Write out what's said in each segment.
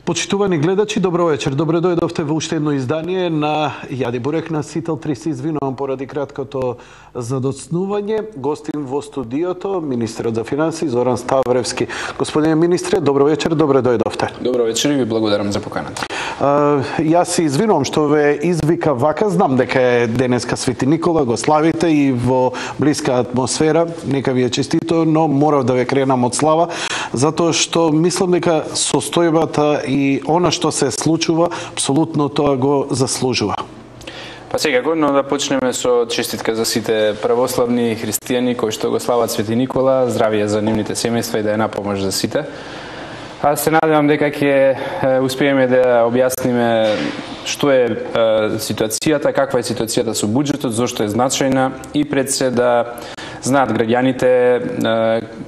Почитувани гледачи, добро вечер. Добре дојдовте во уште едно издание на Јади Бурек на Сител 3. Се извинувам поради краткото задоцнување. Гостин во студиото министерот за финансии Зоран Ставревски. Господине министре, добро вечер, добре дојдовте. Добро вечер и ви благодарам за поканата. Јас се извинувам што ве извика вака. Знам дека е денеска Свети Никола, го славите и во блиска атмосфера. Нека ви е честито, но морав да ве кренам од слава, затоа што мислам дека состојбата и она што се случува, апсолутно тоа го заслужува. Па секако, но да почнеме со честитка за сите православни христијани кои што го слават Свети Никола, здравје за нивните семејства и да е на помош за сите. Аз се надевам дека ќе успееме да објасниме што е ситуацијата, каква е ситуацијата со буџетот, зошто е значајна и пред се да знаат граѓаните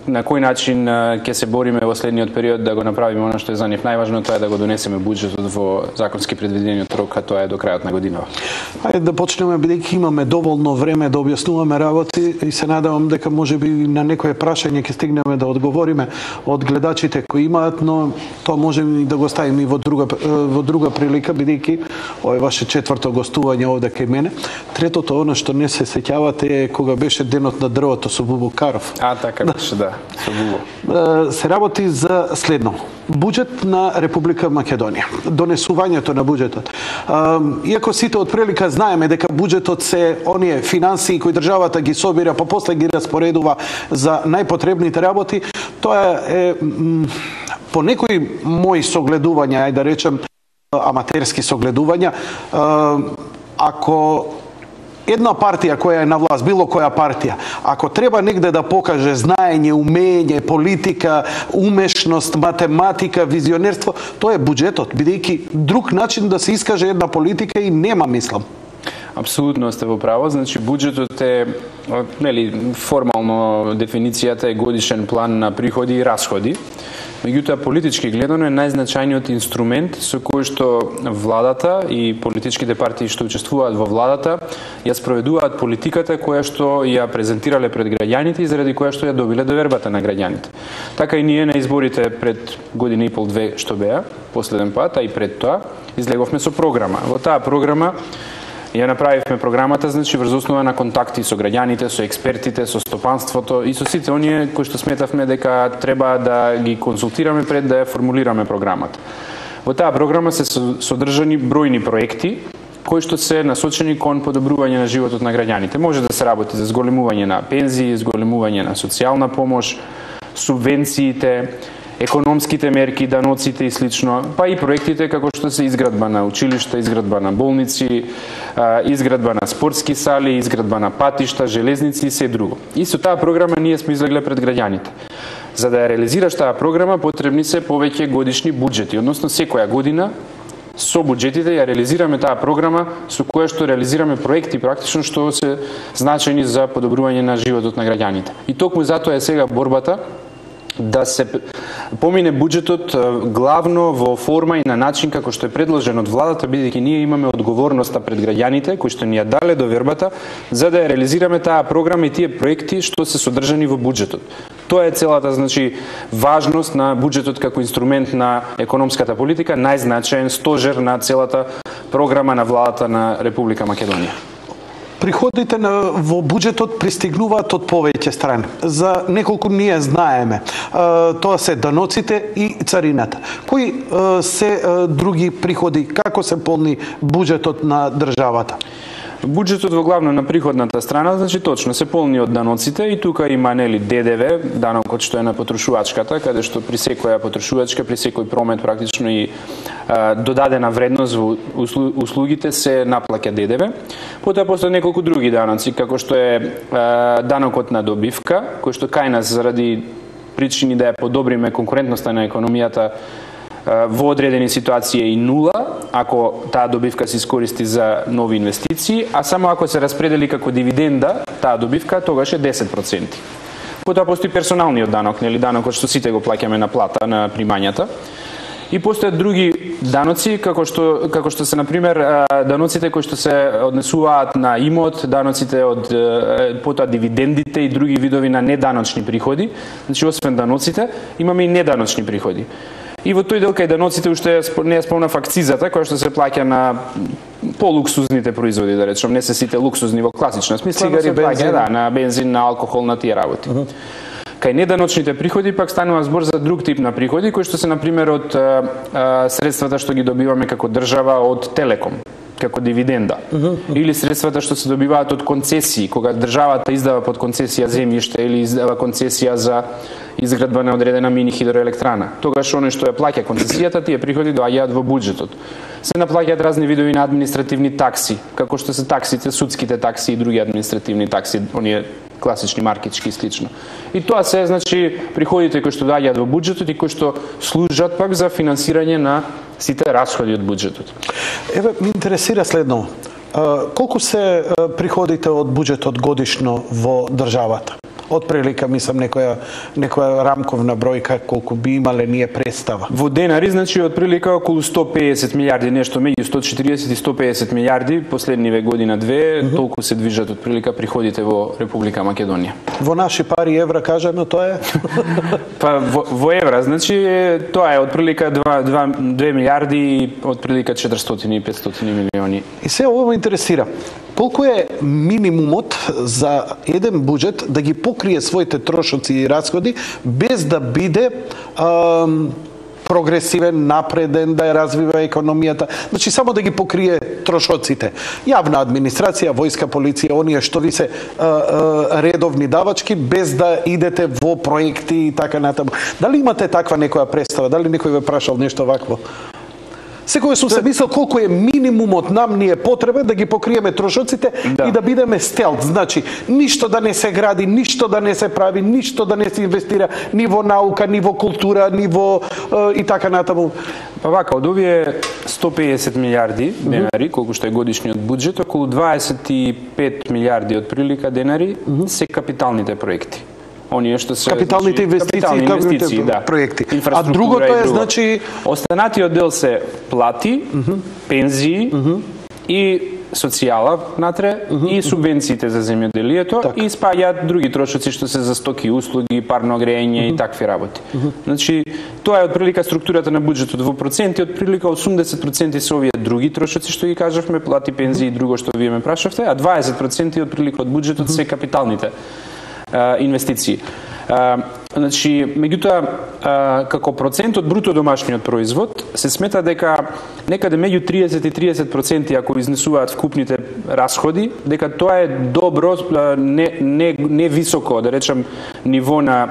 на кој начин ќе се бориме во следниот период да го направиме она што е за нив најважно, тоа е да го донесеме буџетот во законски предвидениот рок, а тоа е до крајот на годинава. Ајде да почнеме, бидејќи имаме доволно време да објаснуваме работи и се надевам дека можеби на некое прашање ќе стигнеме да одговориме од гледачите кои имаат, но тоа можеме да го ставиме и во друга прилика, бидејќи ова е ваше четврто гостување овде кај мене. Третото, она што не се сеќавате, е кога беше денот на дрвото со Бубо Каров. Така беше, да, со Бубо. Се работи за следно. Буџет на Република Македонија. Донесувањето на буџетот. Иако сите од прилика знаеме дека буџетот се оние финансии кои државата ги собира, па после ги распоредува за најпотребните работи, тоа е по некои мои согледувања, ајде да речем, аматерски согледувања, ако една партија која е на власт, било која партија, ако треба негде да покаже знаење, умење, политика, умешност, математика, визионерство, тоа е буџетот, бидејќи друг начин да се искаже една политика и нема, мислам. Апсолутно сте во право, значи буџетот е, формално дефиницијата е годишен план на приходи и расходи. Меѓутоа, политички гледано е најзначајниот инструмент со кој што владата и политичките партии што учествуваат во владата ја спроведуваат политиката која што ја презентирале пред граѓаните и заради која што ја добиле довербата на граѓаните. Така и ние на изборите пред година и пол-две што беа, последен пат, а и пред тоа, излеговме со програма. Во таа програма ја направивме програмата, значи врз основа на контакти со граѓаните, со експертите, со стопанството и со сите оние кои што сметавме дека треба да ги консултираме пред да ја формулираме програмата. Во таа програма се содржани бројни проекти кои што се насочени кон подобрување на животот на граѓаните. Може да се работи за зголемување на пензии, зголемување на социјална помош, субвенциите, економските мерки, даноците и слично, па и проектите како што се изградба на училишта, изградба на болници, изградба на спортски сали, изградба на патишта, железници и се друго. И со таа програма ние сме излегле пред граѓаните. За да ја реализираш таа програма потребни се повеќе годишни буџети, односно секоја година со буџетите ја реализираме таа програма со која што реализираме проекти практично што се значајни за подобрување на животот на граѓаните. И токму затоа е сега борбата да се помине буџетот главно во форма и на начин како што е предложен од владата, бидејќи ние имаме одговорноста пред граѓаните кои што ни ја дале довербата за да ја реализираме таа програма и тие проекти што се содржани во буџетот. Тоа е целата, значи, важност на буџетот како инструмент на економската политика, најзначаен стожер на целата програма на владата на Република Македонија. Приходите во буџетот пристигнуваат од повеќе страни. За неколку ние знаеме. Тоа се даноците и царината. Кои се други приходи? Како се полни буџетот на државата? Буџетот во главно на приходната страна, значи точно се полни од даноците и тука има ДДВ, данокот што е на потрошувачката, каде што при секоја потрошувачка, при секој промет практично и додадена вредност во услугите се наплаќа ДДВ. Потоа постои неколку други даноци, како што е данокот на добивка, кој што кај нас заради причини да ја подобриме конкурентноста на економијата во одредени ситуации е и нула, ако таа добивка се искористи за нови инвестиции, а само ако се распредели како дивиденда таа добивка, тогаш е 10%. Потоа постои персоналниот данок, данокот што сите го плаќаме на плата, на примањата. И постојат други даноци, како што се, например, даноците кои што се однесуваат на имот, даноците од потоа дивидендите и други видови на неданочни приходи. Значи, освен даноците, имаме и неданочни приходи. И во тој дел кај даноците уште не ја спомнав акцизата, која што се плаќа на полуксузните производи, да речем, не се сите луксузни во класична смисла, Цигари, бензин. да, на бензин, на алкохол, на тие работи. Кај неданочните приходи пак станува збор за друг тип на приходи, кои што се, например, од средствата што ги добиваме како држава од Телеком, како дивиденда. Или средствата што се добиваат од концесии, кога државата издава под концесија земјиште или издава концесија за изградба на одредена мини хидроелектрана. Тогаш оној што ја плаќа концесијата, тие приходи доаѓаат во буџетот. Се наплаќаат разни видови на административни такси, како што се таксите, судските такси и други административни такси, оние класични маркетски и слично. И тоа се, значи, приходите кои што доаѓаат во буџетот и кои што служат пак за финансирање на сите расходи од буџетот. Еве, ми интересира следно. Колку се приходите од буџетот годишно во државата? Од прилика, мислам, некоја рамковна бројка, колку би имале ние представа. Во денари, значи, од прилика околу 150 милиарди, нешто меѓу 140 и 150 милиарди, последниве година-две, толку се движат од прилика приходите во Република Македонија. Во наши пари евра кажано, тоа е? Па во евра, значи, тоа е од прилика 2 милиарди и од прилика 400 и 500 милиони. И се ово ме интересира. Колку е минимумот за еден буџет да ги покрие своите трошоци и расходи без да биде прогресивен, напреден, да ја развива економијата. Значи, само да ги покрие трошоците. Јавна администрација, војска, полиција, оние што ви се редовни давачки, без да идете во проекти и така натаму. Дали имате таква некоја представа? Дали некој ве прашал нешто вакво? Секој сум се мислел колку е минимумот нам ни е потребен да ги покриеме трошоците и да бидеме стелт. Значи, ништо да не се гради, ништо да не се прави, ништо да не се инвестира ни во наука, ни во култура, ни во и така натаму. Па вака, од овие 150 милиарди денари, колку што е годишниот буџет, околу 25 милиарди од прилика денари се капиталните проекти. Оние што се капиталните инвестиции, да, проекти. А другото е, значи, останатиот дел се плати, пензии и социјала натре и субвенциите за земјоделието и спаѓаат други трошоци што се за стоки, услуги, парно грејење и такви работи. Значи, тоа е од прилика структурата на буџетот во проценти, од прилика 80% се овие други трошоци што ги кажавме, плати, пензии и друго што вие ме прашавте, а 20% од прилика од буџетот се капиталните инвестиции. Значи, меѓутоа, како процент од бруто домашниот производ, се смета дека некаде меѓу 30 и 30% ако изнесуваат вкупните расходи, дека тоа е добро, не високо, да речем, ниво на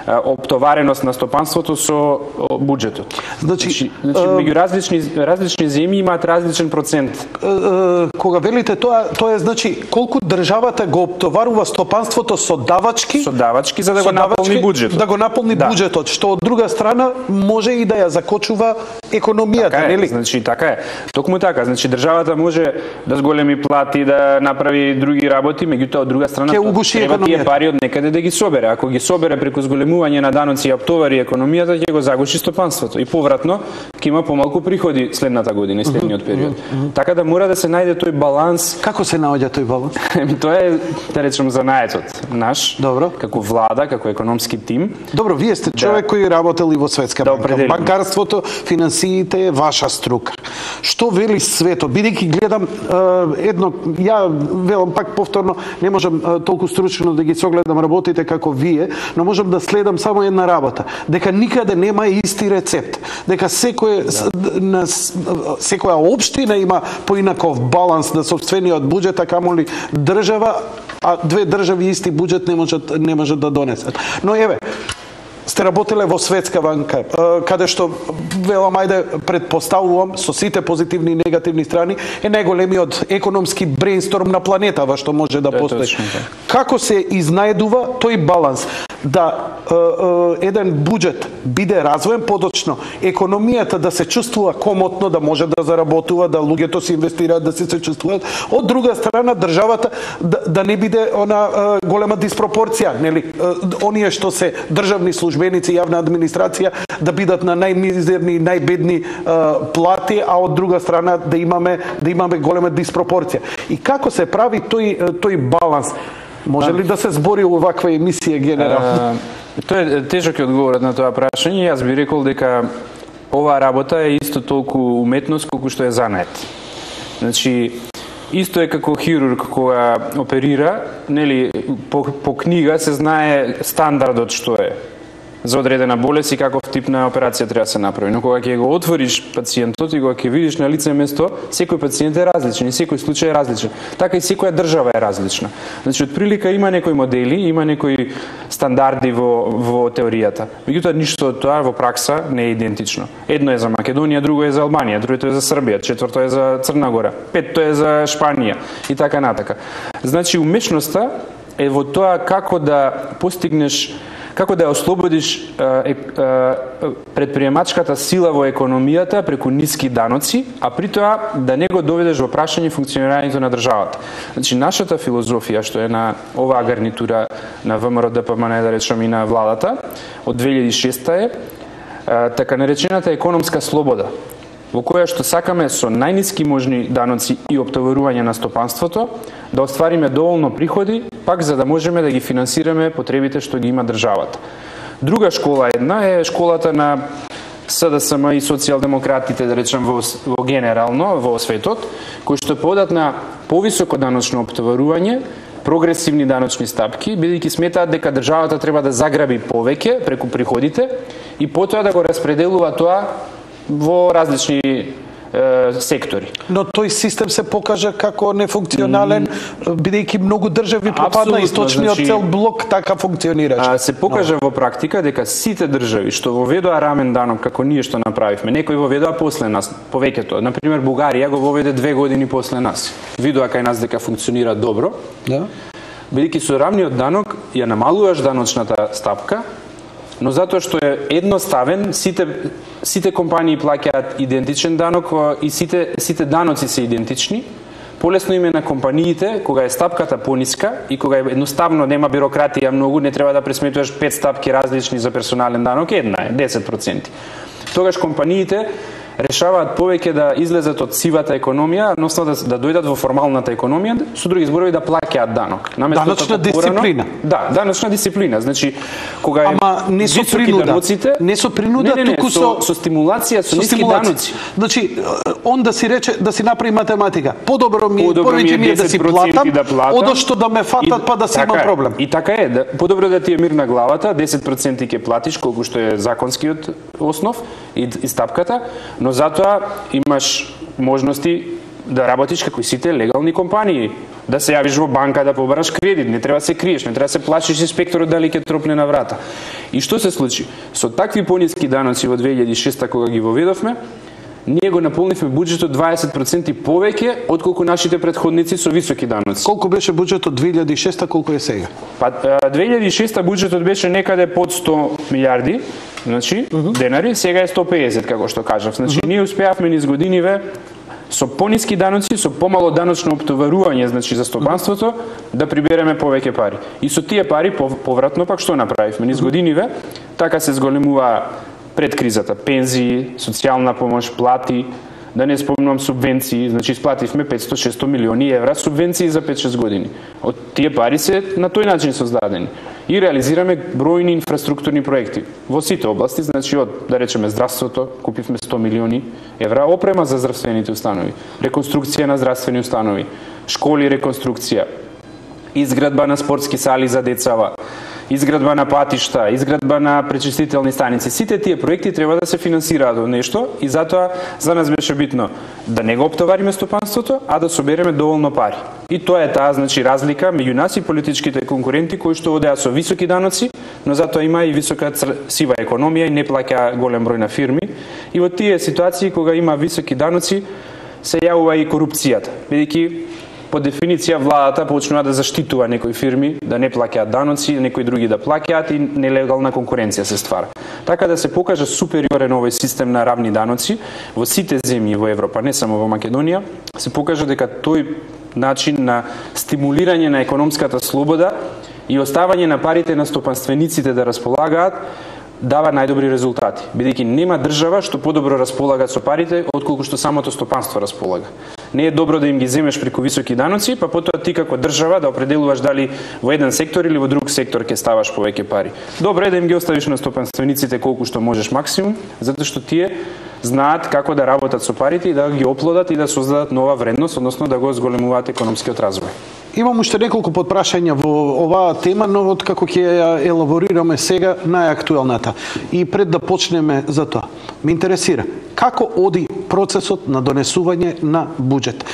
оптовареност на стопанството со буџетот. Значи, меѓу различни земји имаат различен процент. Кога велите тоа е, значи, колку државата го оптоварува стопанството со давачки? Со давачки, за да го наполни буџетот. Да го наполни буџетот, што од друга страна може и да ја закочува економијата, така нели? Значи, така е. Токму така, значи државата може да зголеми плати, да направи други работи, меѓутоа од друга страна треба тие пари од некаде да ги собере. Ако ги собере преку зголемување на даноци и оптовари економијата, ќе го загуши стопанството. И повратно, ќе има помалку приходи следната година, следниот период. Така да мора да се најде тој баланс. Како се наоѓа тој баланс? Тоа е, да речем, занаетот наш, како влада, како економски тим. Добро, вие сте човек кој работел и во Светска банка. Банкарството, финансиите е ваша струка. Што вели светот? Бидејќи гледам едно, ја велам пак повторно, не можам толку стручно да ги согледам работите како вие, но можам да следам само една работа, дека никаде нема исти рецепт, дека секоја општина има поинаков баланс на сопствениот буџет, а камоли држава, а две држави исти буџет не можат да донесат. Но еве, сте работеле во Светска банка, каде што, велам, ајде, предпоставувам, со сите позитивни и негативни страни, е најголемиот економски брейнсторм на планетава што може да постои. Како се изнајдува тој баланс? Да еден буџет биде развоен, подочно економијата да се чувствува комотно, да може да заработува, да луѓето се инвестираат, да се чувствуваат. Од друга страна, државата да не биде она голема диспропорција, нели? Оние што се државни службеници, јавна администрација, да бидат на најмизерни, најбедни плати, а од друга страна да имаме голема диспропорција. И како се прави тој баланс? Може ли да се збори оваква емисија генерално? Тоа е тежок одговорот на тоа прашање. Јас би рекол дека оваа работа е исто толку уметност колку што е занет. Значи, исто е како хирург кога оперира, нели, по книга се знае стандардот што е за одредена болест и каков тип на операција треба да се направи. Но кога ќе го отвориш пациентот и кога ќе видиш на лице место, секој пациент е различен и секој случај е различен. Така и секоја држава е различна. Значи, отприлика има некои модели, има некои стандарди во теоријата. Меѓутоа, ништо од тоа во пракса не е идентично. Едно е за Македонија, друго е за Албанија, другото е за Србија, четврто е за Црна Гора, петто е за Шпанија и така натака. Значи, умешноста е во тоа како да постигнеш, како да ја ослободиш предприемачката сила во економијата преку ниски даноци, а при тоа да не го доведеш во прашање функционирањето на државата. Значи, нашата филозофија, што е на оваа гарнитура на ВМРО ДПМН, да речем и на владата, од 2006 е така наречената економска слобода, во која што сакаме со најниски можни даноци и оптоварување на стопанството да оствариме доволно приходи, пак за да можеме да ги финансираме потребите што ги има државата. Друга школа една е школата на СДСМ и социјалдемократите, да речем во генерално во светот, кои што подат на повисоко даночно оптоварување, прогресивни даночни стапки, бидејќи сметаат дека државата треба да заграби повеќе преку приходите и потоа да го распределува тоа во различни сектори. Но тој систем се покажа како нефункционален, бидејќи многу држави пропадна, источниот цел блок така функционираше. Се покажа во практика дека сите држави што воведоа рамен данок како ние што направивме, некои воведоа после нас, повеќето. Например, Бугарија го воведе 2 години после нас. Видоа кај нас дека функционира добро. Да. Бидејќи со рамниот данок ја намалуваш даночната стапка, но затоа што е едноставен, сите компании плаќаат идентичен данок и сите даноци се идентични. Полесно им е на компаниите кога е стапката пониска и кога едноставно нема бирократија многу, не треба да пресметуваш 5 стапки различни за персонален данок, една е 10%. Тогаш компаниите решаваат повеќе да излезат од сивата економија, односно да дојдат во формалната економија, со други зборови да плаќаат данок. Даночна дисциплина. Да, даночна дисциплина. Значи, кога е не со принуда, не со принуда, туку со стимулација, со ниски даноци. Значи, он да си рече, да си направи математика. Подобро ми повеќе ми е да си платам, одошто да ме фатат па да си имам проблем. И така е, подобро да ти е мир на главата, 10% ќе платиш колку што е законскиот основ и стапката, но затоа имаш можности да работиш како и сите легални компании, да се јавиш во банка, да побараш кредит, не треба да се криеш, не треба да се плашиш инспекторот дали ќе тропне на врата. И што се случи? Со такви пониски даноци во 2006 кога ги воведовме, ние го наполнивме буџетот 20% повеќе отколку нашите претходници со високи даноци. Колку беше буџетот 2006, колку е сега? Па 2006 буџетот беше некаде под 100 милиарди, значи денари, сега е 150 како што кажав. Значи ние успеавме низ годиниве со пониски даноци, со помало даночно оптоварување, значи за стопанството, да прибереме повеќе пари. И со тие пари повратно пак што направивме низ годиниве, така се зголемува пред кризата пензии, социјална помош, плати, да не спомнувам субвенции, значи исплативме 500-600 милиони евра субвенции за 5-6 години. Од тие пари се на тој начин создадени. И реализираме бројни инфраструктурни проекти во сите области, значи од, да речеме, здравството, купивме 100 милиони евра опрема за здравствените установи, реконструкција на здравствени установи, школи реконструкција, изградба на спортски сали за децава, изградба на патишта, изградба на пречистителни станици. Сите тие проекти треба да се финансираат од нешто и затоа за нас беше битно да не го оптовариме стопанството, а да собереме доволно пари. И тоа е таа, значи, разлика меѓу нас и политичките конкуренти кои што одеа со високи даноци, но затоа има и висока сива економија и не плаќа голем број на фирми. И во тие ситуации кога има високи даноци се јавува и корупцијата, бидејќи по дефиниција владата почнува да заштитува некои фирми да не плаќаат даноци, некои други да плаќаат и нелегална конкуренција се ствара. Така да се покажа супериорен овој систем на равни даноци во сите земји во Европа, не само во Македонија, се покажа дека тој начин на стимулирање на економската слобода и оставање на парите на стопанствениците да располагаат дава најдобри резултати, бидејќи нема држава што подобро располага со парите отколку што самото стопанство располага. Не е добро да им ги земеш преку високи даноци, па потоа ти како држава да определуваш дали во еден сектор или во друг сектор ќе ставаш повеќе пари. Добро е да им ги оставиш на стопанствениците колку што можеш максимум, затоа што тие знаат како да работат со парите и да ги оплодат и да создадат нова вредност, односно да го зголемуваат економскиот развој. Имам уште неколку подпрашања во оваа тема, но откако ќе ја елаборираме сега најактуелната. И пред да почнеме за тоа, ме интересира како оди процесот на донесување на буџет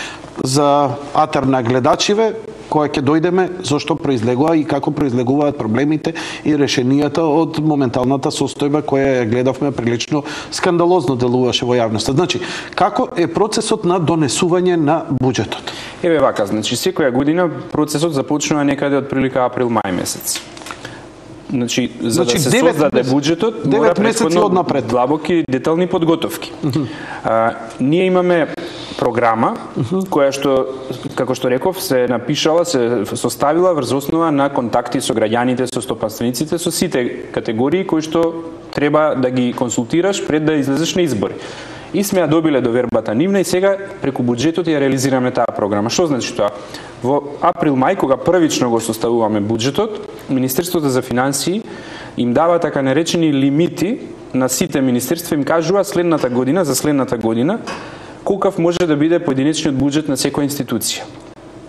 за атар на гледачиве, која ќе дојдеме, зашто произлегува и како произлегуваат проблемите и решенијата од моменталната состојба која ја гледавме прилично скандалозно делуваше во јавноста. Значи, како е процесот на донесување на буџетот? Еве вака, значи секоја година процесот започнува некаде од прилика април-мај месец. Значи, за да се создаде буџетот, мора претходно длабоки детални подготовки. Ние имаме програма која што, како што реков, се напишала, се составила врз основа на контакти со граѓаните, со стопанствениците, со сите категории кои што треба да ги консултираш пред да излезеш на избори. И сме ја добиле довербата нивна и сега преку буџетот ја реализираме таа програма. Што значи тоа? Во април-мај, кога првично го составуваме буџетот, Министерството за финансии им дава така наречени лимити на сите министерства, им кажува следната година, за следната година, колкав може да биде поединечниот буџет на секоја институција.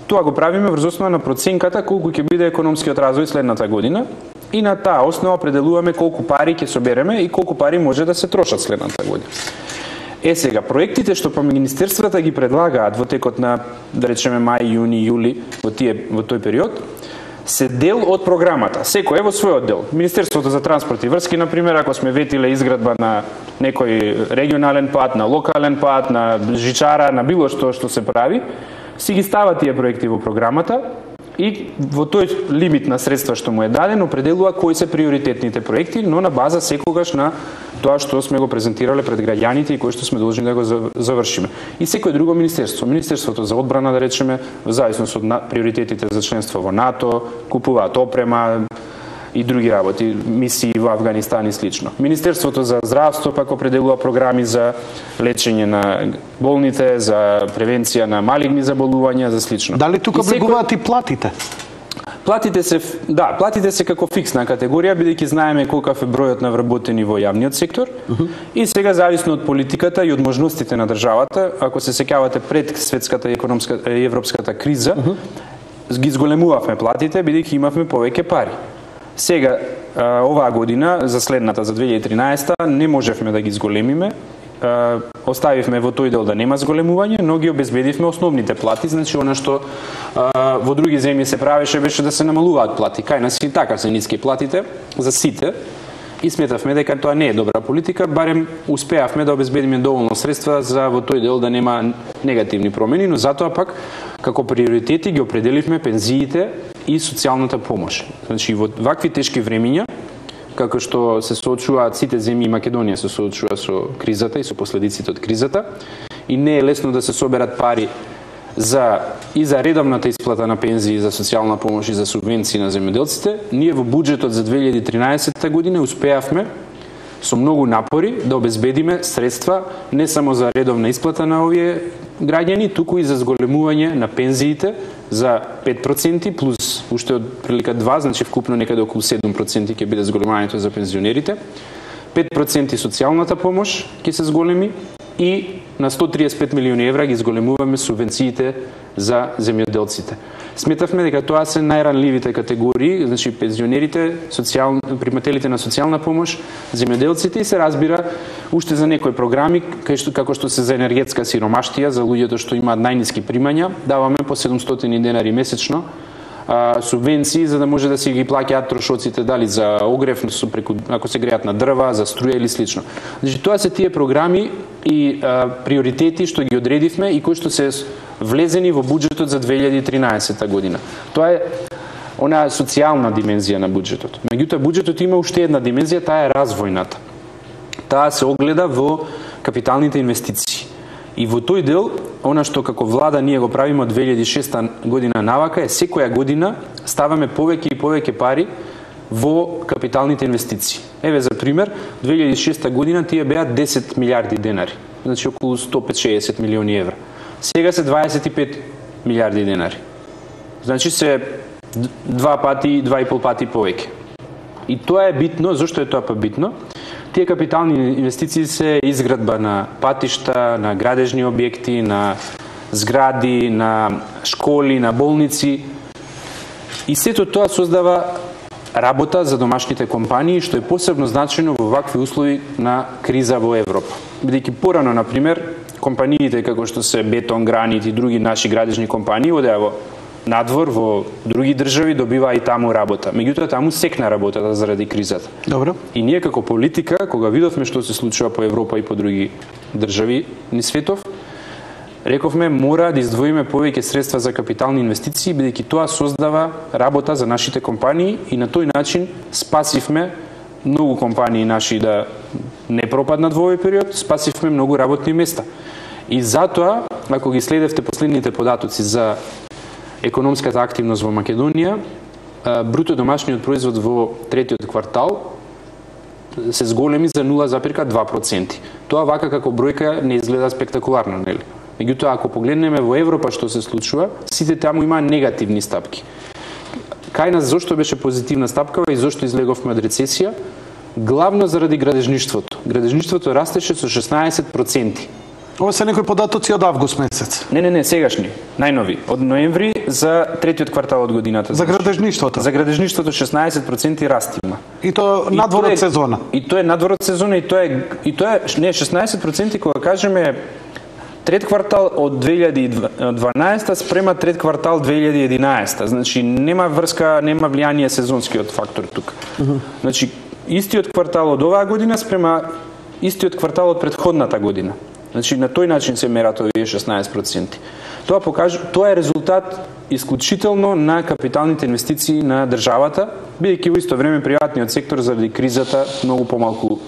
Тоа го правиме врз основа на проценката колку ќе биде економскиот развој следната година и на таа основа определуваме колку пари ќе собереме и колку пари може да се трошат следната година. Сега, проектите што па министерствата ги предлагаат во текот на, да речеме, мај, јуни, јули, во тој период, се дел од програмата. Секој е во својот дел. Министерството за транспорт и врски, например, ако сме ветиле изградба на некој регионален пат, на локален пат, на жичара, на било што се прави, си ги става тие проекти во програмата и во тој лимит на средства што му е даден определува кои се приоритетните проекти, но на база секогаш на тоа што сме го презентирале пред граѓаните и кои што сме должни да го завршиме. И секој друго министерство, Министерството за одбрана, да речеме, во зависност од приоритетите за членство во НАТО, купуваат опрема и други работи, мисии во Авганистан и слично. Министерството за здравство пак определува програми за лечење на болните, за превенција на малигни заболувања, за слично. Дали тука влегуваат и платите? Платите се како фиксна категорија, бидејќи знаеме колкав е бројот на вработени во јавниот сектор. И сега зависно од политиката и од можностите на државата, ако се сеќавате пред светската и европската криза, ги зголемувавме платите бидејќи имавме повеќе пари. Сега, оваа година, за следната, за 2013, не можевме да ги зголемиме. Оставивме во тој дел да нема зголемување, но ги обезбедивме основните плати, значи она што во други земји се правеше беше да се намалуваат плати. Кај нас и така се ниски платите за сите и сметавме дека тоа не е добра политика, барем успеавме да обезбедиме доволно средства за во тој дел да нема негативни промени, но затоа пак како приоритети ги определивме пензиите и социјалната помош. Значи во вакви тешки времиња, како што се соочуваат сите земји, Македонија се соочува со кризата и со последиците од кризата, и не е лесно да се соберат пари за редовната исплата на пензии, за социјална помош и за субвенции на земјоделците, ние во буџетот за 2013 година успеавме со многу напори да обезбедиме средства не само за редовна исплата на овие граѓани, туку и за зголемување на пензиите за 5% плюс уште од прилика 2, значи вкупно некаде околу 7% ќе биде зголемувањето за пензионерите. 5% социјалната помош ќе се зголеми и на 135 милиони евра ги зголемуваме субвенциите за земјоделците. Сметавме дека тоа се најранливите категории, значи пензионерите, примателите на социјална помош, земјоделците и се разбира уште за некои програми, како што се за енергетска сиромаштија, за луѓето што имаат најниски примања, даваме по 700 денари месечно субвенции за да може да си ги плаќаат трошоците дали за огрев, ако се греат на дрва, за струја или слично. Значи тоа се тие програми и приоритети што ги одредивме и кои што се влезени во буџетот за 2013 година. Тоа е онаа социјална димензија на буџетот. Меѓутоа буџетот има уште една димензија, таа е развојната. Таа се огледа во капиталните инвестиции. И во тој дел, она што како влада ние го правиме од 2006 година навака е секоја година ставаме повеќе и повеќе пари во капиталните инвестиции. Еве за пример, 2006 година тие беа 10 милиарди денари, значи околу 150 милиони евра. Сега се 25 милиарди денари. Значи се 2,5 пати повеќе. И тоа е битно. Зошто е тоа па битно? Тие капитални инвестиции се изградба на патишта, на градежни објекти, на згради, на школи, на болници. И сето тоа создава работа за домашните компании, што е посебно значено во вакви услови на криза во Европа. Бидејќи порано, например, компаниите како што се Бетон, Гранит и други наши градежни компании одеа во надвор во други држави, добиваа и таму работа. Меѓутоа таму секна работата заради кризата. Добро. И ние како политика, кога видовме што се случува по Европа и по други држави низ светов, рековме мора да издвоиме повеќе средства за капитални инвестиции, бидејќи тоа создава работа за нашите компании и на тој начин спасивме многу компании наши да не пропаднат во овој период, спасивме многу работни места. И затоа, ако ги следевте последните податоци за економската активност во Македонија, бруто домашниот производ во третиот квартал се зголеми за 0,2%. Тоа вака како бројка не изгледа спектакуларно, нели? Меѓутоа, ако погледнеме во Европа што се случува, сите таму имаа негативни стапки. Кај нас зошто беше позитивна стапкава и зошто излеговме од рецесија? Главно заради градежништвото. Градежништвото растеше со 16%. Ова се некои податоци од август месец. Не, сегашни, најнови. Од ноември за третиот квартал од годината. За градежништвото? За градежништвото 16% раст има. И тоа надвор од сезона? И тоа е надвор од сезона и тоа е не 16% кога кажеме трет квартал од 2012 спрема трет квартал 2011. Значи нема врска, нема влијание сезонскиот фактор тука. Значи истиот квартал од оваа година спрема истиот квартал од претходната година. Значи на тој начин се мерат овие 16%. Тоа е резултат исклучително на капиталните инвестиции на државата, бидејќи во исто време приватниот сектор заради кризата многу помалку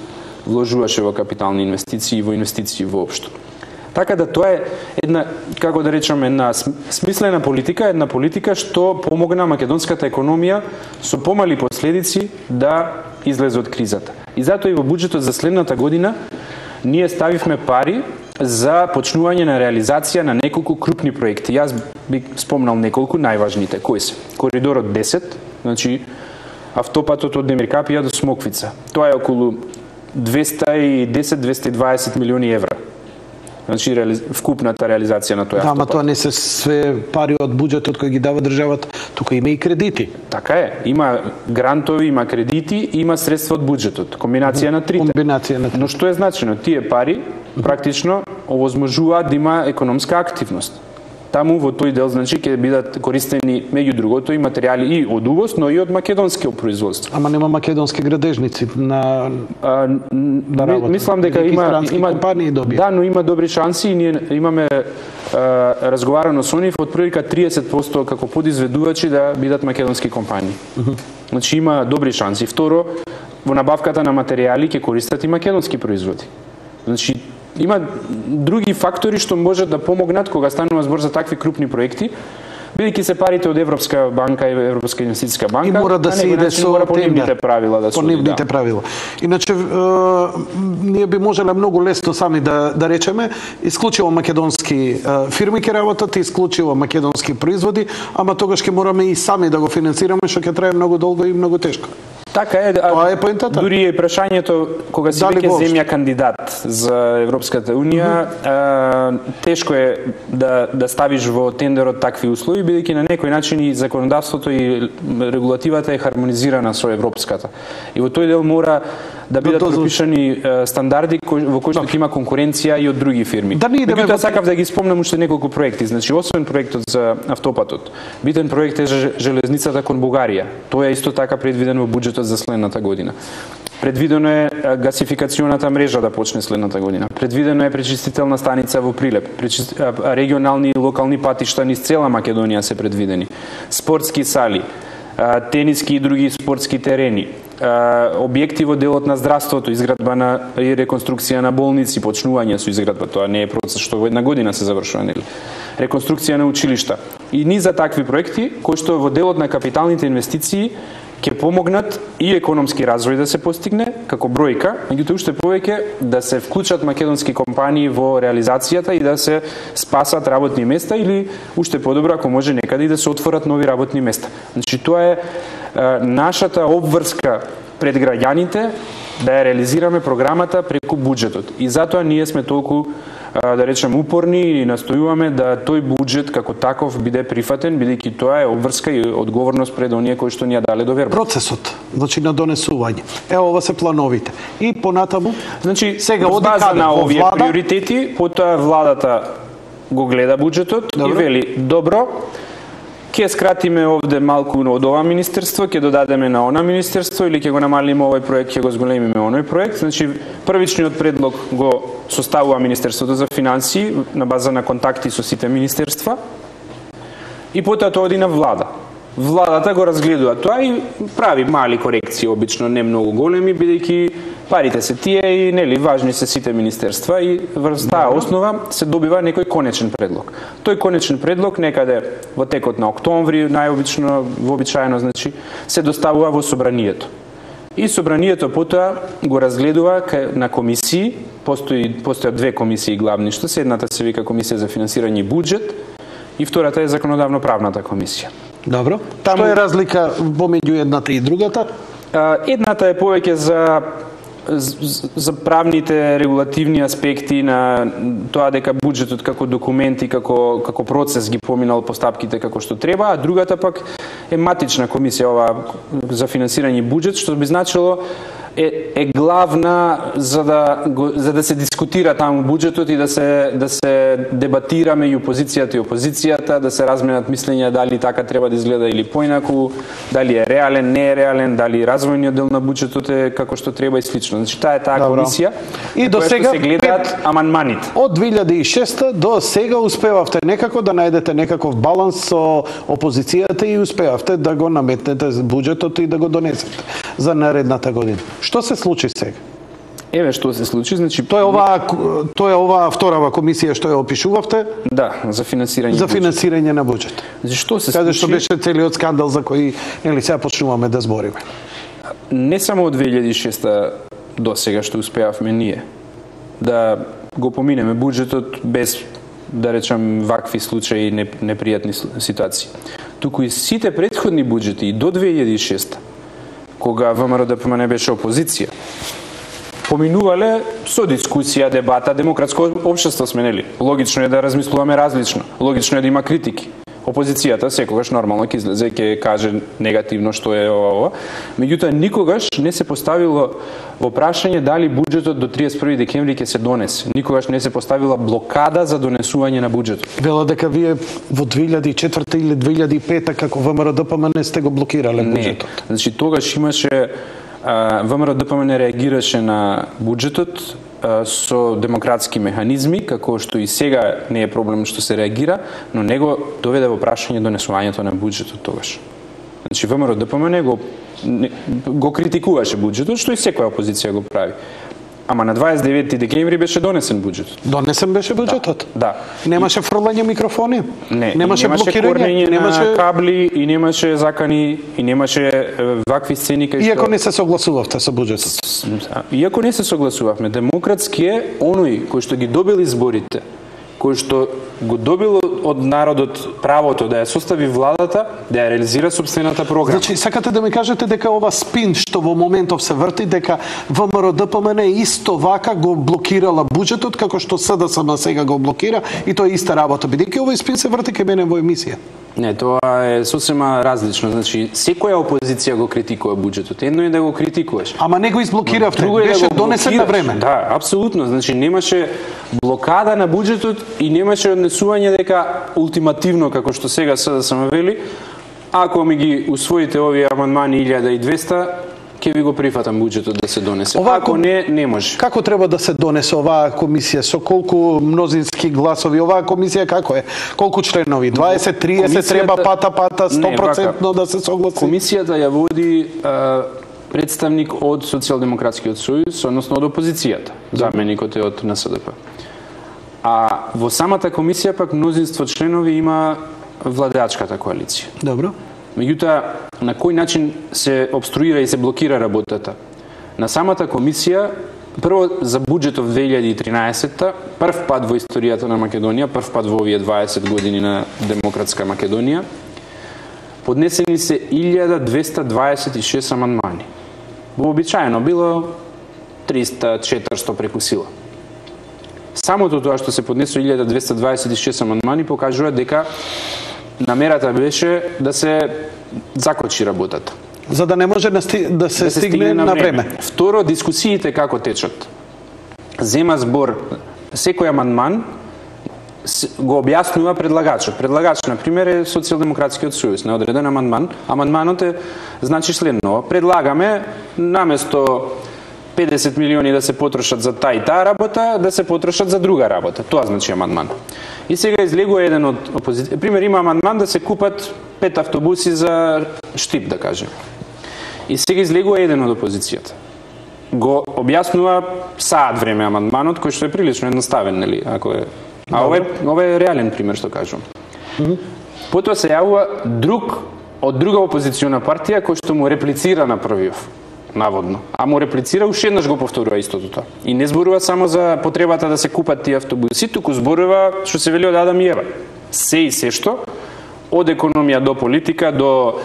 вложуваше во капитални инвестиции и во инвестиции воопшто. Така да тоа е една, како да речеме, една смислена политика, една политика што помогна македонската економија со помали последици да излезе од кризата. И затоа и во буџетот за следната година ние ставивме пари за почнување на реализација на неколку крупни проекти. Јас би спомнал неколку најважните. Кои се? Коридорот 10, значи автопатот од Демиркапија до Смоквица. Тоа е околу 210-220 милиони евра. Значи вкупната реализација на тој автопат. Ама тоа не се све пари од буџетот кој ги дава државата, тука има и кредити. Така е, има грантови, има кредити, има средства од буџетот, комбинација на трите. Но што е значено, тие пари практично овозможуваат да има економска активност. Таму во тој дел значи ќе бидат користени меѓу другото и материјали и од увоз, но и од македонско производство. Ама нема македонски градежници на работа. Мислам дека има компании добија. Да, но има добри шанси и ние имаме разговарано со нив од прилика 30% како подизведувачи да бидат македонски компании. Значи има добри шанси. Второ, во набавката на материјали ќе користат и македонски производи. Значи има други фактори што можат да помогнат кога станува збор за такви крупни проекти, бидејќи се парите од Европска банка и Европска инвестициска банка, и мора да се иде со нивните правила да се нивните правила. Иначе ние би можеле многу лесно сами да речеме исклучиво македонски фирми ќе работат, исклучиво македонски производи, ама тогаш ќе мораме и сами да го финансираме, што ќе трае многу долго и многу тешко. Така е, тоа е поентата. Дури е прашањето кога си веќе земја кандидат за Европската унија, тешко е да ставиш во тендерот такви услови, бидејќи на некој начин и законодавството и регулативата е хармонизирана со европската. И во тој дел мора да бидат пропишани стандарди во кои што има конкуренција и од други фирми. Меѓутоа сакав да ги спомнам уште неколку проекти. Значи, освен проектот за автопатот, битен проект е железницата кон Бугарија. Тоа е исто така предвидено во буџетот за следната година. Предвидено е гасификационата мрежа да почне следната година. Предвидено е пречистителна станица во Прилеп. Регионални и локални патишта низ цела Македонија се предвидени. Спортски сали, тениски и други спортски терени, објекти во делот на здравството, изградба на и реконструкција на болници, почнување со изградба, тоа не е процес што во една година се завршува, нели? Реконструкција на училишта. И низа такви проекти кои што во делот на капиталните инвестиции ќе помогнат и економски развој да се постигне, како бројка, меѓутоа уште повеќе да се вклучат македонски компании во реализацијата и да се спасат работни места или уште подобро ако може некаде и да се отворат нови работни места. Значи тоа е нашата обврска пред граѓаните да ја реализираме програмата преку буџетот. И затоа ние сме толку да речем упорни и настојуваме да тој буџет како таков биде прифатен, бидејќи тоа е обврска и одговорност пред оние кои што ни ја дале доверба. Процесот, значи на донесување. Ево ова се плановите. И понатаму, значи сега од оди база каде? на Во овие влада? приоритети, потоа владата го гледа буџетот и вели добро, ќе скратиме овде малку од ова министерство, ќе додадеме на она министерство или ќе го намалиме овој проект, ќе го зголемиме оној проект. Значи првичниот предлог го составува Министерството за финансии на база на контакти со сите министерства и потоа тоа оди на влада. Владата го разгледува тоа и прави мали корекции, обично не многу големи, бидејќи парите се тие и нели важни се сите министерства и врз таа основа се добива некој конечен предлог. Тој конечен предлог некаде во текот на октомври, најобично, вообичаено, значи, се доставува во собранието. И собранието потоа го разгледува на комисии, постојат две комисии главни, што се едната се вика Комисија за финансирање и буџет и втората е Законодавно-правната комисија. Добро. Што е разлика помеѓу едната и другата? Едната е повеќе за правните регулативни аспекти на тоа дека буџетот како документ и како процес ги поминал постапките како што треба, а другата пак е матична комисија ова за финансирање и буџет, што би значило е главна за да се дискутира таму буџетот и да се дебатира меѓу позицијата и опозицијата, да се разменат мислења дали така треба да изгледа или поинаку, дали е реален, не е реален, дали развојниот дел на буџетот е како што треба и слично. Значи таа е таа комисија и до сега се гледаат амандманите. Од 2006 до сега успевавте некако да најдете некаков баланс со опозицијата и успевавте да го наметнете буџетот и да го донесете за наредната година. Што се случи сега? Еве што се случи, значи Тоа е оваа вторава комисија што ја опишувавте? Да, за финансирање. За финансирање на буџет. Значи што се Каде случи? што беше целиот скандал за кој нели сега почнуваме да збориме. Не само од 2006 до сега што успеавме ние да го поминеме буџетот без да речам вакви случаи и непријатни ситуации. Туку и сите претходни буџети и до 2006 кога ВМРО-ДПМН беше опозиција, поминувале со дискусија, дебата, демократско општество сме, нели? Логично е да размислуваме различно, логично е да има критики. Опозицијата секогаш нормално ќе излезе, ќе каже негативно што е ова. Меѓутоа никогаш не се поставило во прашање дали буџетот до 31 декември ќе се донесе. Никогаш не се поставила блокада за донесување на буџетот. Вела дека вие во 2004 или 2005 како ВМРО-ДПМН сте го блокирале буџетот. Не, значи тогаш имаше ВМРО-ДПМН реагираше на буџетот со демократски механизми, како што и сега не е проблем што се реагира, но него доведе во прашање донесувањето на буџетот тогаш. Значи ВМРО-ДПМН го критикуваше буџетот, што и секоја опозиција го прави. Ама на 29 декември беше донесен буџетот. Донесен беше буџетот? Да. Немаше фрлање микрофони? Не, немаше блокирање, немаше кабли и немаше закани и немаше вакви сцени кај што Иако не се согласувавте со буџетот. Иако не се согласувавме, демократски е оној кој што ги добил изборите, кој што го добил од народот правото да ја состави владата, да ја реализира собствената програма. Значи, сакате да ми кажете дека ова спин што во моментов се врти, дека ВМРО-ДПМН исто вака го блокирала буџетот, како што СДСМ сега го блокира, и тоа е иста работа, бидејќи овој спин се врти кај мене во емисија. Не, тоа е сосема различно. Значи, секоја опозиција го критикува буџетот. Едно е да го критикуваш. Ама не го изблокиравте, Друго е беше да го донесен на време. Да, апсолутно. Значи, немаше блокада на буџетот и немаше однесување дека ултимативно, како што сега СДСМ вели, ако ми ги усвоите овие амандмани 1200, ќе ви го прифатам буџетот да се донесе. Ако не може. Како треба да се донесе оваа комисија? Со колку мнозински гласови? Оваа комисија како е? Колку членови? 20, 30 треба пата 100% да се согласи? Комисијата ја води представник од Социјалдемократскиот сојуз, односно од опозицијата. Заменикот е од НСДП. А во самата комисија пак мнозинство членови има владеачката коалиција. Добро. Меѓутоа, на кој начин се обструира и се блокира работата? На самата комисија, прво за буџетот 2013-та, прв пат во историјата на Македонија, прв пат во овие 20 години на демократска Македонија, поднесени се 1226 амандмани. Вообичаено било 300-400 преку сила. Самото тоа што се поднесува 1226 амандмани покажува дека намерата беше да се закочи работата. За да не може да се стигне на време. Второ, дискусиите како течат. Зема збор секој амандман го објаснува предлагачот. Предлагач, на пример, е Социјалдемократскиот сојуз на одреден амандман. Амандманот е значи следно: предлагаме наместо 50 милиони да се потрошат за таа и таа работа, да се потрошат за друга работа. Тоа значи амандман. И сега излегува еден од опозиција. Пример, има амандман да се купат 5 автобуси за Штип, да кажем. И сега излегува еден од опозицијата. Го објаснува саат време амандманот, кој што е прилично едноставен, нели? Ако е. А ова е реален пример што кажувам. Потоа се јавува друг од друга опозициона партија кој што му реплицира на првиот. Наводно. А му реплицира уште еднаш го повторува истото тоа. И не зборува само за потребата да се купат тие автобуси, туку зборува што се вели од Адам и Ева. Се и се што, од економија до политика, до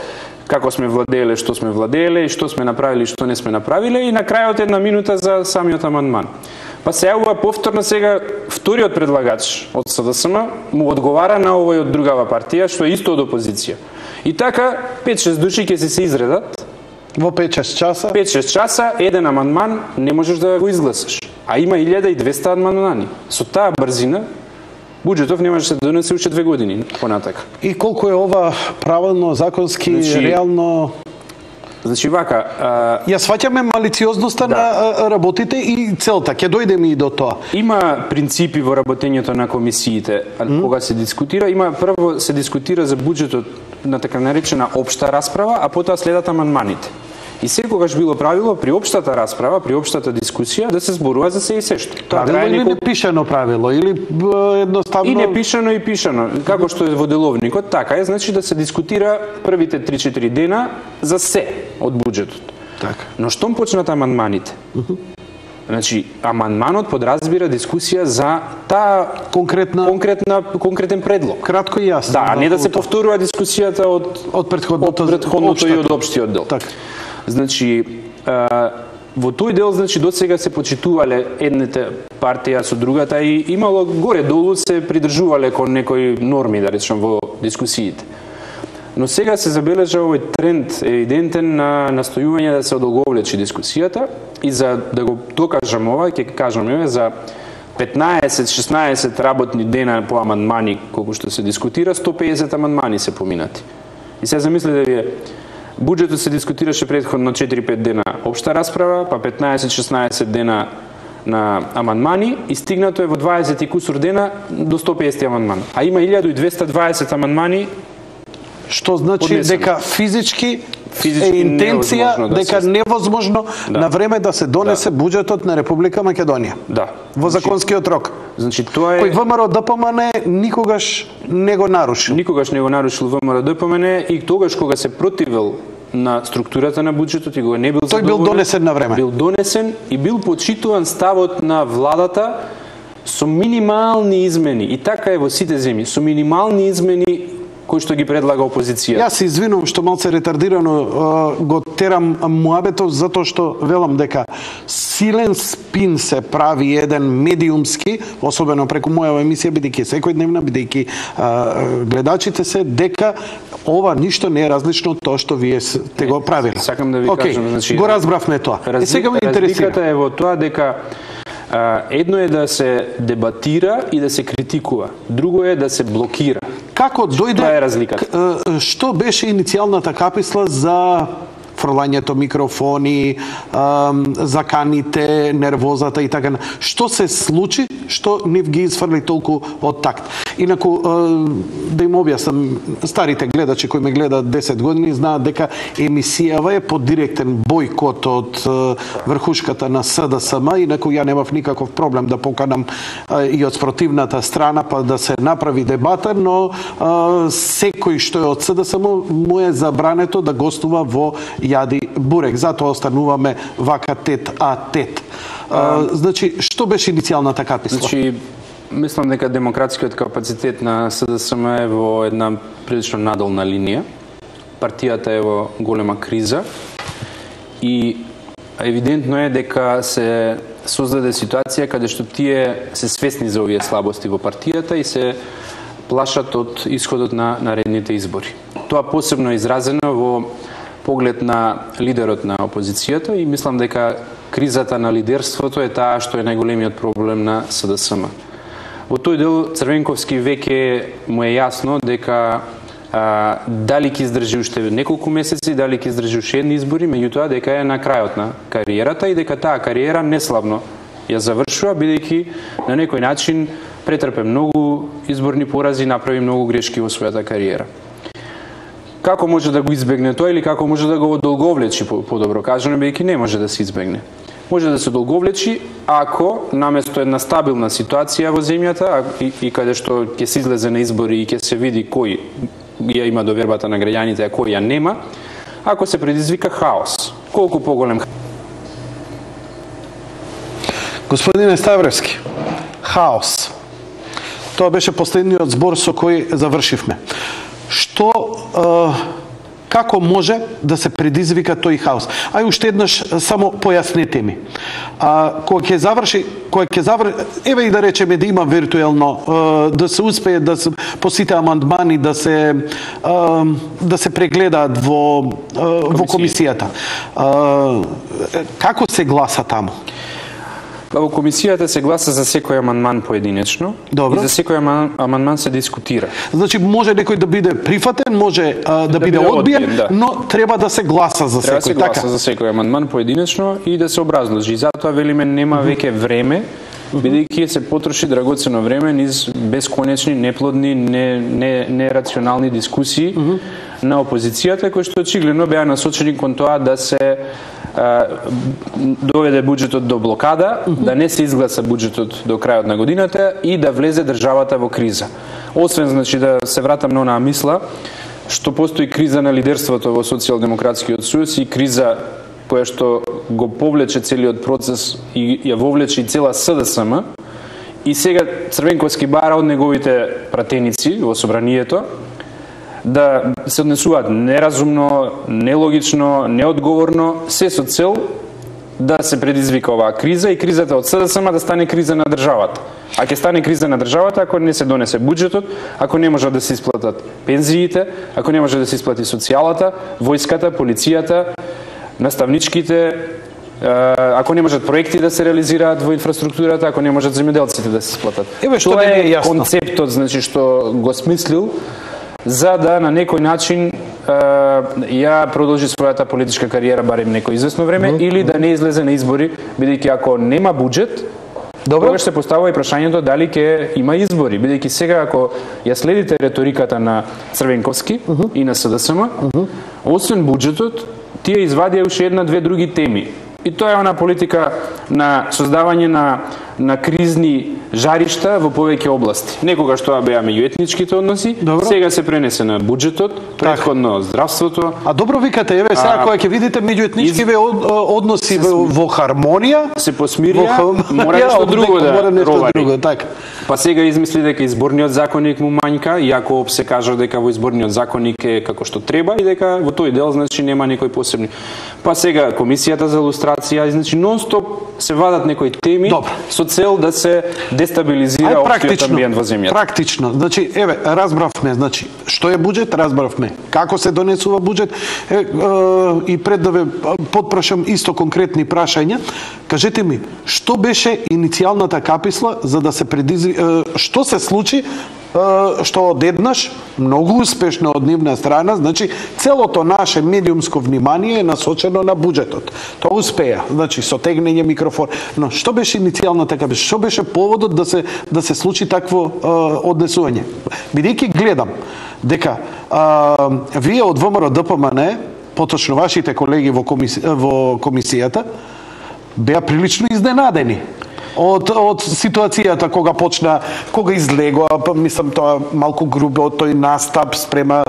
како сме владееле, што сме владееле, и што сме направили, што не сме направиле, и на крајот една минута за самиот амандман. Па се јавува повторно сега вториот предлагач од СДСМ, му одговара на овој од другава партија, што е исто од опозиција. И така 5-6 души ќе се изредат. Во 5-6 часа? 5-6 часа, еден амандман не можеш да го изгласаш. А има 1200 амандмани. Со таа брзина, буџетов не може да се донесе уште 2 години понатака. И колку е ова правилно, законски, реално? Значи вака... Ја сваќаме малициозноста на работите и целта, ќе дојдеме и до тоа. Има принципи во работењето на комисиите, кога се дискутира. Прво се дискутира за буџетот на така наречена општа расправа, а потоа следат амандманите. И секогаш било правило при општата расправа, при општата дискусија да се зборува за се и се што. Правило или непишано правило, или едноставно... И непишано и пишано, како што е во деловникот, така е, значи да се дискутира првите 3-4 дена за се од буџетот. Така. Но штом почнат амандманите? Значи, амандманот подразбира дискусија за таа конкретен предлог. Кратко и јасно. Да, а не да се повторува дискусијата од претходното и од општиот дел. Так. Значи, во тој дел, значи, досега се почитувале едните партија со другата и имало горе-долу се придржувале кон некои норми, да речем, во дискусиите. Но сега се забележа овој тренд евидентен на настојување да се одолговлечи дискусијата и за да го докажам ова, ќе кажам за 15-16 работни дена по амандмани, колку што се дискутира, 150 амандмани се поминати. И сега замислете вие, буџетот се дискутираше претходно 4-5 дена општа расправа, па 15-16 дена на амандмани и стигнато е во 20 и кусур дена до 150 амандмани. А има 1220 амандмани. Што значи поднесено. Дека физички е интенција, дека невозможно на време да се донесе буџетот на Република Македонија. Да. Во законскиот рок. Значи тоа е кој ВМРО ДПМН никогаш не го нарушил. Никогаш не го нарушил ВМРО ДПМН и тогаш кога се противел на структурата на буџетот и го не бил задоволен. Тој бил донесен на време. Бил донесен и бил почитуван ставот на владата со минимални измени. И така е во сите земји, со минимални измени кој што ги предлага опозицијата. Јас се извинувам што малце ретардирано го терам муабетов затоа што велам дека силен спин се прави еден медиумски, особено преку моја емисија, бидејќи секојдневна, бидејќи гледачите се, дека ова ништо не е различно од тоа што вие сте го правили. Сакам да ви кажам, значи го разбравме тоа. Сега ме интересира. Разликата е во тоа дека едно е да се дебатира и да се критикува, друго е да се блокира. Како дојде? Тоа е разликата. Што беше иницијалната каписла за фрлањето микрофони, заканите, нервозата и така. Што се случи, што нив ги изфрли толку од такт? Инаку, да им објаснам, старите гледачи кои ме гледаат 10 години знаат дека емисијава е под директен бојкот од врхушката на СДСМ, инаку ја немав никаков проблем да поканам и од спротивната страна па да се направи дебата, но секој што е од СДСМ му е забрането да гостува во Јади Бурек. Затоа остануваме вака тет а тет. Значи, што беше иницијалната каписла? Значи, мислам дека демократскиот капацитет на СДСМ е во една прилично надолна линија. Партијата е во голема криза и евидентно е дека се создаде ситуација каде што тие се свесни за овие слабости во партијата и се плашат од исходот на наредните избори. Тоа посебно е изразено во поглед на лидерот на опозицијата и мислам дека кризата на лидерството е таа што е најголемиот проблем на СДСМ. Во тој дел Црвенковски веќе му е јасно дека дали ќе издржи уште неколку месеци, дали ќе издржи уште едни избори, меѓутоа дека е на крајот на кариерата и дека таа кариера неславно ја завршува, бидејќи на некој начин претрпе многу изборни порази и направи многу грешки во својата кариера. Како може да го избегне тоа или како може да го одолговлечи, подобро кажано, бидејќи не може да се избегне. Може да се одолговлечи ако наместо една стабилна ситуација во земјата и каде што ќе се излезе на избори и ќе се види кој ја има довербата на граѓаните, а кој ја нема, ако се предизвика хаос. Колку поголем Господине Ставревски, хаос. Тоа беше последниот збор со кој завршивме. Како може да се предизвика тој хаос? Ај уште еднаш само појаснете ми. Кога ќе заврши, еве и да речеме да има виртуелно, да се успее да се по сите амандмани да се прегледаат во комисијата. Како се гласа таму? Во комисијата се гласа за секој амандман поединечно. Добро. И за секој амандман се дискутира. Значи може некој да биде прифатен, може да биде одбиен, да. Но треба да се гласа за секој. Треба да се гласа за секој амандман поединечно и да се образложи. Затоа велиме нема веќе време, бидејќи се потроши драгоцено време низ бесконечни, неплодни, нерационални дискусии на опозицијата, кои што очигледно беа насочени кон тоа да се доведе буџетот до блокада, да не се изгласа буџетот до крајот на годината и да влезе државата во криза. Освен, значи, да се вратам на онаа мисла, што постои криза на лидерството во Социјалдемократскиот сојуз и криза која што го повлече целиот процес и ја вовлече и цела СДСМ, и сега Црвенковски бара од неговите пратеници во собранието да се однесуваат неразумно, нелогично, неодговорно, се со цел да се предизвика оваа криза и кризата од СДСМ да стане криза на државата. А ќе стане криза на државата ако не се донесе буџетот, ако не може да се исплатат пензиите, ако не може да се исплати социјалата, војската, полицијата, наставничките, ако не можат проекти да се реализираат во инфраструктурата, ако не можат земјоделците да се исплатат. Тоа е концептот, значи, што го смислил за да на некој начин ја продолжи својата политичка кариера барем некој известно време или да не излезе на избори, бидејќи ако нема буџет, тогаш се поставува и прашањето дали ќе има избори, бидејќи сега ако ја следите реториката на Црвенковски и на СДСМ, освен буџетот, тие извадија уште една-две други теми. И тоа е она политика на создавање на кризни жаришта во повеќе области. Некогаш тоа беа меѓуетничките односи, сега се пренесе на буџетот, претходно здравството. А добро викате, еве сега кога ќе видите меѓуетничките односи во хармонија, се посмирија, мора нешто друго да ровари. Така. Па сега измисли дека изборниот законник му мањка, иако се кажа дека во изборниот законник е како што треба и дека во тој дел значи нема некои посебни. Па сега комисијата за лустрација, значи нон-стоп се вадат некои теми со цел да се дестабилизира општиот амбиент во земјата. Практично, значи еве разбравме, значи што е буџет, разбравме како се донесува буџет, и пред да ве потпрашам исто конкретни прашања, кажете ми што беше иницијалната каписла за да се што се случи што одеднаш многу успешно од нивна страна, значи целото наше медиумско внимание е насочено на буџетот. Тоа успеа, значи со тегнење микрофон. Но што беше иницијалната така беше? Што беше поводот да се случи такво однесување? Бидејќи гледам дека вие од ВМРО ДПМН, поточно вашите колеги во комисијата, беа прилично изненадени од ситуацијата кога излегоа, мислам тоа малку грубо од тој настап спрема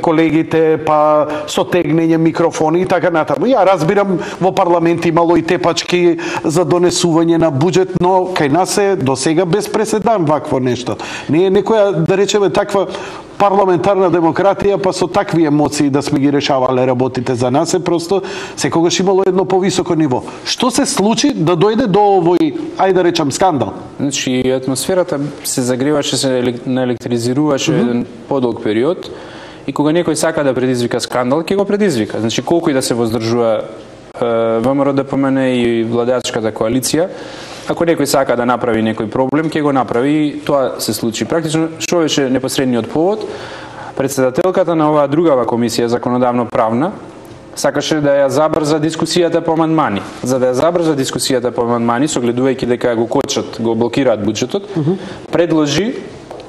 колегите, па со тегнење микрофони и така натаму. Ја разбирам, во парламент имало и тепачки за донесување на буџет, но кај нас е до сега без преседан вакво нешто. Не е некоја, да речеме, таква парламентарна демократија, па со такви емоции да сме ги решавале работите за нас, е просто секогаш имало едно повисоко ниво. Што се случи да дојде до овој, ајде да речам, скандал? Значи, атмосферата се загреваше, се наелектризируваше еден подолг период и кога некој сака да предизвика скандал, ќе го предизвика. Значи, колку и да се воздржува ВМРО ДПМН и владеачката коалиција, ако некој сака да направи некој проблем, ќе го направи и тоа се случи. Практично, што беше непосредниот повод? Председателката на оваа другава комисија, законодавно-правна, сакаше да ја забрза дискусијата по амандмани. За да ја забрза дискусијата по амандмани, согледувајќи дека го кочат, го блокираат буџетот, предложи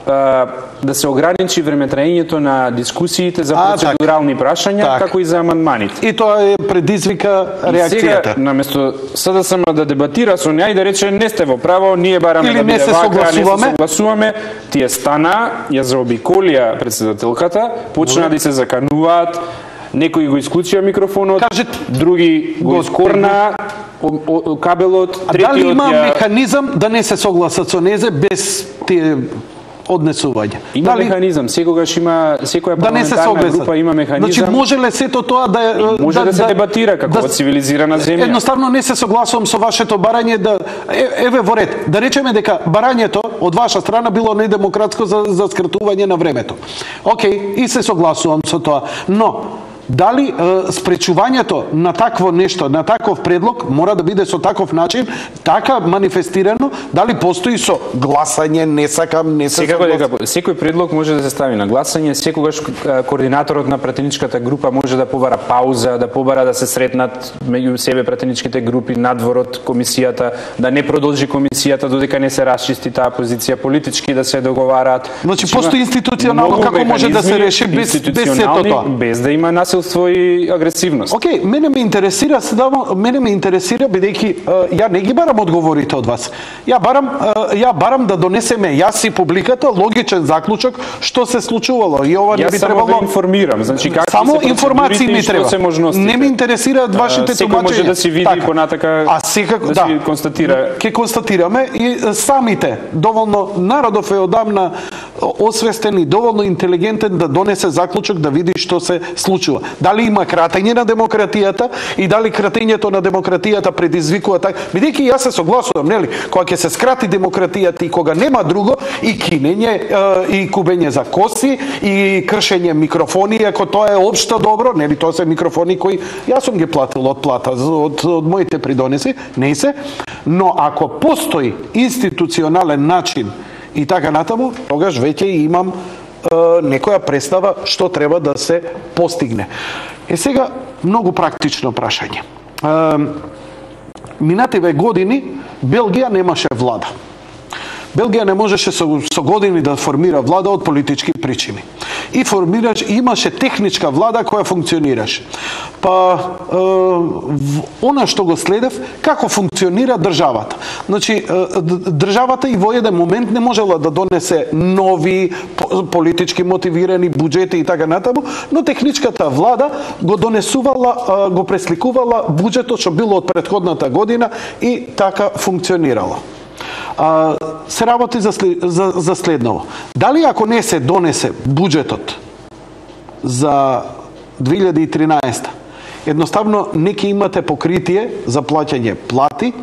да се ограничи времетраењето на дискусиите за процедурални прашања, како и за амандманите. И тоа е предизвика реакцијата. Сега, наместо СДСМ да дебатира со неа и да рече не сте во право, ние бараме да биде вака, не се согласуваме, тие стана, ја заобиколија председателката, почна да се закануваат, некои го исклучија микрофонот, други го скорна кабелот, третиот дали има механизам да не се согласат со незе без тие однесување? Има механизам, секогаш има, секоја парламентарна група има механизам. Значи, може ли сето тоа може да се дебатира како цивилизирана земја? Едноставно не се согласувам со вашето барање еве во ред, да речеме дека барањето од ваша страна било недемократско за скратување на времето. Океј, и се согласувам со тоа, но дали спречувањето на такво нешто, на таков предлог, мора да биде со таков начин, така манифестирано, дали постои со гласање, не сакам, не се согласувам? Секој предлог може да се стави на гласање, секогаш координаторот на пратеничката група може да побара пауза, да побара да се сретнат меѓу себе пратеничките групи надвор од комисијата, да не продолжи комисијата додека не се расчисти таа позиција, политички да се договараат. Значи, постои институционално како може да се реши без сето тоа? Без да има насилство и агресивност. Океј, мене ме интересира бидејќи ја не ги барам одговорите од вас. Ја барам да донесеме јас и публиката логичен заклучок што се случувало и ова не би требало. Јас само да информирам, значи како само информации ми треба. Не ме интересираат вашите тумачења. Секој може да си види понатака, да си констатира. Ке констатираме и самите доволно народов е одамна освестен и доволно интелигентен да донесе заклучок да види што се случува. Дали има кратење на демократијата и дали кратењето на демократијата предизвикува така. Бидејќи јас се согласувам, нели, кога ќе се скрати демократијата и кога нема друго, и кинење, и кубење за коси, и кршење микрофони, ако тоа е општо добро, нели, тоа се микрофони кои јас сум ги платил од плата, од моите придонеси, не се, но ако постои институционален начин и така натаму, тогаш веќе имам некоја представа што треба да се постигне. Сега, многу практично прашање. Минативе години Белгија немаше влада. Белгија не можеше со години да формира влада од политички причини. И имаше техничка влада која функционираше. Па, она што го следев, како функционира државата. Значи, државата и во еден момент не можела да донесе нови политички мотивирани буџети и така натаму, но техничката влада го донесувала, го пресликувала буџетот што било од претходната година и така функционирала. Се работи за следново. Дали ако не се донесе буџетот за 2013, едноставно не ќе имате покритие за плаќање плати,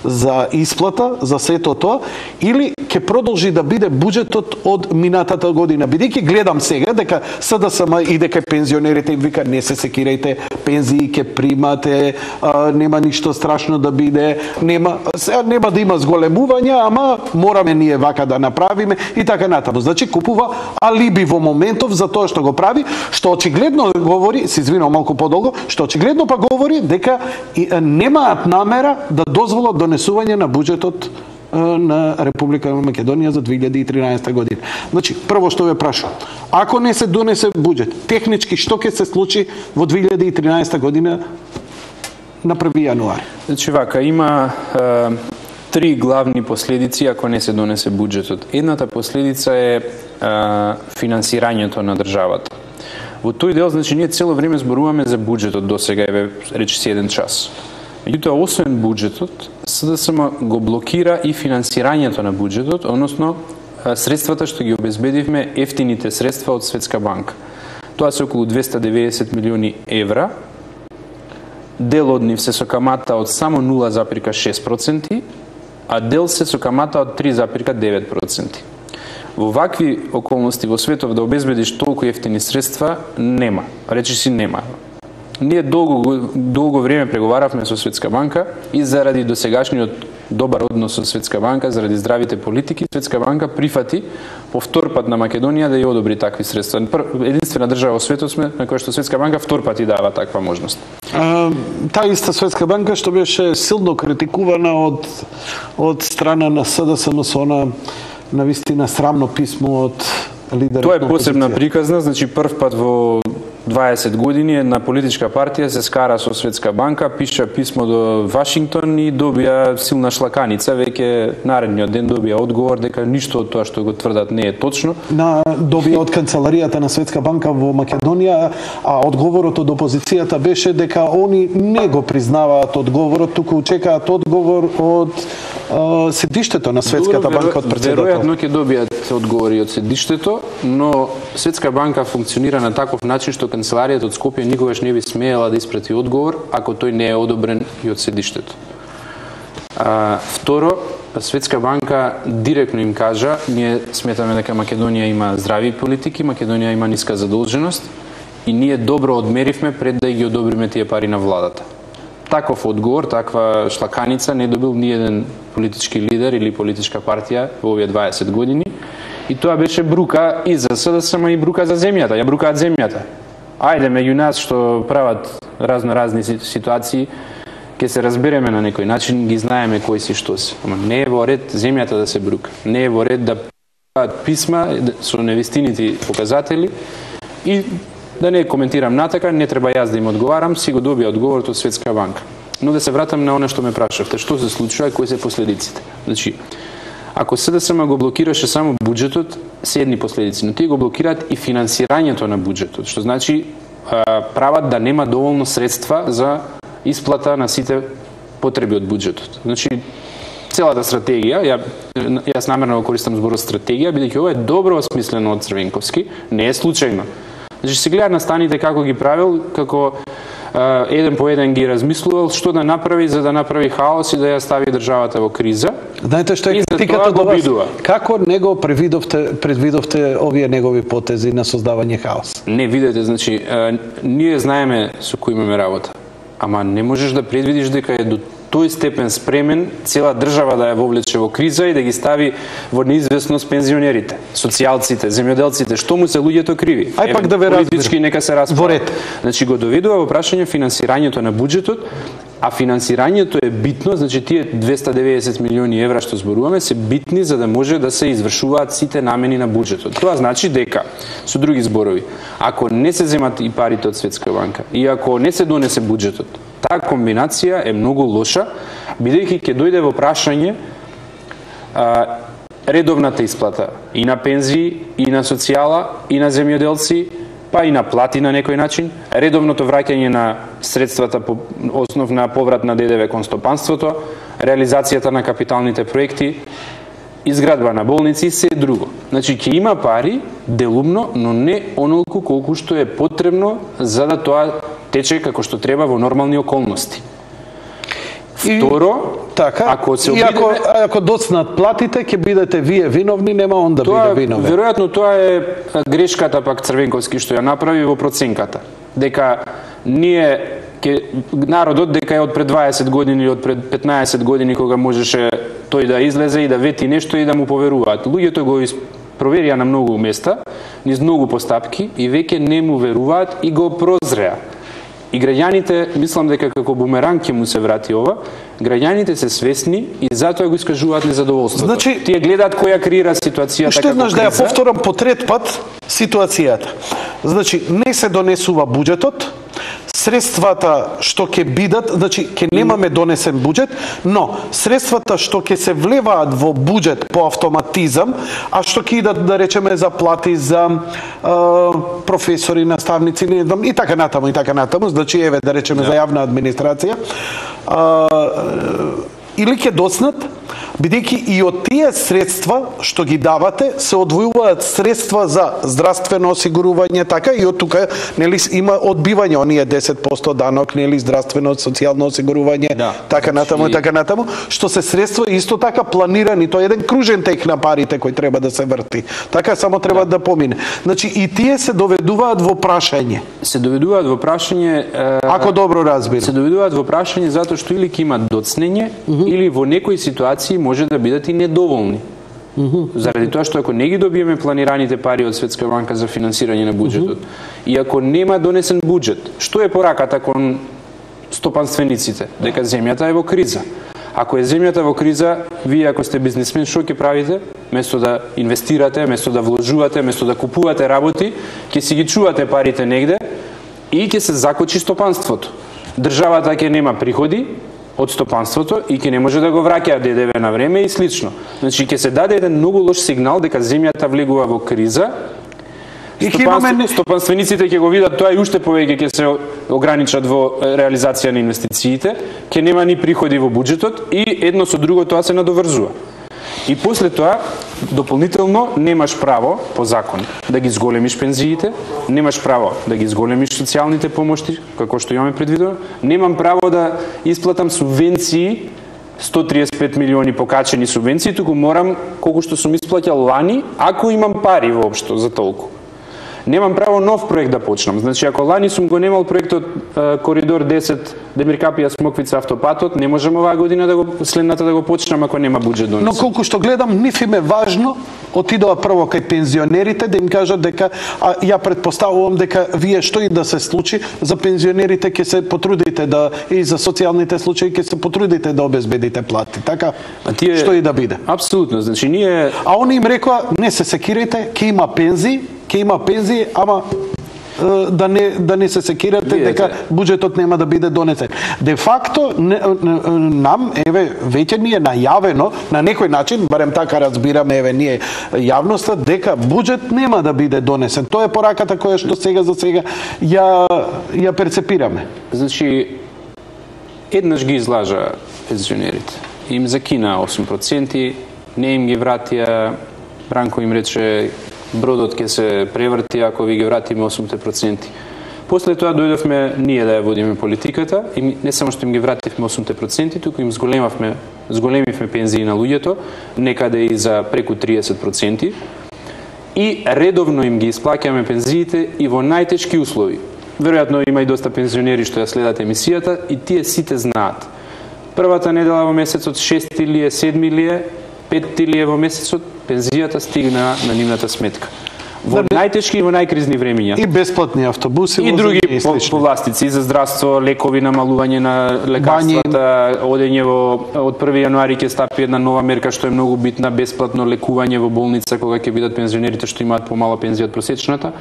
за исплата, за сето тоа, или ќе продолжи да биде буџетот од минатата година? Бидејќи гледам сега дека СДСМ и дека пензионерите им вика не се секирајте, пензии ќе примате, нема ништо страшно да биде, нема да има зголемување, ама мораме ние вака да направиме и така натаму. Значи купува алиби во моментов за тоа што го прави, што очигледно говори, се извинувам малку подолго, што очигледно па говори дека немаат намера да дозволат донесување на буџетот на Република Македонија за 2013 година. Значи, прво што ве прашувам, ако не се донесе буџет, технички што ќе се случи во 2013 година на 1 јануари? Значи вака, има три главни последици ако не се донесе буџетот. Едната последица е финансирањето на државата. Во тој дел, значи, ние цело време зборуваме за буџетот до сега, речиси 1 час. Меѓутоа, освен буџетот, СДСМ го блокира и финансирањето на буџетот, односно средствата што ги обезбедивме, ефтините средства од Светска банка. Тоа се околу 290 милиони евра. Дел од нив се со камата од само 0,6%, а дел се со камата од 3,9%. Во вакви околности во светов да обезбедиш толку ефтини средства, нема. Речиси нема. Ние долго време преговаравме со Светска банка и заради досегашниот добар однос со Светска банка, заради здравите политики, Светска банка прифати по втор пат на Македонија да ја одобри такви средства. Единствена држава во светот сме на која што Светска банка втор пат и дава таква можност. Таа иста Светска банка што беше силно критикувана од страна на СДСМ со на вистина срамно писмо од лидерот. Тоа е посебна приказна, значи прв пат во 20 години една политичка партија се скара со Светска банка, пиша писмо до Вашингтон и добија силна шлаканица, веќе наредниот ден добија одговор дека ништо од тоа што го тврдат не е точно. Добија од канцеларијата на Светска банка во Македонија, а одговорот од опозицијата беше дека они не го признаваат одговорот, туку чекаат одговор од седиштето на Светската банка од председател. Веројатно ќе добијат одговори од седиштето, но Светска банка функционира на таков начин што канцеларијата од Скопје никогаш не би смеела да испрати одговор ако тој не е одобрен и од седиштето. Второ, Светска банка директно им кажа, ние сметаме дека Македонија има здрави политики, Македонија има ниска задолженост и ние добро одмеривме пред да ги одобриме тие пари на владата. Таков одговор, таква шлаканица не добил ниеден политички лидер или политичка партија во овие 20 години. И тоа беше брука и за СДСМ и брука за земјата. Ја брукаат земјата. Ајде, меѓу нас што прават разни ситуации, ќе се разбереме на некој начин, ги знаеме кои си што се. Ама не е во ред земјата да се брука. Не е во ред да прават писма со невистините показатели и да не коментирам натака, не треба јас да им одговарам, си го добија одговорот од Светска банка. Но да се вратам на она што ме прашавте, што се случува и кои се последиците. Значи, ако СДСМ го блокираше само буџетот, се едни последици, но тие го блокираат и финансирањето на буџетот, што значи прават да нема доволно средства за исплата на сите потреби од буџетот. Значи, целата стратегија, јас намерно го користам зборот стратегија, бидејќи ова е добро осмислено од Црвенковски, не е случајно. Значи, се гледа на станите како ги правил, како еден по еден ги размислувал што да направи за да направи хаос и да ја стави државата во криза. Знаете што е критиката до вас? Како него предвидовте овие негови потези на создавање хаос? Не, видете, значи, ние знаеме со кој имаме работа. Ама не можеш да предвидиш дека е до тој степен спремен цела држава да ја вовлече во криза и да ги стави во неизвестност пензионерите, социјалците, земјоделците, што му се луѓето криви. Ај пак да ве разберам. Политички нека се расправа. Значи го доведува во прашање финансирањето на буџетот, а финансирањето е битно, значи тие 290 милиони евра што зборуваме се битни за да може да се извршуваат сите намени на буџетот. Тоа значи дека, со други зборови, ако не се земат и парите од Светска банка и ако не се донесе буџетот, таа комбинација е многу лоша, бидејќи ќе дојде во прашање редовната исплата и на пензии, и на социјала, и на земјоделци, па и на плати на некој начин, редовното враќање на средствата по основ на поврат на ДДВ кон стопанството, реализацијата на капиталните проекти, изградба на болници и се друго. Значи, ќе има пари, делумно, но не онолку колку што е потребно за да тоа тече како што треба во нормални околности. Второ, така, ако се и обидеме... ако доцнат платите, ќе бидете вие виновни, нема он да биде виновен. Веројатно тоа е грешката пак Црвенковски што ја направи во проценката. Дека ние народот дека е од пред 20 години или од пред 15 години кога можеше тој да излезе и да вети нешто и да му поверуваат. Луѓето го проверија на многу места, низ многу постапки и веќе не му веруваат и го прозреа. И граѓаните, мислам дека како бумеранг ќе му се врати ова, граѓаните се свесни и затоа го искажуваат незадоволството. Значи, тие гледаат која креира ситуацијата како криза. Уште еднаш да ја повторам по трет пат ситуацијата. Значи, не се донесува буџетот, средствата што ќе бидат, значи ќе немаме донесен буџет, но средствата што ќе се влеваат во буџет по автоматизам, а што ќе идат да речеме за плати за професори, наставници, не знам, и така натаму, значи еве да речеме за јавна администрација, или ќе доцнат, бидејќи и од тие средства што ги давате се одвојуваат средства за здравствено осигурување, така и од тука нели има одбивање оние 10% данок, нели здравствено социјално осигурување, така натаму, што се средства исто така планирани, тоа е еден кружен тек на парите кој треба да се врти. Така само треба да помине. Значи и тие се доведуваат во прашање. Се доведуваат во прашање, ако добро разбирам. Се доведуваат во прашање затоа што или ќе имат доцнење, или во некои ситуации може да бидат и недоволни. Заради тоа што ако не ги добиеме планираните пари од Светска банка за финансирање на буџетот, и ако нема донесен буџет, што е пораката кон стопанствениците? Дека земјата е во криза. Ако е земјата во криза, вие ако сте бизнисмен, што ќе правите? Место да инвестирате, место да вложувате, место да купувате работи, ќе си ги чувате парите негде и ќе се закочи стопанството. Државата ќе нема приходи од стопанството и ќе не може да го враќа ДДВ на време и слично. Значи ќе се даде еден многу лош сигнал дека земјата влегува во криза. Стопанствениците ќе го видат тоа и уште повеќе ќе се ограничат во реализација на инвестициите, ќе нема ни приходи во буџетот и едно со друго тоа се надоврзува. И после тоа, дополнително, немаш право, по закон, да ги зголемиш пензиите, немаш право да ги зголемиш социјалните помошти, како што имаме предвидено, немам право да исплатам субвенции, 135 милиони покачени субвенции, туку морам, колку што сум исплаќал лани, ако имам пари воопшто за толку. Немам право нов проект да почнам. Значи, ако лани сум го немал проектот Коридор 10, Демиркапија Смоквица автопатот, не можам оваа година следната да го почнам ако нема буџет донесен. Но колку што гледам, нив им е важно, отидоа прво кај пензионерите да им кажат дека, ја предпоставувам дека вие што и да се случи, за пензионерите ќе се потрудите да, и за социјалните случаи ќе се потрудите да обезбедите плати, така? Што и да биде. Апсолутно, значи ние... А они им рекоа, не се секирайте, ќе има пензии, ама да не се секирате дека буџетот нема да биде донесен. Де факто нам еве веќе ни е најавено на некој начин, барем така разбираме еве ние јавноста, дека буџет нема да биде донесен. Тоа е пораката која што сега за сега ја перцепираме. Значи еднаш ги излажа пензионерите. Им закина 8%, не им ги вратија, Бранко им рече бродот ќе се преврти ако ви ги вратиме 8%. После тоа дојдовме ние да ја водиме политиката и не само што им ги вративме 8%, туку им зголемивме пензии на луѓето, некаде и за преку 30%. И редовно им ги исплаќаме пензиите и во најтешки услови. Веројатно има и доста пензионери што ја следат емисијата и тие сите знаат. Првата недела во месецот 6 или 7 или 5 или во месецот пензијата стигна на нивната сметка. Во најтешки и во најкризни времиња. И бесплатни автобуси и други повластици за здравство, лекови, намалување на лекарствата, одење од 1 јануари ќе стапи една нова мерка што е многу битна, бесплатно лекување во болница кога ќе бидат пензионерите што имаат помала пензија од просечната,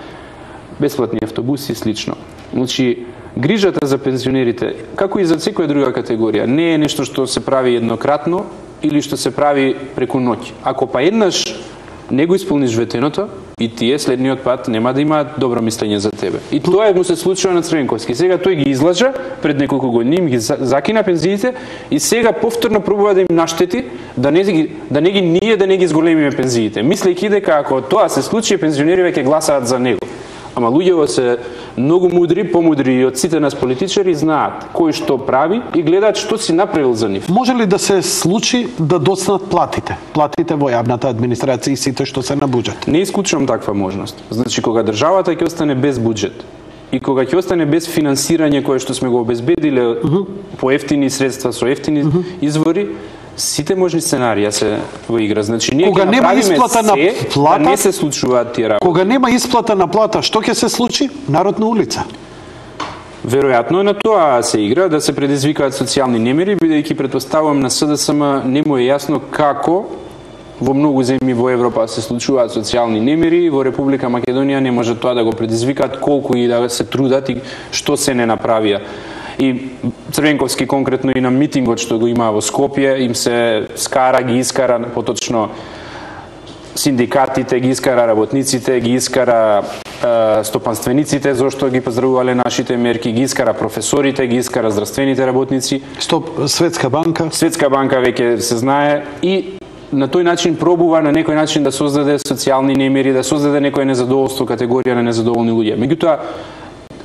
бесплатни автобуси и слично. Значи, грижата за пензионерите, како и за секоја друга категорија, не е нешто што се прави еднократно или што се прави преку ноќ. Ако па еднаш не го исполниш ветеното, и тие следниот пат нема да имаат добро мислење за тебе. И тоа му се случува на Црвенковски. Сега тој ги излажа пред неколку години, им ги закина пензиите и сега повторно пробува да им наштети да не ги зголемиме пензиите, мислејќи дека ако тоа се случи, пензионерите ќе гласаат за него. Ама луѓето се многу мудри, помудри и од сите нас политичари, знаат кој што прави и гледаат што си направил за нив. Може ли да се случи да доцнат платите? Платите во јавната администрација и сите што се на буџет? Не исклучувам таква можност. Значи, кога државата ќе остане без буџет и кога ќе остане без финансирање кое што сме го обезбедиле по ефтини средства, со ефтини извори, сите можни сценарија се во игра. Значи, ние кога ќе нема исплата на плата, да не се случуваат тие работи. Кога нема исплата на плата, што ќе се случи? Народ на улица. Веројатно е на тоа се игра, да се предизвикаат социјални немири, бидејќи претпоставувам на СДСМ не му е јасно како во многу земји во Европа се случуваат социјални немири, во Република Македонија не може тоа да го предизвикаат колку и да се трудат и што се не направија. И Црвенковски конкретно и на митингот што го има во Скопје, им се скара, ги искара, поточно синдикатите, ги искара работниците, ги искара стопанствениците, зашто ги поздравувале нашите мерки, ги искара професорите, ги искара здравствените работници. Светска банка? Светска банка веќе се знае и на тој начин пробува на некој начин да создаде социјални немири, да создаде некој незадоволство, категорија на незадоволни луѓе. Меѓутоа,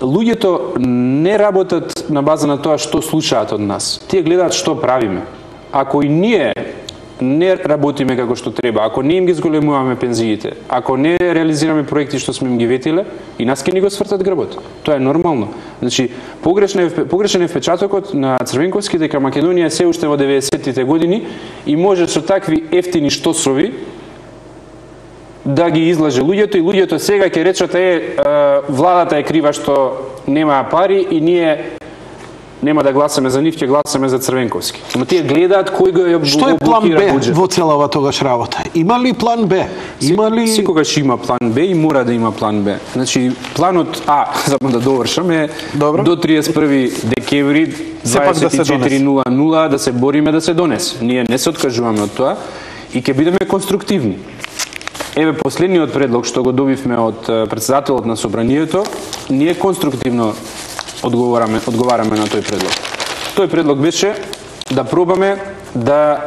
луѓето не работат на база на тоа што слушаат од нас. Тие гледаат што правиме. Ако и ние не работиме како што треба, ако не им ги зголемуваме пензиите, ако не реализираме проекти што сме им ги ветиле, и нас ќе ни го свртат грбот. Тоа е нормално. Значи, погрешен е впечатокот на Црвенковски дека Македонија се уште во 90-тите години и може со такви ефтини штосови да ги излаже луѓето и луѓето сега ќе речат владата е крива што нема пари и ние нема да гласаме за нив, ќе гласаме за Црвенковски. Но тие гледаат кој го блокира буџет. Што е план Б во целава тогаш работа? Има ли план Б? Има ли секогаш има план Б и мора да има план Б. Значи планот А, само да довршам, е добро, до 31 декември 24:00 да се бориме да се донесе. Ние не се откажуваме од тоа и ќе бидеме конструктивни. Еве последниот предлог што го добивме од претседателот на собранието, ние конструктивно одговараме на тој предлог. Тој предлог беше да пробаме да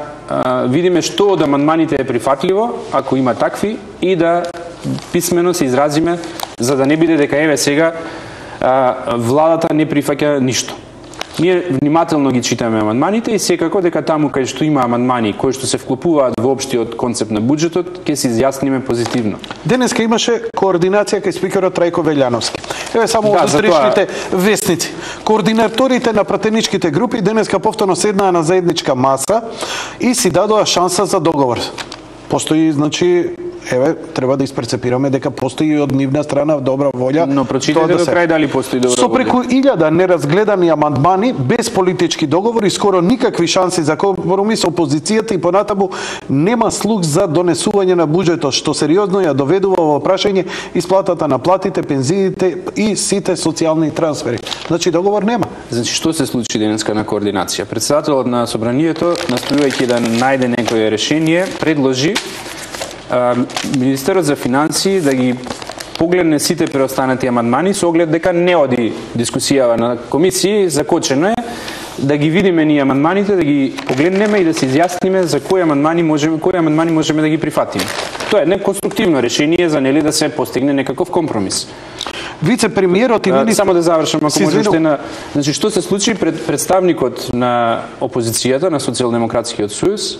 видиме што од амандманите е прифатливо, ако има такви, и да писмено се изразиме, за да не биде дека еве сега владата не прифаќа ништо. Ние внимателно ги читаме амандманите и секако дека таму кај што има амандмани кои што се вклопуваат во општиот концепт на буџетот, ќе се изјасниме позитивно. Денеска имаше координација кај спикерот Трајко Велјановски. Еве само од утрешните вестници. Координаторите на пратеничките групи денеска повторно седнаа на заедничка маса и си дадоа шанса за договор. Постои, значи, еве, треба да испрецепираме дека постои од нивна страна добра волја. Но прочитате до крај дали постои добра волја. Со преку 1000 неразгледани амандмани, без политички договори, скоро никакви шанси за компромис, опозицијата и понатаму нема слух за донесување на буџетот, што сериозно ја доведува во прашање исплатата на платите, пензиите и сите социјални трансфери. Значи договор нема. Значи што се случи денеска на координација? Претседателот на собранието, настојувајќи да најде некое решение, предложи Министерот за финансии да ги погледне сите преостанати амандмани со оглед дека не оди дискусија на комисии, закочено е да ги видиме ние амандманите, да ги погледнеме и да се изјасниме за кои амандмани можеме да ги прифатиме. Тоа е едно конструктивно решение за нели да се постигне некаков компромис. Вице-премиерот и министр... Само да завршам, ако може уште на... Значи, што се случи представникот на опозицијата, на Социјалдемократскиот сојуз,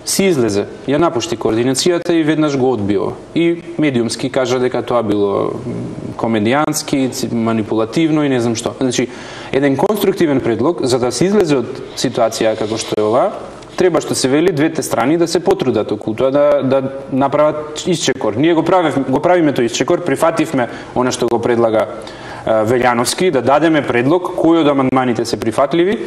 си излезе, ја напушти координацијата и веднаш го одбио. И медиумски кажа дека тоа било комедијански, манипулативно и не знам што. Значи, еден конструктивен предлог, за да се излезе од ситуација како што е ова, треба што се вели двете страни да се потрудат околу тоа да направат исчекор. Ние го правиме тој исчекор, прифативме она што го предлага Велјановски, да дадеме предлог кои од амандманите се прифатливи.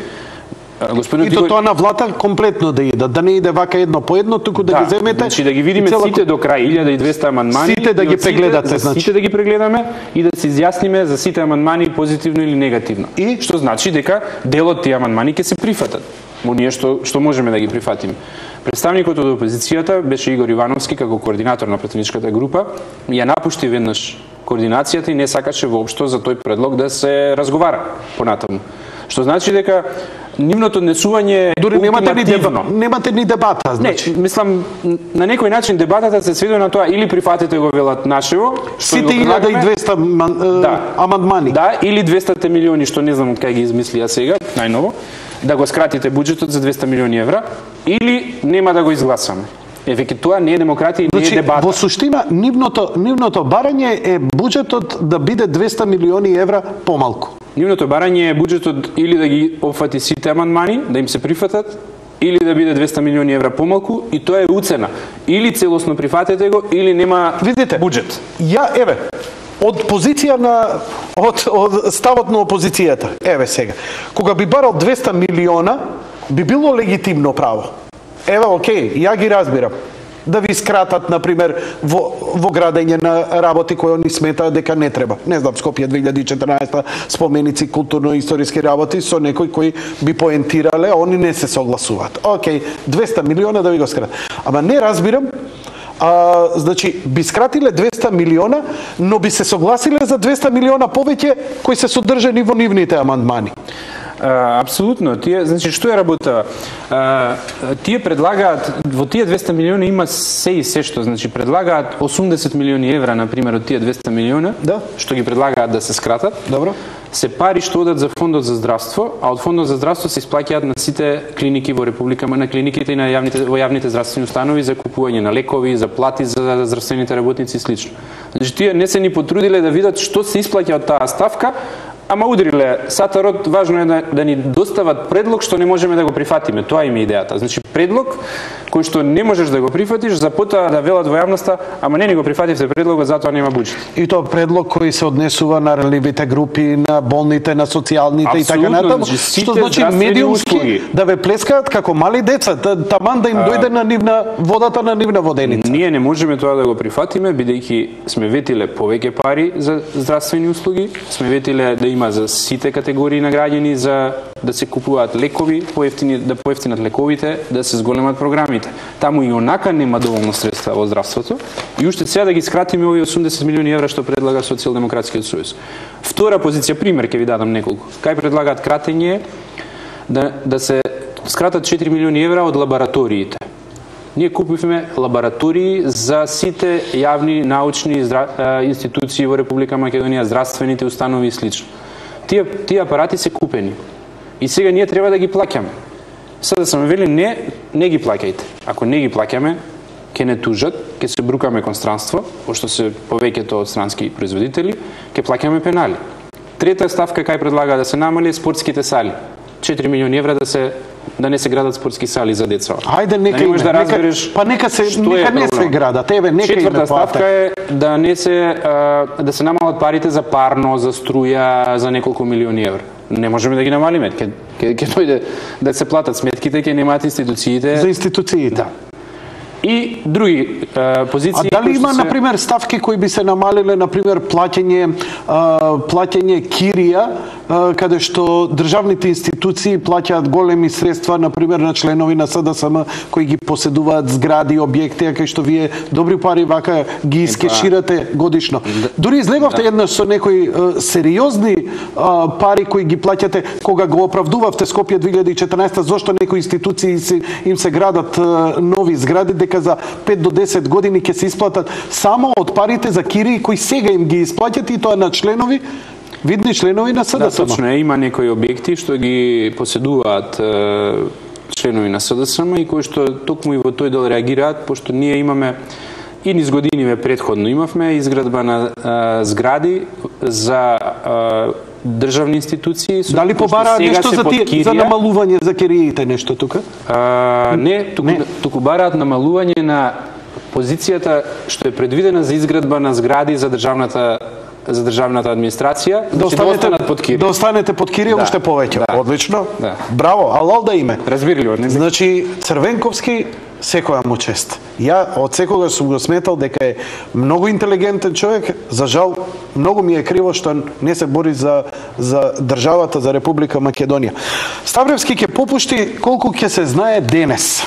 И тоа на влата комплетно да иде, да не иде вака едно по едно, туку да ги земете. Значи да ги видиме сите до крај, 1200 амандмани. Сите да ги прегледате, значи. Сите да ги прегледаме и да се изјасниме за сите амандмани позитивно или негативно. И што значи дека дел од тие амандмани ќе се прифатат. Ние што можеме да ги прифатиме. Представникот од опозицијата беше Игор Ивановски како координатор на пратеничката група, ја напушти веднаш координацијата и не сакаше воопшто за тој предлог да се разговара понатаму. Што значи дека нивното однесување Дури ултимативно. немате ни дебата, значи. Не, мислам, на некој начин дебатата се сведува на тоа или прифатите го велат нашево, Сите 1200 амандмани. Да, или 200 милиони, што не знам кај ги измислија сега, најново, да го скратите буџетот за 200 милиони евра, или нема да го изгласаме. Веќе тоа не е демократија и не е дебата. Во суштина, нивното барање е буџетот да биде 200 милиони евра помалку. Нивното барање е буџетот или да ги опфати сите амандмани, да им се прифатат, или да биде 200 милиони евра помалку, и тоа е уцена. Или целосно прифатете го, или нема буџет. Еве, од позиција од ставот на опозицијата, еве сега, кога би барал 200 милиона, би било легитимно право. Еве, окей, ја ги разбирам. Да ви скратат, например, во градење на работи кои они сметаат дека не треба. Не знам, Скопје 2014 споменици, културно-историски работи со некои кои би поентирале, они не се согласуваат. Окей, 200 милиона да ви го скратат. Ама не разбирам, значи, би скратиле 200 милиона, но би се согласиле за 200 милиона повеќе кои се содржани во нивните амандмани. Апсолутно. Тие, значи, што е работа? Тие предлагаат, во тие 200 милиона има се и се што, значи, предлагаат 80 милиони евра, например, од тие 200 милиона, што ги предлагаат да се скратат. Добро. Се пари што одат за фондот за здравство, а од фондот за здравство се исплаќаат на сите клиники во Република, на клиниките и на јавните здравствени установи за купување на лекови, за плати за здравствените работници и слично. Значи, тие не се ни потрудиле да видат што се исплаќа од таа ставка, ама удриле сатарот, важно е да ни достават предлог што не можеме да го прифатиме. Тоа им е идејата. Значи, предлог кој што не можеш да го прифатиш, за потоа да велат во јавноста, ама не ни го прифативте предлогот, затоа нема буџет. И тоа предлог кој се однесува на релевите групи, на болните, на социјалните и така натаму, што значи медиумски да ве плескаат како мали деца, таман да им дојде на нивна водата на нивна воденица. Ние не можеме тоа да го прифатиме, бидејќи сме ветиле повеќе пари за здравствени услуги, сме ветиле да има за сите категории на граѓани, за да се купуваат лекови, да поевтинат лековите, да се зголемат програмите. Таму и онака нема доволно средства во здравството и уште сега да ги скратиме овие 80 милиони евра што предлага Социјалдемократскиот сојуз. Втора позиција, пример ќе ви дадам неколку. Кај предлагаат кратење да се скратат 4 милиони евра од лабораториите. Ние купивме лаборатории за сите јавни научни институции во Република Македонија, здравствените установи и слично. Тие апарати се купени. И сега ние треба да ги плаќаме. Сега сме вели не ги плаќајте. Ако не ги плаќаме, ќе не тужат, ќе се брукаме кон странство, пошто се повеќето од странски производители, ќе плаќаме пенали. Трета ставка кај предлага да се намали спортските сали. 4 милиони евра да не се градат спортски сали за деца. Ајде, нека не се градат. Четврта ставка е да се намалат парите за парно, за струја, за неколку милиони евра. Не можеме да ги намалиме. Ќе дојде да се платат сметките, ќе немаат институциите. За институциите. Да. И други позиции. А дали има, например, ставки кои би се намалиле, например, плаќање кирија, каде што државните институции плаќаат големи средства, например, на членови на СДСМ кои ги поседуваат згради, објекти, кај што вие добри пари вака ги искеширате годишно. Дури излеговте еднаш со некои сериозни пари кои ги плаќате кога го оправдувавте Скопје 2014 зошто некои институции им се градат нови згради, дека за 5 до 10 години ќе се исплатат само од парите за кирии кои сега им ги исплаќат и тоа на членови, видни членови на СДСМ. Да, точно е, има некои објекти што ги поседуваат членови на СДСМ и кои што токму и во тој дел реагираат, пошто ние имаме и низ години претходно имавме изградба на згради за државни институции. Дали побараат нешто за намалување за кириите нешто тука? Не, туку бараат намалување на позицијата што е предвидена за изградба на згради за државната администрација, да останат под кирија. Да останете под кирија уште повеќе. Одлично. Браво, алал да име. Разбирливо, не? Значи Црвенковски секоја му чест. Ја од секогаш сум го сметал дека е многу интелигентен човек, за жал многу ми е криво што не се бори за државата, за Република Македонија. Ставревски ќе попушти колку ќе се знае денес.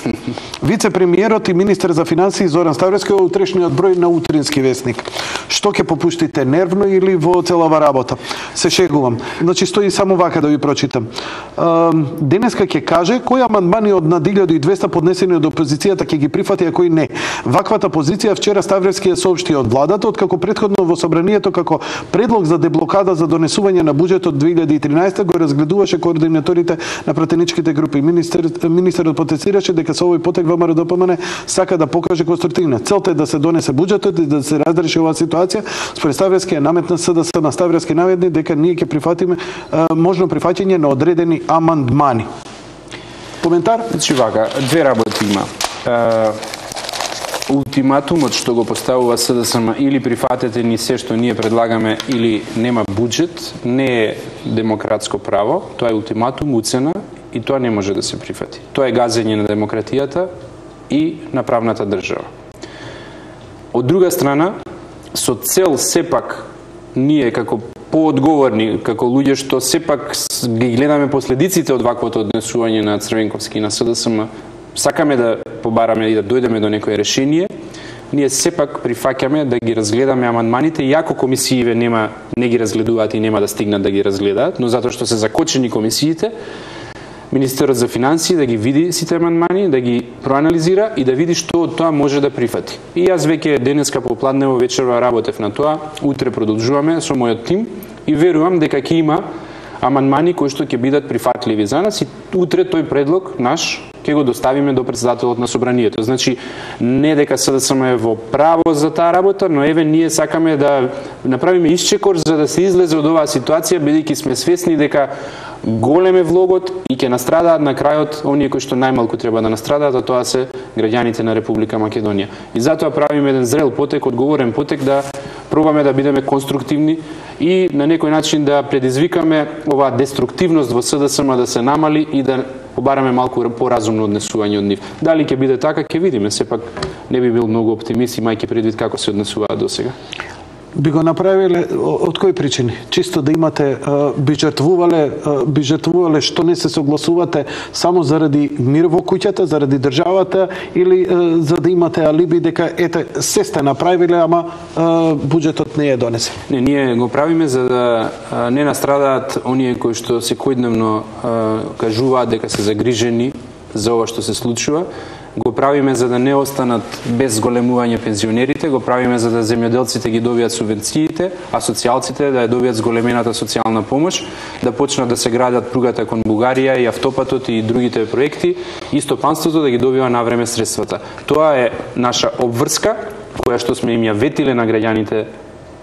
Вице-премиерот и министер за финансии Зоран Ставревски во утрешниот број на Утрински вестник. Што ќе попуштите, нервно или во целава работа? Се шегувам. Значи стои само вака да ви прочитам. Денеска ќе каже кои амандмани од на 1200 поднесени од опозицијата ќе ги прифати, а кои не. Ваквата позиција вчера Ставревски ја соопшти од владата, откако претходно во собранието како предлог за деблокада за донесување на буџетот 2013 го разгледуваше координаторите на пратеничките групи. Министерот потенцираше дека со овој потек ВМРО-ДПМН сака да покаже конструктивна. Целта е да се донесе буџетот и да се разреши оваа ситуација. Според Ставревски е наметна СДС на Ставревски наведни дека ние ќе прифатиме можно прифаќање на одредени амандмани. Коментар? Значи вака, две работи има. Ултиматумот што го поставува СДСМ или прифатете ни се што ние предлагаме или нема буџет, не е демократско право, тоа е ултиматум, уцена и тоа не може да се прифати. Тоа е газење на демократијата и на правната држава. Од друга страна, со цел сепак ние како поодговорни, како луѓе што сепак ги гледаме последиците од ваквото однесување на Црвенковски и на СДСМ, сакаме да побараме и да дојдеме до некое решение, ние сепак прифаќаме да ги разгледаме амандманите, иако комисиите не ги разгледуваат и нема да стигнат да ги разгледаат, но затоа што се закочени комисиите, Министерот за финансии да ги види сите амандмани, да ги проанализира и да види што од тоа може да прифати. И јас веќе денеска попладнево вечерва работев на тоа, утре продолжуваме со мојот тим и верувам дека ќе има амандмани кои што ќе бидат прифатливи за нас и утре тој предлог наш ќе го доставиме до претседателот на собранието. Значи, не дека СДСМ е во право за таа работа, но еве ние сакаме да направиме исчекор за да се излезе од оваа ситуација, бидејќи сме свесни дека голем е влогот и ќе настрадаат на крајот оние кои што најмалку треба да настрадаат, а тоа се граѓаните на Република Македонија. И затоа правиме еден зрел потек, одговорен потек да пробаме да бидеме конструктивни и на некој начин да предизвикаме оваа деструктивност во СДСМ да се намали и да побараме малку поразумно однесување од нив. Дали ќе биде така, ќе видиме. Сепак не би бил многу оптимист, имајќи предвид како се однесуваат досега. Би го направиле од кои причини? Чисто да имате би жртвувале што не се согласувате само заради мир во куќата, заради државата или за да имате алиби дека ете се сте направиле, ама буџетот не е донесен? Не, ние го правиме за да не настрадаат оние кои што секојдневно кажуваат дека се загрижени за ова што се случува. Го правиме за да не останат без зголемување пензионерите, го правиме за да земјоделците ги добијат субвенциите, а социјалците да ја добијат зголемената социјална помош, да почнат да се градат пругата кон Бугарија и автопатот и другите проекти, и стопанството да ги добива навреме средствата. Тоа е наша обврска, која што сме им ја ветиле на граѓаните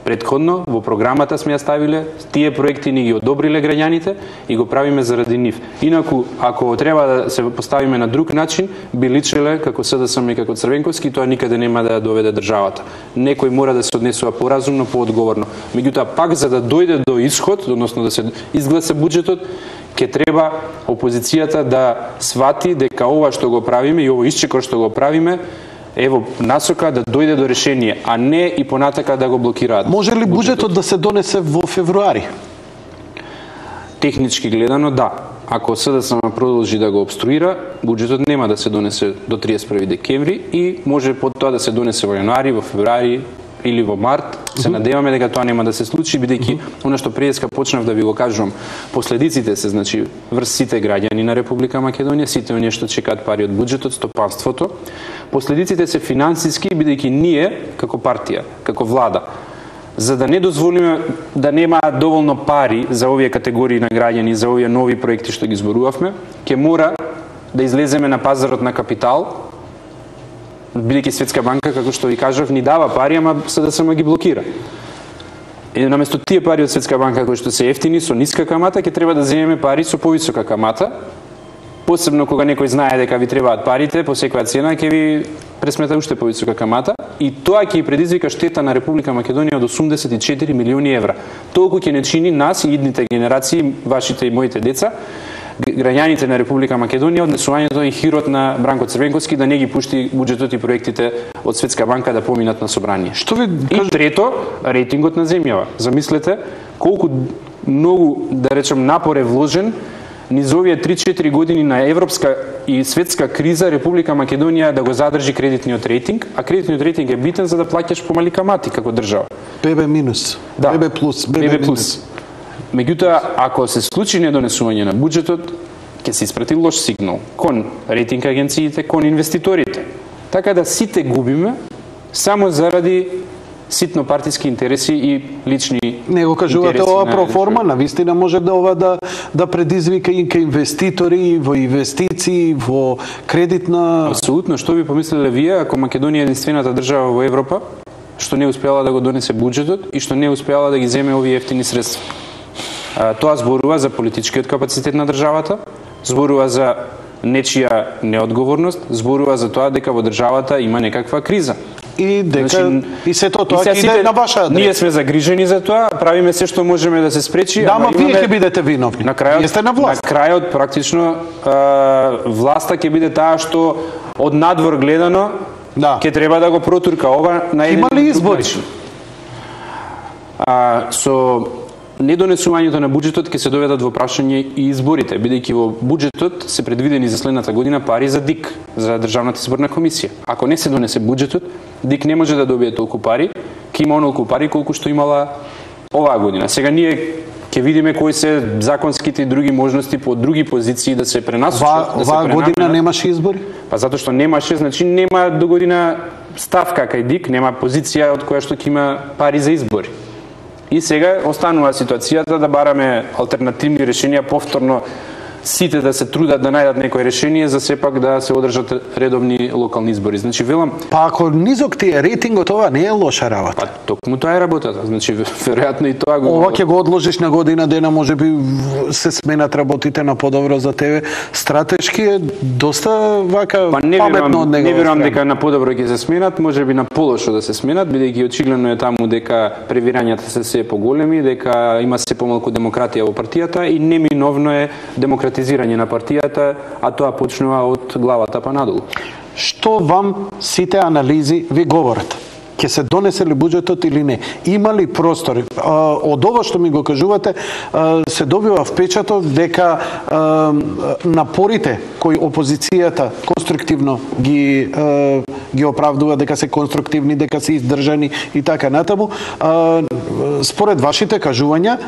предходно, во програмата сме ја ставиле, тие проекти ни ги одобриле граѓаните и го правиме заради нив. Инаку, ако треба да се поставиме на друг начин, би личеле како СДСМ и како Црвенковски, тоа никаде нема да ја доведе државата. Некој мора да се однесува поразумно, поодговорно. Меѓутоа, пак за да дојде до исход, односно да се изгласа буџетот, ќе треба опозицијата да свати дека ова што го правиме и ово исчекор што го правиме ево насока да дојде до решение, а не и понатака да го блокираат. Може ли буџетот да се донесе во февруари? Технички гледано, да. Ако СДСМ продолжи да го обструира, буџетот нема да се донесе до 31 декември и може потоа да се донесе во јануари, во февруари или во март. Се надеваме дека тоа нема да се случи, бидејќи она што преска почнав да ви го кажувам, последиците се, значи, врз сите граѓани на Република Македонија, сите оние што чекаат пари од буџетот, стопанството. Последиците се финансиски, бидејќи ние, како партија, како влада, за да не дозволиме да нема доволно пари за овие категории на граѓани, за овие нови проекти што ги зборувавме, ќе мора да излеземе на пазарот на капитал, бидејќи Светска банка, како што ви кажав, ни дава пари, ама СДСМ ги блокира. И наместо тие пари од Светска банка кои што се ефтини со ниска камата, ќе треба да земеме пари со повисока камата. Посебно кога некој знае дека ви требаат парите, по секоја цена ќе ви пресмета уште повисока камата и тоа ќе предизвика штета на Република Македонија од 84 милиони евра. Толку ќе не чини нас и идните генерации, вашите и моите деца, граѓаните на Република Македонија однесувањето и хирот на Бранко Црвенковски да не ги пушти буџетот и проектите од Светска банка да поминат на собрание. Што ви И трето, рейтингот на земјава. Замислете колку многу, да речем, напор е вложен низ овие 3-4 години на европска и светска криза Република Македонија да го задржи кредитниот рейтинг, а кредитниот рейтинг е битен за да плаќаш помали камати како држава. ББ минус, Да. ББ плюс, ББ минус. Меѓутоа, ако се случи недонесување на буџетот, ќе се испрати лош сигнал кон рейтинг агенциите, кон инвеститорите. Така да сите губиме само заради ситно партиски интереси и лични Не го кажувате интереси ова на проформа, навистина може да ова да предизвика и инвеститори во инвестиции, во кредитна. Апсолутно, што би помислиле вие ако Македонија е единствената држава во Европа што не успеала да го донесе буџетот и што не успеала да ги земе овие ефтини средства? Тоа зборува за политичкиот капацитет на државата, зборува за нечија неодговорност, зборува за тоа дека во државата има некаква криза. И дека Значи, и сето тоа сега ќе иде на ваша адреса. Ние сме загрижени за тоа, правиме се што можеме да се спречи, Да, ама вие ќе бидете виновни. на крајот, Вие сте на власт. На крајот практично власта ќе биде таа што од надвор гледано Да. ќе треба да го протурка ова на еден Има ли или друг избори? начин. Со недонесувањето на буџетот ќе се доведат во прашање и изборите, бидејќи во буџетот се предвидени за следната година пари за ДИК, за Државната изборна комисија. Ако не се донесе буџетот, ДИК не може да добие толку пари, ќе има онолку пари колку што имала оваа година. Сега ние ќе видиме кои се законските и други можности по други позиции да се пренасочат, да се Оваа година пренаменат. немаше избори? Па затоа што немаше, значи нема до година ставка кај ДИК, нема позиција од која што ќе има пари за избори. И сега останува ситуацијата да бараме алтернативни решенија, повторно сите да се трудат да најдат некој решение за сепак да се одржат редовни локални избори. Значи велам, Па ако низок ти е рейтингот, ова не е лоша работа. па токму тоа е работата. Значи веројатно и тоа го Ова ќе го одложиш на година дена, можеби се сменат работите на подобро за тебе. Стратешки е доста вака Па не паметно од него. не верувам дека на подобро ќе се сменат, можеби на полошо да се сменат, бидејќи очигледно е таму дека превирањата се поголеми, дека има се помалку демократија во партијата и неминовно е демократизирање на партијата, а тоа почнува од главата па надолу. Што вам сите анализи ви говорат? Ќе се донесе ли буџетот или не? Има ли простор? Од ова што ми го кажувате, се добива впечаток дека напорите кои опозицијата конструктивно ги оправдува, дека се конструктивни, дека се издржани и така натаму, според вашите кажувања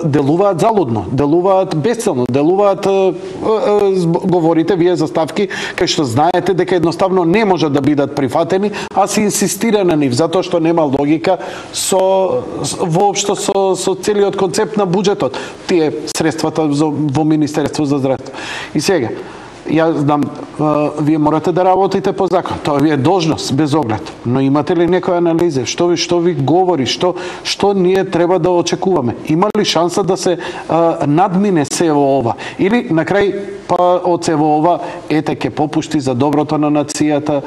делуваат залудно, делуваат бесцелно, делуваат говорите вие за ставки кај што знаете дека едноставно не можат да бидат прифатени, а се инсистира на нив затоа што нема логика воопшто со целиот концепт на буџетот, тие средствата во Министерство за здравство. И сега ја знам, вие морате да работите по закон. Тоа ви е должност, без оглед. Но имате ли некоја анализа? Што ви говори? Што ние треба да очекуваме? Има ли шанса да се надмине се во ова? Или на крај па од се во ова ете ќе попушти за доброто на нацијата,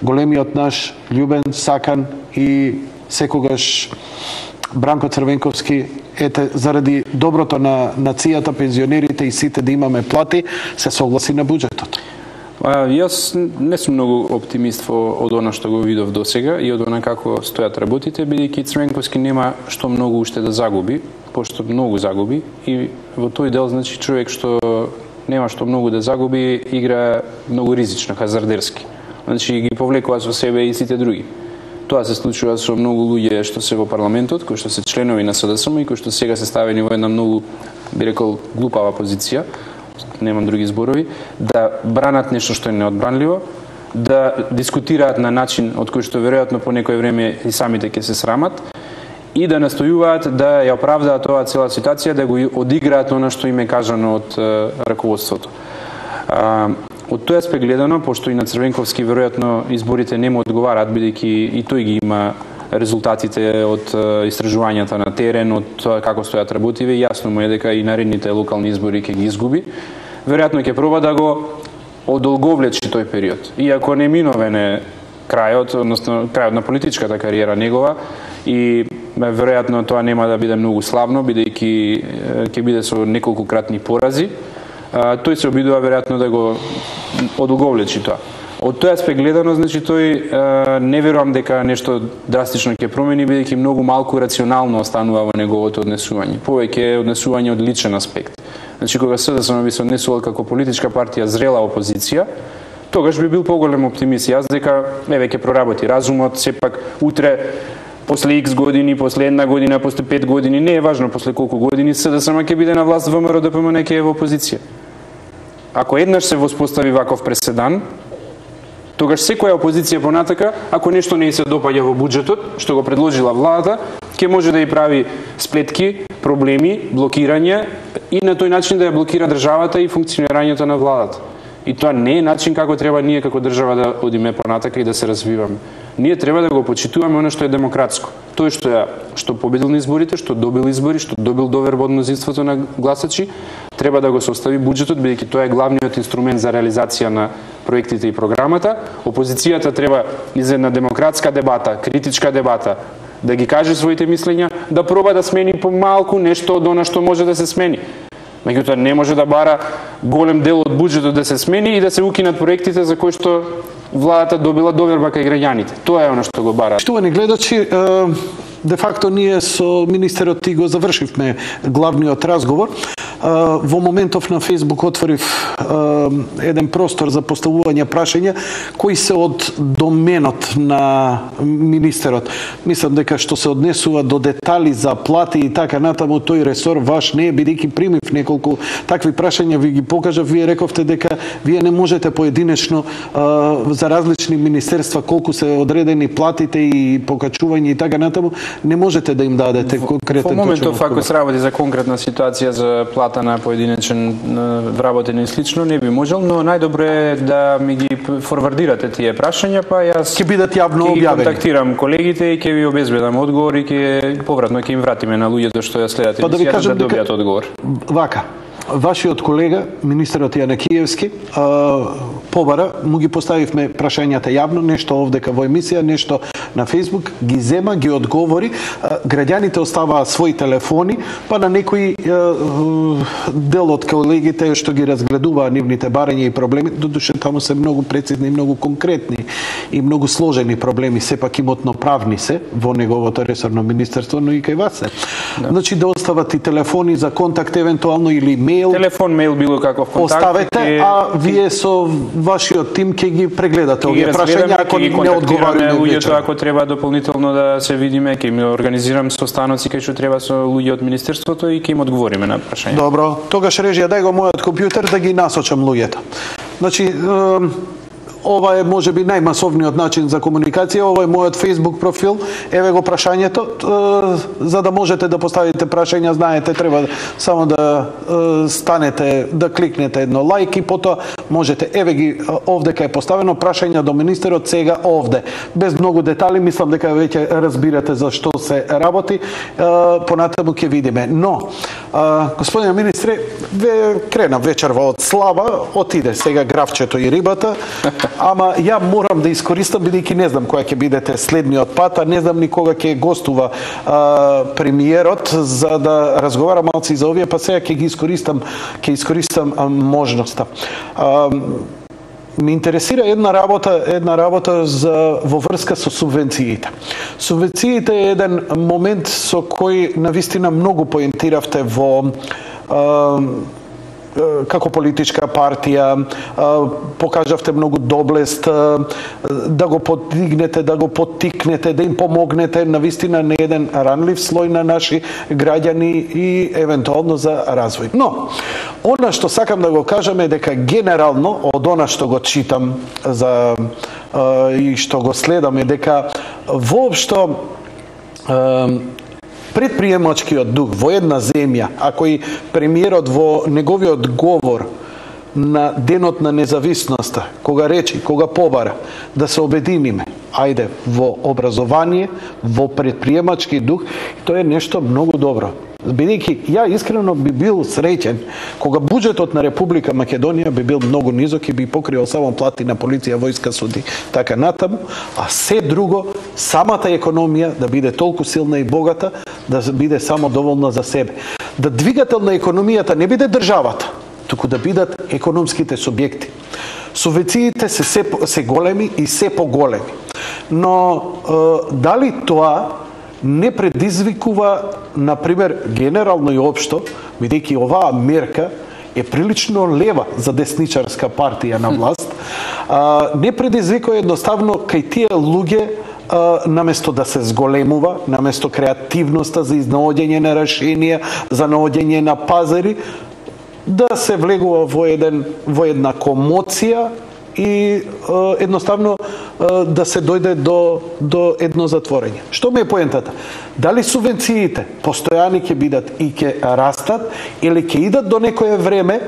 големиот наш љубен, сакан и секогаш Бранко Црвенковски, ете, заради доброто на нацијата, пензионерите и сите да имаме плати, се согласи на буџетот. Јас не сум многу оптимист од она што го видов досега и од она како стојат работите, бидејќи Црвенковски нема што многу уште да загуби, пошто многу загуби и во тој дел, значи, човек што нема што многу да загуби, игра многу ризично, хазардерски. Значи, ги повлекува со себе и сите други. Тоа се случува со многу луѓе што се во парламентот, кои што се членови на СДСМ и кои што сега се ставени во една многу, би рекол, глупава позиција, немам други зборови, да бранат нешто што е неодбранливо, да дискутираат на начин од кој што веројатно по некој време и самите ќе се срамат и да настојуваат да ја оправдаат оваа цела ситуација, да го одиграат она што им е кажано од раководството. Од тој аспект гледано, пошто и на Црвенковски веројатно изборите не му одговараат, бидејќи и тој ги има резултатите од истражувањата на терен, од тоа како стојат работиве, јасно му е дека и наредните локални избори ќе ги изгуби. Веројатно ќе проба да го одолговлечи тој период. Иако неминовен е крајот, односно крајот на политичката кариера негова и веројатно тоа нема да биде многу славно, бидејќи ќе биде со неколку кратни порази. тој се обидува веројатно да го одолговлечи тоа. Од тој аспект гледано, значи тој не верувам дека нешто драстично ќе промени, бидејќи многу малку рационално останува во неговото однесување. Повеќе е однесување од личен аспект. Значи кога СДСМ би се однесувал како политичка партија зрела опозиција, тогаш би бил поголем оптимист. Јас дека еве ќе проработи разумот, сепак утре после X години, после една година, после 5 години, не е важно после колку години, СДСМ ќе биде на власт, ВМРО ДПМН ќе е во опозиција. Ако еднаш се воспостави ваков преседан, тогаш секоја опозиција понатака, ако нешто не се допаѓа во буџетот, што го предложила владата, ќе може да ја прави сплетки, проблеми, блокирање и на тој начин да ја блокира државата и функционирањето на владата. И тоа не е начин како треба ние како држава да одиме понатака и да се развиваме. Ние треба да го почитуваме оно што е демократско. Тој што победил на изборите, што добил избори, што добил доверба од мнозинството на гласачи, треба да го состави буџетот, бидејќи тоа е главниот инструмент за реализација на проектите и програмата. Опозицијата треба низ една демократска дебата, критичка дебата, да ги каже своите мислења, да проба да смени помалку нешто од она што може да се смени. Меѓутоа не може да бара голем дел од буџетот да се смени и да се укинат проектите за кои што владата добила доверба кај граѓаните. Тоа е она што го бара. Штувани гледачи, де факто ние со министерот и го завршивме главниот разговор. Во моментов на Facebook отворив еден простор за поставување прашања кои се од доменот на министерот. Мислам дека што се однесува до детали за плати и така натаму, тој ресор ваш не е, бидејќи примив неколку такви прашања, ви ги покажав, вие рековте дека вие не можете поединечно за различни министерства колку се одредени платите и покачување и така натаму, не можете да им дадете конкретен. Во моментов ако се работи за конкретна ситуација за плата на поединечен вработен и слично, не би можел, но најдобро е да ми ги форвардирате тие прашања, па јас ќе бидат јавно објавени. Ќе контактирам колегите и ќе ви обезбедам одговор и ќе повратно ќе им вратиме на луѓето што ја следат емисијата да добијат одговор. Вака, вашиот колега, министерот Јанакиевски, побара, му ги поставивме прашањата јавно, нешто овдека во емисија, нешто на Facebook, ги зема, ги одговори, граѓаните оставаа своји телефони, па на некои дел од колегите што ги разгледуваа нивните барања и проблеми, додуше таму се многу прецизни и многу конкретни и многу сложени проблеми, сепак имотно правни се во неговото ресорно министерство, но и кај вас се. Да. Значи да остават и телефони за контакт евентуално или мејл. Телефон, мејл, било каков контакт. Оставете, а вие со вашиот тим ќе ги прегледате овие прашања ако не одговараме луѓето, ако треба дополнително да се видиме, ќе ми организирам состаноци кај што треба со луѓе од министерството и ќе им одговориме на прашања. Добро, тогаш режија дај го мојот компјутер да ги насочам луѓето. Значи ова е можеби најмасовниот начин за комуникација, ова е мојот Facebook профил, еве го прашањето, за да можете да поставите прашања, знаете, треба само да станете, да кликнете едно лайк и потоа можете, еве ги овдека е поставено прашања до министерот сега овде. Без многу детали, мислам дека веќе разбирате за што се работи, понатаму ќе видиме. Но, господине министре, крена вечерва од слава, отиде сега гравчето и рибата, ама ја морам да искористам, бидејќи не знам која ќе бидете следниот пат, а не знам ни кога ќе гостува премиерот, за да разговарам малци за овие, па сега ќе искористам можноста. Ме интересира една работа во врска со субвенциите. Субвенциите е еден момент со кој навистина многу поентиравте во како политичка партија, покажавте многу доблест да го подигнете, да го поттикнете, да им помогнете навистина на еден ранлив слој на наши граѓани и евентуално за развој. Но, она што сакам да го кажам е дека генерално, од она што го читам и што го следам е дека воопшто предприемачкиот дух во една земја, ако и премиерот во неговиот говор на денот на независноста, кога речи, кога побара да се обединиме, ајде во образование, во предприемачки дух, тоа е нешто многу добро. Бидејќи ја искрено би бил среќен кога буџетот на Република Македонија би бил многу низок и би покривал само плати на полиција, војска, суди, така натаму, а се друго, самата економија да биде толку силна и богата, да биде само доволна за себе. Да двигател на економијата не биде државата, туку да бидат економските субјекти. Субвенциите се големи и се поголеми. Но дали тоа не предизвикува, например, генерално и општо, бидејќи оваа мерка е прилично лева за десничарска партија на власт, не предизвикува едноставно кај тие луѓе, наместо да се зголемува, наместо креативноста за изнаоѓање на решенија, за наоѓање на пазари, да се влегува во една комоција и едноставно да се дојде до едно затворење. Што ме е поентата? Дали субвенциите постојани ќе бидат и ќе растат, или ќе идат до некое време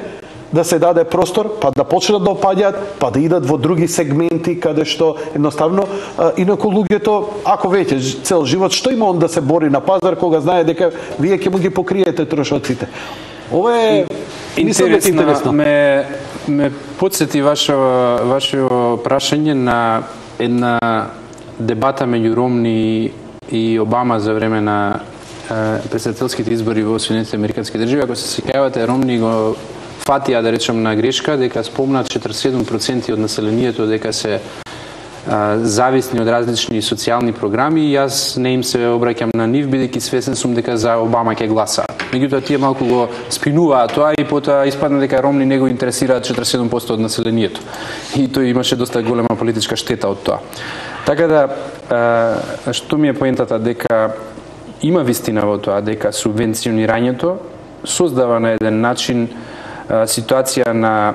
да се даде простор, па да почнат да опаѓаат, па да идат во други сегменти каде што едноставно инаку луѓето, ако веќе цел живот, што има он да се бори на пазар кога знае дека вие ќе му ги покриете трошоците? Ова е интересно. Ме подсети вашето прашање на една дебата меѓу Ромни и Обама за време на претседателските избори во Соединетите Американски држави. Ако се сеќавате, Ромни го фатија, да речем, на грешка, дека спомнат 47% од населението дека се зависни од различни социјални програми, и јас не им се обраќам на нив, бидејќи свесен сум дека за Обама ќе гласаат. Меѓутоа, тие малку го спинуваат тоа и потоа испадна дека Ромни не го интересираат 47% од населението. И тој имаше доста голема политичка штета од тоа. Така да, што ми е поентата, дека има вистина во тоа, дека субвенционирањето создава на еден начин ситуација на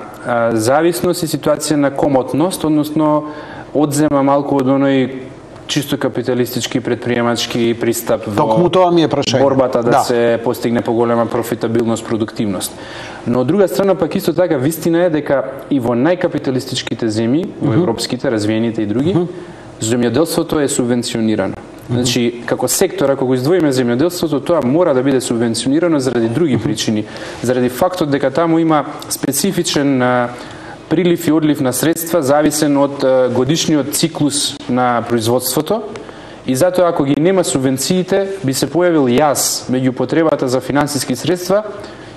зависност и ситуација на комотност, односно одзема малку од оној чисто капиталистички предприемачки пристап во борбата да се постигне поголема профитабилност, продуктивност. Но од друга страна пак исто така вистина е дека и во најкапиталистичките земји, во европските, развиените и други, земјоделството е субвенционирано. Значи, како сектор, ако го издвоиме земјоделството, тоа мора да биде субвенционирано заради други причини. Заради фактот дека таму има специфичен прилив и одлив на средства, зависен од годишниот циклус на производството, и затоа ако ги нема субвенциите, би се појавил јаз меѓу потребата за финансиски средства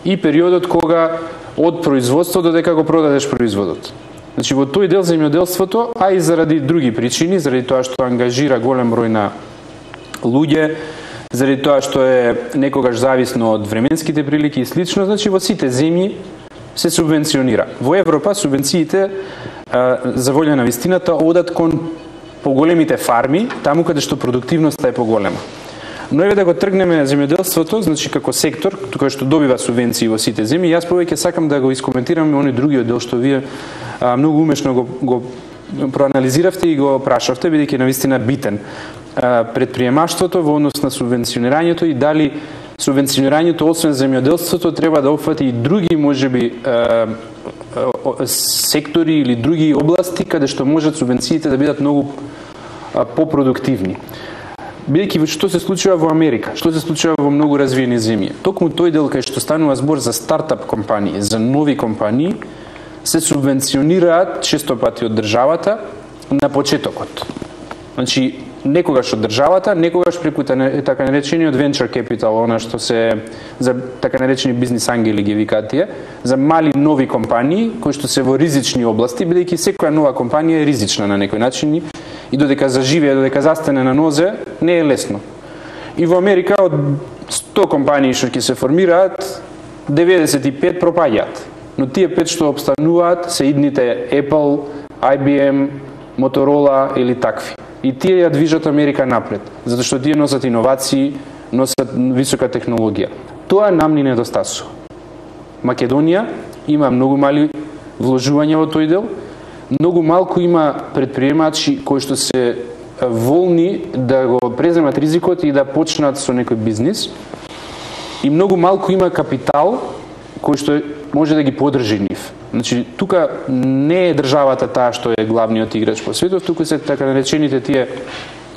и периодот кога од производство додека го продадеш производот. Значи, во тој дел земјоделството, а и заради други причини, заради тоа што ангажира голем број на луѓе, заради тоа што е некогаш зависно од временските прилики и слично, значи во сите земји се субвенционира. Во Европа субвенциите, за волја на вистината, одат кон поголемите фарми, таму каде што продуктивноста е поголема. Но еве да го тргнеме земјоделството, значи како сектор, кој што добива субвенции во сите земји, јас повеќе сакам да го искоментирам оној другиот дел што вие многу умешно го проанализиравте и го прашавте, бидејќи навистина битен. Предприемаштвото во однос на субвенционирањето и дали субвенционирањето освен земјоделството треба да опфати и други можеби сектори или други области каде што можат субвенциите да бидат многу попродуктивни. Бидејќи што се случува во Америка, што се случува во многу развиени земји, токму тој дел кај што станува збор за стартап компании, за нови компании, се субвенционираат често пати од државата на почетокот. Значи, некогаш од државата, некогаш преку така наречениот venture capital, она што се за така наречени бизнис ангели ги викаат тие, за мали нови компании кои што се во ризични области, бидејќи секоја нова компанија е ризична на некој начин и додека заживее, додека застане на нозе, не е лесно. И во Америка од 100 компании што ќе се формираат, 95 пропаѓаат. Но тие 5 што обстануваат се идните Apple, IBM, Motorola или такви. И тие ја движат Америка напред, затоа што тие носат иновации, носат висока технологија. Тоа нам ни недостасува. Македонија има многу мали вложувања во тој дел, многу малку има предприемачи кои што се волни да го преземат ризикот и да почнат со некој бизнис, и многу малку има капитал кој што може да ги поддржи нив. Значи, тука не е државата таа што е главниот играч по светот, тука се така наречените тие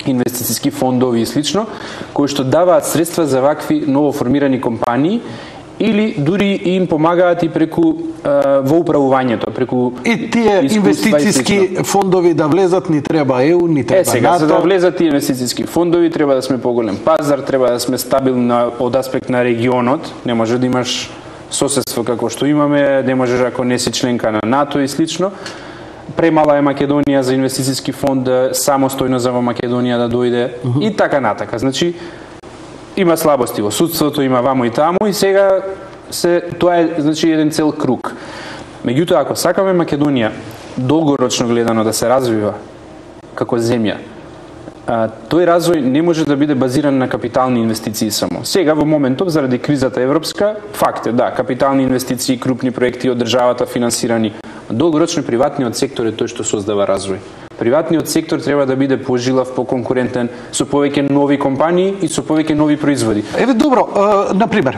инвестициски фондови и слично, кои што даваат средства за вакви новоформирани компании или дури им помагаат и преку во управувањето, преку и тие инвестициски фондови да влезат ни треба ЕУ, ни треба сега, НАТО. За да влезат тие инвестициски фондови треба да сме поголем пазар, треба да сме стабилни од аспект на регионот, не може да имаш соседство како што имаме, не можеш ако не си членка на НАТО и слично. Премала е Македонија за инвестициски фонд, самостојно за во Македонија да дојде и така натака. Значи, има слабости во судството, има вамо и таму и сега тоа е значи еден цел круг. Меѓутоа, ако сакаме Македонија долгорочно гледано да се развива како земја, тој развој не може да биде базиран на капитални инвестиции само. Сега во моментов заради кризата европска, факт е да, капитални инвестиции, крупни проекти од државата финансирани, долгорочно приватниот сектор е тој што создава развој. Приватниот сектор треба да биде пожилав, поконкурентен, со повеќе нови компании и со повеќе нови производи. Еве добро, например,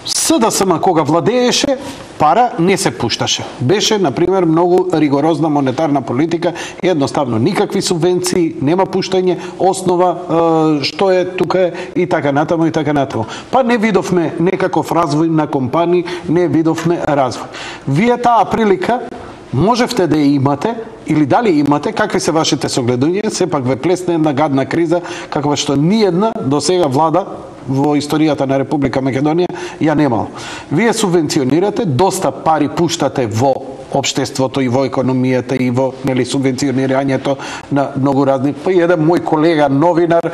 СДСМ кога владееше, пара не се пушташе. Беше, например, многу ригорозна монетарна политика, едноставно никакви субвенции, нема пуштање, основа што е тука и така натаму и така натаму. Па не видовме некаков развој на компании, не видовме развој. Вие таа прилика можевте да ја имате, или дали имате, какви се вашите согледувања, сепак ве плесне една гадна криза, каква што ниедна до сега влада во историјата на Република Македонија ја немало. Вие субвенционирате, доста пари пуштате во општеството и во економијата и во субвенционирањето на многу разни. Па еден мој колега новинар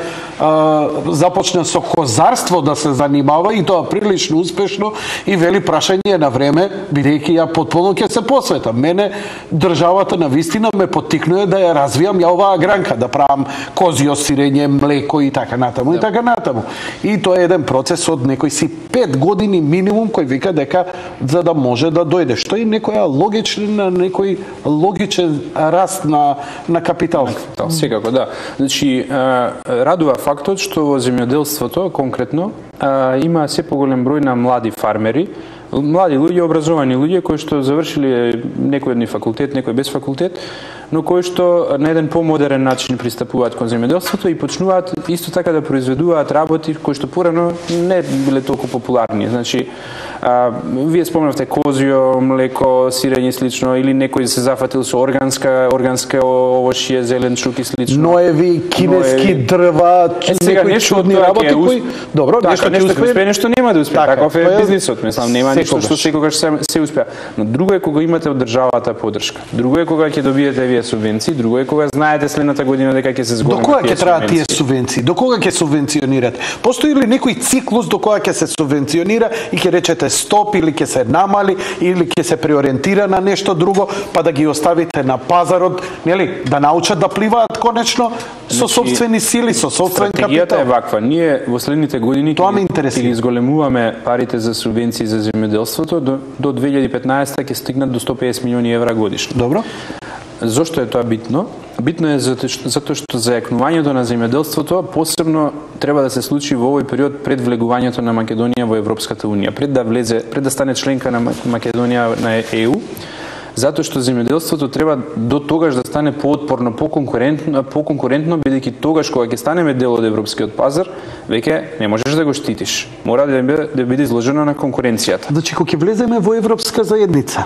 започна со козарство да се занимава и тоа прилично успешно и вели прашање на време, бидејќи ја потполно ќе се посветам. Мене државата на вистина ме поттикнува да ја развијам ја оваа гранка, да правам козјо сирење, млеко и така натаму и така натаму. И тоа е еден процес од некои си 5 години минимум кој вика дека за да може да дојде. Што е некоја некој логичен раст на капитал. Секако, да. Значи, радува фактот што во земјоделството конкретно има се поголем број на млади фармери, млади луѓе, образовани луѓе кои што завршиле некој од факултет, некој без факултет, но кои што на еден помодерен начин пристапуваат кон земјоделството и почнуваат исто така да произведуваат работи кои што порано не биле толку популарни. Значи, вие спомнавте козјо, млеко, сирење и слично, или некој се зафатил со органска овошје, зеленчук и слично. Ноеви, кинески дрва, некои чудни работи кои... Добро, нешто ќе успее, нешто нема да успее. Таков е бизнисот, мислам, нема ништо што секогаш се успеа. Но друго е кога имате од државата поддршка. Друго е кога ќе добиете вие субвенции, друго е кога знаете следната година дека ќе се зголемат. До кога ќе траат тие субвенции? До кога ќе субвенционирате? Постои ли некој циклус до кога ќе се субвенционира и ќе речете стоп или ќе се намали или ќе се преориентира на нешто друго, па да ги оставите на пазарот, нели, да научат да пливаат конечно со сопствени сили, со сопствен капитал. Стратегијата е ваква. Ние во следните години ќе изголемуваме парите за субвенции за земјоделството до 2015 ќе стигнат до 150 милиони евра годишно. Добро. Зошто е тоа битно? Битно е затоа што зајакнувањето на земјоделството посебно треба да се случи во овој период пред влегувањето на Македонија во Европската унија, пред да стане членка на Македонија на ЕУ, затоа што земјоделството треба до тогаш да стане поотпорно, поконкурентно, бидејќи тогаш кога ќе станеме дел од европскиот пазар, веќе не можеш да го штитиш. Мора да биде изложено на конкуренцијата. Значи, кога ќе влеземе во Европска заедница,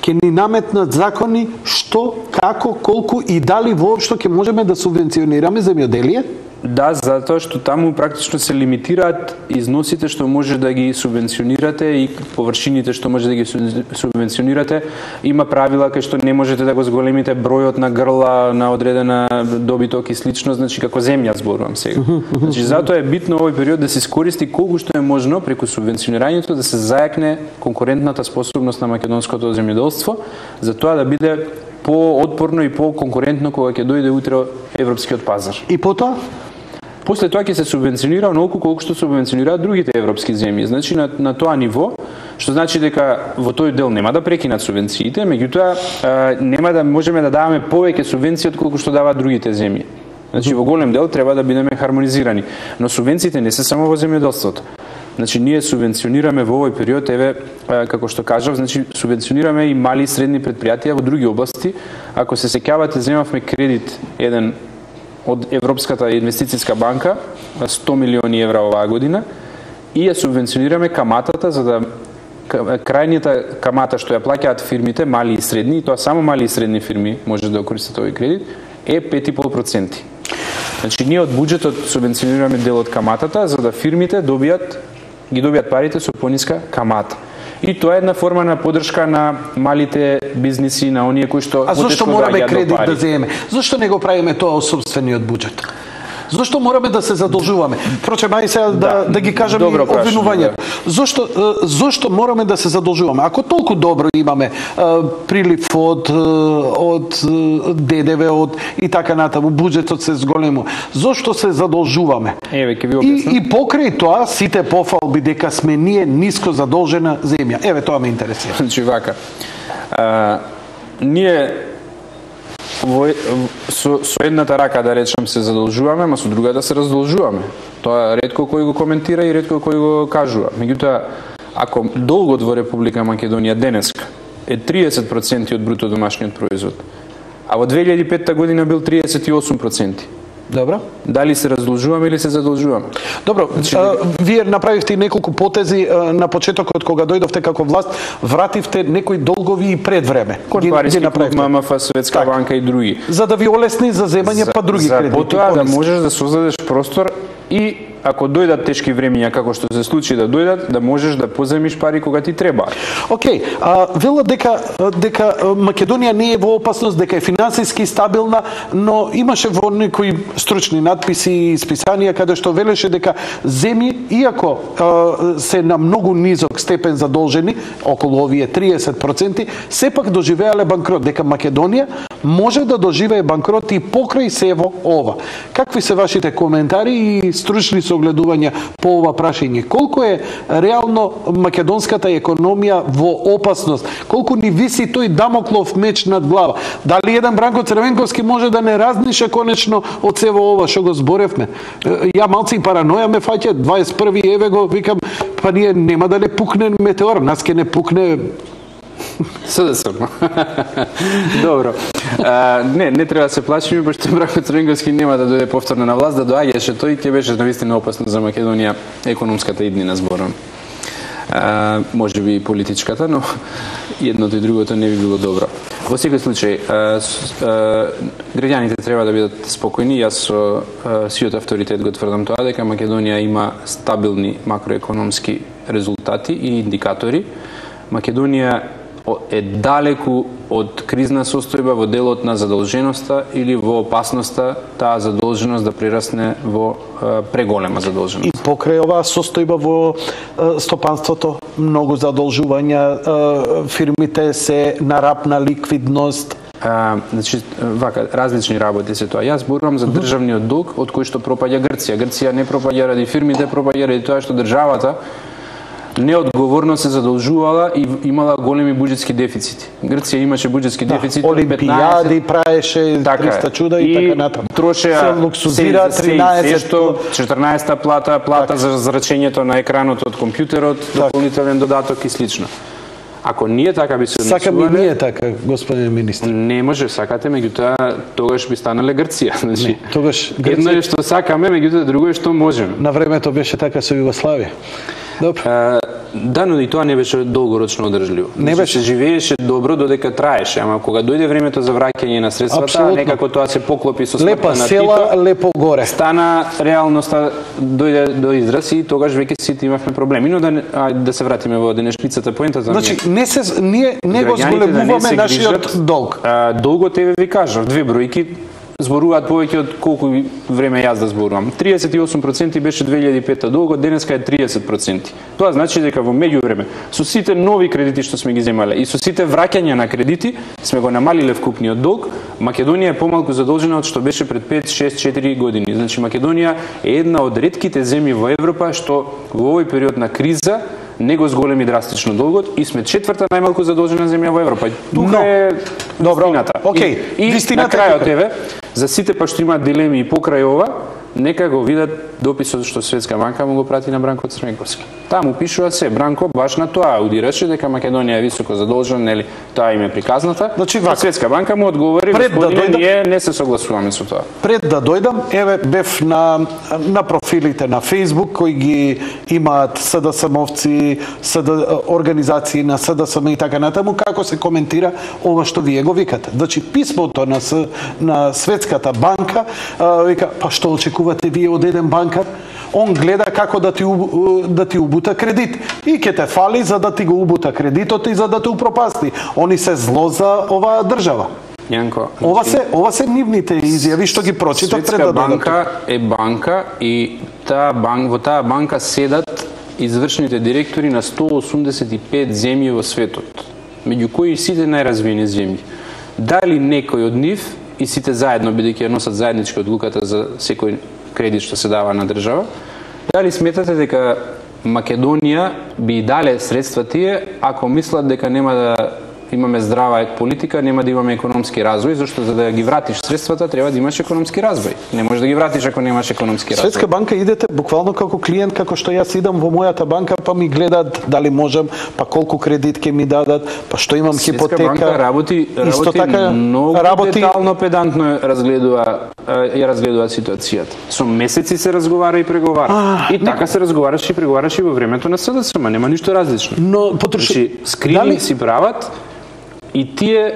ќе ни наметнат закони што, како, колку и дали воопшто ќе можеме да субвенционираме земјоделие? Да, затоа што таму практично се лимитираат износите што може да ги субвенционирате и површините што може да ги субвенционирате. Има правила кај што не можете да го зголемите бројот на грла на одредена добиток и слично, значи како земја зборувам сега. Значи затоа е битно овој период да се искористи колку што е можно преку субвенционирањето да се зајакне конкурентната способност на македонското земјоделство, за тоа да биде поотпорно и поконкурентно кога ќе дојде утре европскиот пазар. И потоа? После тоа ќе се субвенционира онолку колку што субвенционираат другите европски земји. Значи на тоа ниво, што значи дека во тој дел нема да прекинат субвенциите, меѓутоа нема да можеме да даваме повеќе субвенции од колку што даваат другите земји. Значи во голем дел треба да бидеме хармонизирани, но субвенциите не се само во земјоделството. Значи ние субвенционираме во овој период, еве како што кажав, значи субвенционираме и мали и средни предпријатија во други области. Ако се сеќавате, земавме кредит еден од Европската инвестицијска банка 100 милиони евра оваа година и ја субвенционираме каматата за да крајната камата што ја плаќаат фирмите, мали и средни, и тоа само мали и средни фирми може да користат овој кредит, е 5,5%. Значи ние од буџетот субвенционираме дел од каматата за да фирмите ги добијат парите со пониска камата. И тоа е една форма на поддршка на малите бизниси, на оние кои што А зошто мораме кредит да земеме? Зошто не го правиме тоа од собствениот буџет? Зошто мораме да се задолжуваме? Впрочем, ај сега да ги кажеме обвинувањето. Зошто мораме да се задолжуваме? Ако толку добро имаме прилив од ДДВ, и така натаму, буџетот се зголемо, зошто се задолжуваме? Еве ќе ви објаснам. И покрај тоа сите пофалби дека сме ние ниско задолжена земја. Еве тоа ме интересира. Значи вака. Ние со едната рака, да речем, се задолжуваме, ама со другата се раздолжуваме. Тоа ретко кој го коментира и ретко кој го кажува. Меѓутоа, ако долгот во Република Македонија денеска е 30% од бруто домашниот производ, а во 2005 година бил 38%. Добро. Дали се раздолжуваме или се задолжуваме? Добро, вие направивте неколку потези на почетокот кога дојдовте како власт, вративте некои долгови и пред време. Корпоративски клуб, ММФ, Светска банка и други. За да ви олесни за земање па други кредити. За потоа да можеш да создадеш простор и ако дојдат тешки времиња, како што се случи да дојдат, да можеш да поземиш пари кога ти треба. Океј, велат дека Македонија не е во опасност, дека е финансиски стабилна, но имаше во некои стручни надписи и списанија каде што велеше дека земји, иако се на многу низок степен задолжени, околу овие 30%, сепак доживеале банкрот, дека Македонија може да доживее банкрот и покрај сево ова. Какви се вашите коментари и стручни согледувања по ова прашање? Колку е реално македонската економија во опасност? Колку ни виси тој дамоклов меч над глава? Дали еден Бранко Црвенковски може да не разнише конечно од сево ова што го зборевме? Ја малци параноја ме фаќа, 21 еве го викам, па ние нема да не пукне метеор, нас ке не пукне СДСМ. Добро. Не треба да се плашиме, пошто Бранко Црвенковски нема да дојде повторно на власт, да доаѓаше тој ќе беше навистина опасно за Македонија економската иднина зборам. Може би и политичката, но едното и другото не би било добро. Во секој случај, граѓаните треба да бидат спокојни. Јас со сиот авторитет го тврдам тоа, дека Македонија има стабилни макроекономски резултати и индикатори. Македонија е далеку од кризна состојба во делот на задолженоста или во опасноста таа задолженост да прерасне во преголема задолженост. И покрај оваа состојба во стопанството, многу задолжувања, фирмите се на рап на ликвидност. Значи, вака, различни работи се тоа. Јас зборувам за државниот долг од кој што пропаѓа Грција. Грција не пропаѓа ради фирмите, пропаѓа ради тоа што државата неодговорно се задолжувала и имала големи буџетски дефицити. Грција имаше буџетски дефицит од 15... Олимпијади праеше 300 чуда и така натаму. Трошеа се луксузира 14-та плата за зрачењето на екранот од компјутерот, дополнителен додаток и слично. Ако ние така би се однесувале... Сакаме ние така, господин министр. Не може, сакате, меѓутоа тогаш би станале Грција. Значи, тогаш Грција... Едно е што сакаме, меѓутоа друго е што можеме. На времето беше така со Југославија. Да, но и тоа не беше долгорочно одржливо. Не беше. Живееше добро додека траеше, ама кога дојде времето за враќање на средствата, некако тоа се поклопи со смртта на Тито. Лепа села, лепо горе. Стана реалноста дојде до израз и тогаш веќе сите имавме проблеми. Но да се вратиме во денешницата поентата. Значи, ние не го зголемуваме нашиот долг. Долгот еве ви кажав, две бројки зборуваат повеќе од колку време јас да зборувам. 38% беше 2005 долго, денеска е 30%. Тоа значи дека во меѓувреме со сите нови кредити што сме ги земале и со сите враќања на кредити сме го намалиле вкупниот долг. Македонија е помалку задолжена од што беше пред 5-6-4 години. Значи Македонија е една од ретките земји во Европа што во овој период на криза не го зголеми драстично долгот и сме четврта најмалку задолжена земја во Европа. Тука е вистината. Океј, и на крајот еве, за сите па што имаат дилеми и покрај ова, нека го видат дописот што Светска банка му го прати на Бранко Црвенковски. Таму пишува се, Бранко баш на тоа аудираше дека Македонија е високо задолжена, нели, тоа им е приказната. Значи, Светска банка му одговори, господине, ние не се согласуваме со тоа. Пред да дојдам, еве бев на профилите на Facebook кои имаат СДСМовци, организации на СДСМ и така натаму, како се коментира ова што вие го викате. Значи, писмото на Светската банка вика, па што очекувате вие од еден банкар? Он гледа како да ти убута кредит. И ќе те фали за да ти го убута кредитот и за да те упропасти. Они се зло за оваа држава. Јанко, ова се нивните изјави што ги прочитав пред да додам. Светска банка е банка и во таа банка седат извршните директори на 185 земји во светот, меѓу кои сите најразвиени земји. Дали некој од нив и сите заедно, бидејќи ја носат заеднички одлуката за секој кредит што се дава на држава, дали сметате дека Македонија би дале средства тие ако мислат дека нема да имаме здрава политика, нема да имаме економски развој, зашто за да ги вратиш средствата треба да имаш економски развој. Не можеш да ги вратиш ако немаш економски развој. Светска банка идете буквално како клиент, како што јас идам во мојата банка, па ми гледаат дали можам, па колку кредит ќе ми дадат, па што имам хипотека. Светска банка работи многу детално, педантно ја разгледува ситуацијата. Со месеци се разговара и преговара. И така се разговараше и преговараше во времето на СДСМ, нема ништо различно. Но скрининг си прават и тие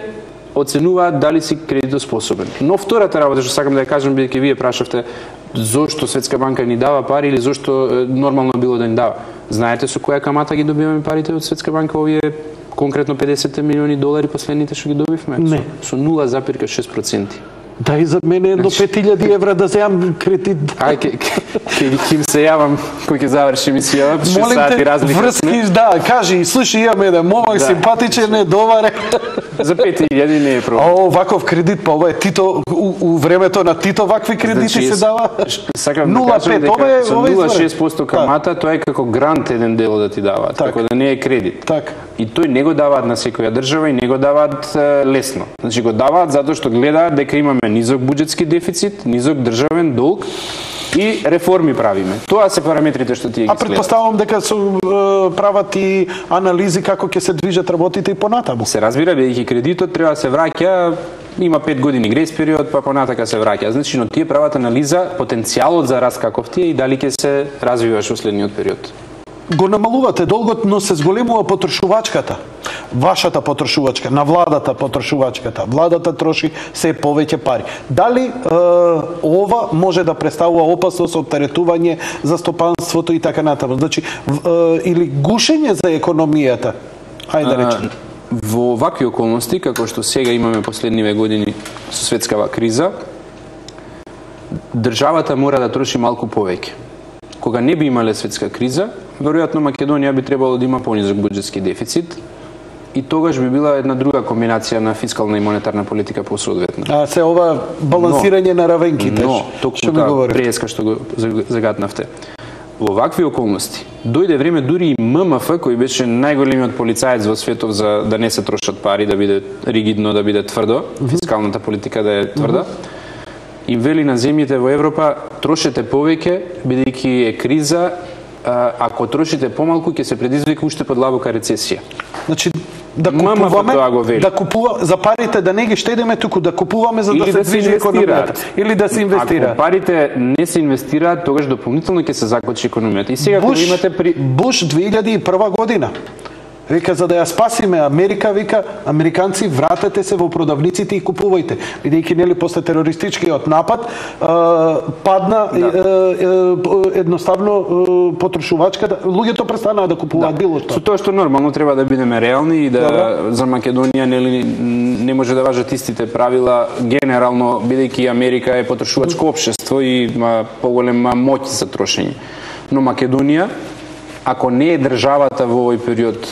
оценуваат дали си кредитоспособен. Но втората работа што сакам да ја кажам, бидејќи вие прашавте зошто Светска банка ни дава пари или зошто нормално било да ни дава. Знаете со која камата ги добиваме парите од Светска банка, овие конкретно 50 милиони долари последните што ги добивме? Не. Со 0,6%. Да, и за мене до 5000 евра да земам кредит. Ај, ќе им се јавам кој ќе заврши емисија, 6 сати разлика. Врски, да, кажи, слушай, имам еден момак, симпатичен, недоварен. За 5000 не е проблем. Ваков кредит, па ова е Тито, у времето на Тито вакви кредити се дава. Сакам да кажам дека со 0,6% камата, тоа е како грант еден дел да ти даваат, така да не е кредит. Так. И тој не го даваат на секоја држава и не го даваат лесно. Значи го даваат затоа што гледаат дека имаме низок буџетски дефицит, низок државен долг и реформи правиме. Тоа се параметрите што тие ги следат. Претпоставувам дека прават и анализи како ќе се движат работите и понатаму. Се разбира, бидејќи кредитот треба да се враќа, има 5 години грейс период, па понатака се враќа. Значи, но тие прават анализа потенцијалот за раст каков ти е и дали ќе се развиваш во следниот период. Го намалувате долгот, но се зголемува потрошувачката. Вашата потрошувачка, на владата потрошувачката. Владата троши се повеќе пари. Дали ова може да представува опасност од оптеретување за стопанството и така натаму? Значи, или гушење за економијата? Ајде да речем. Во вакви околности, како што сега имаме последниве години со светскава криза, државата мора да троши малку повеќе. Кога не би имале светска криза, веројатно Македонија би требало да има понизок буџетски дефицит и тогаш би била една друга комбинација на фискална и монетарна политика посоодветна. А се ова балансирање на равенките, што ми говорите? Преска што го загатнавте. Во вакви околности дојде време дури и ММФ, кој беше најголемиот полицаец во светот за да не се трошат пари, да биде ригидно, да биде тврдо, фискалната политика да е тврда, им вели на земјите во Европа, трошете повеќе, бидејќи е криза, ако трошите помалку, ќе се предизвика уште подлабока рецесија. Значи, да купуваме, за парите да не ги штедиме, туку да купуваме за да се движи економијата. Или да се инвестира. Ако парите не се инвестираат, тогаш дополнително ќе се закочи економијата. И сега кога имате Буш 2001 година. Вика, за да ја спасиме Америка, вика, американци, вратете се во продавниците и купувајте. Бидејќи нели после терористичкиот напад падна едноставно потрошувачката, луѓето престанаа да купуваат било што. Со тоа што нормално треба да бидеме реални и да за Македонија нели не може да важат истите правила генерално, бидејќи Америка е потрошувачко општество и има поголема моќ за трошење. Но Македонија, ако не е државата во овој период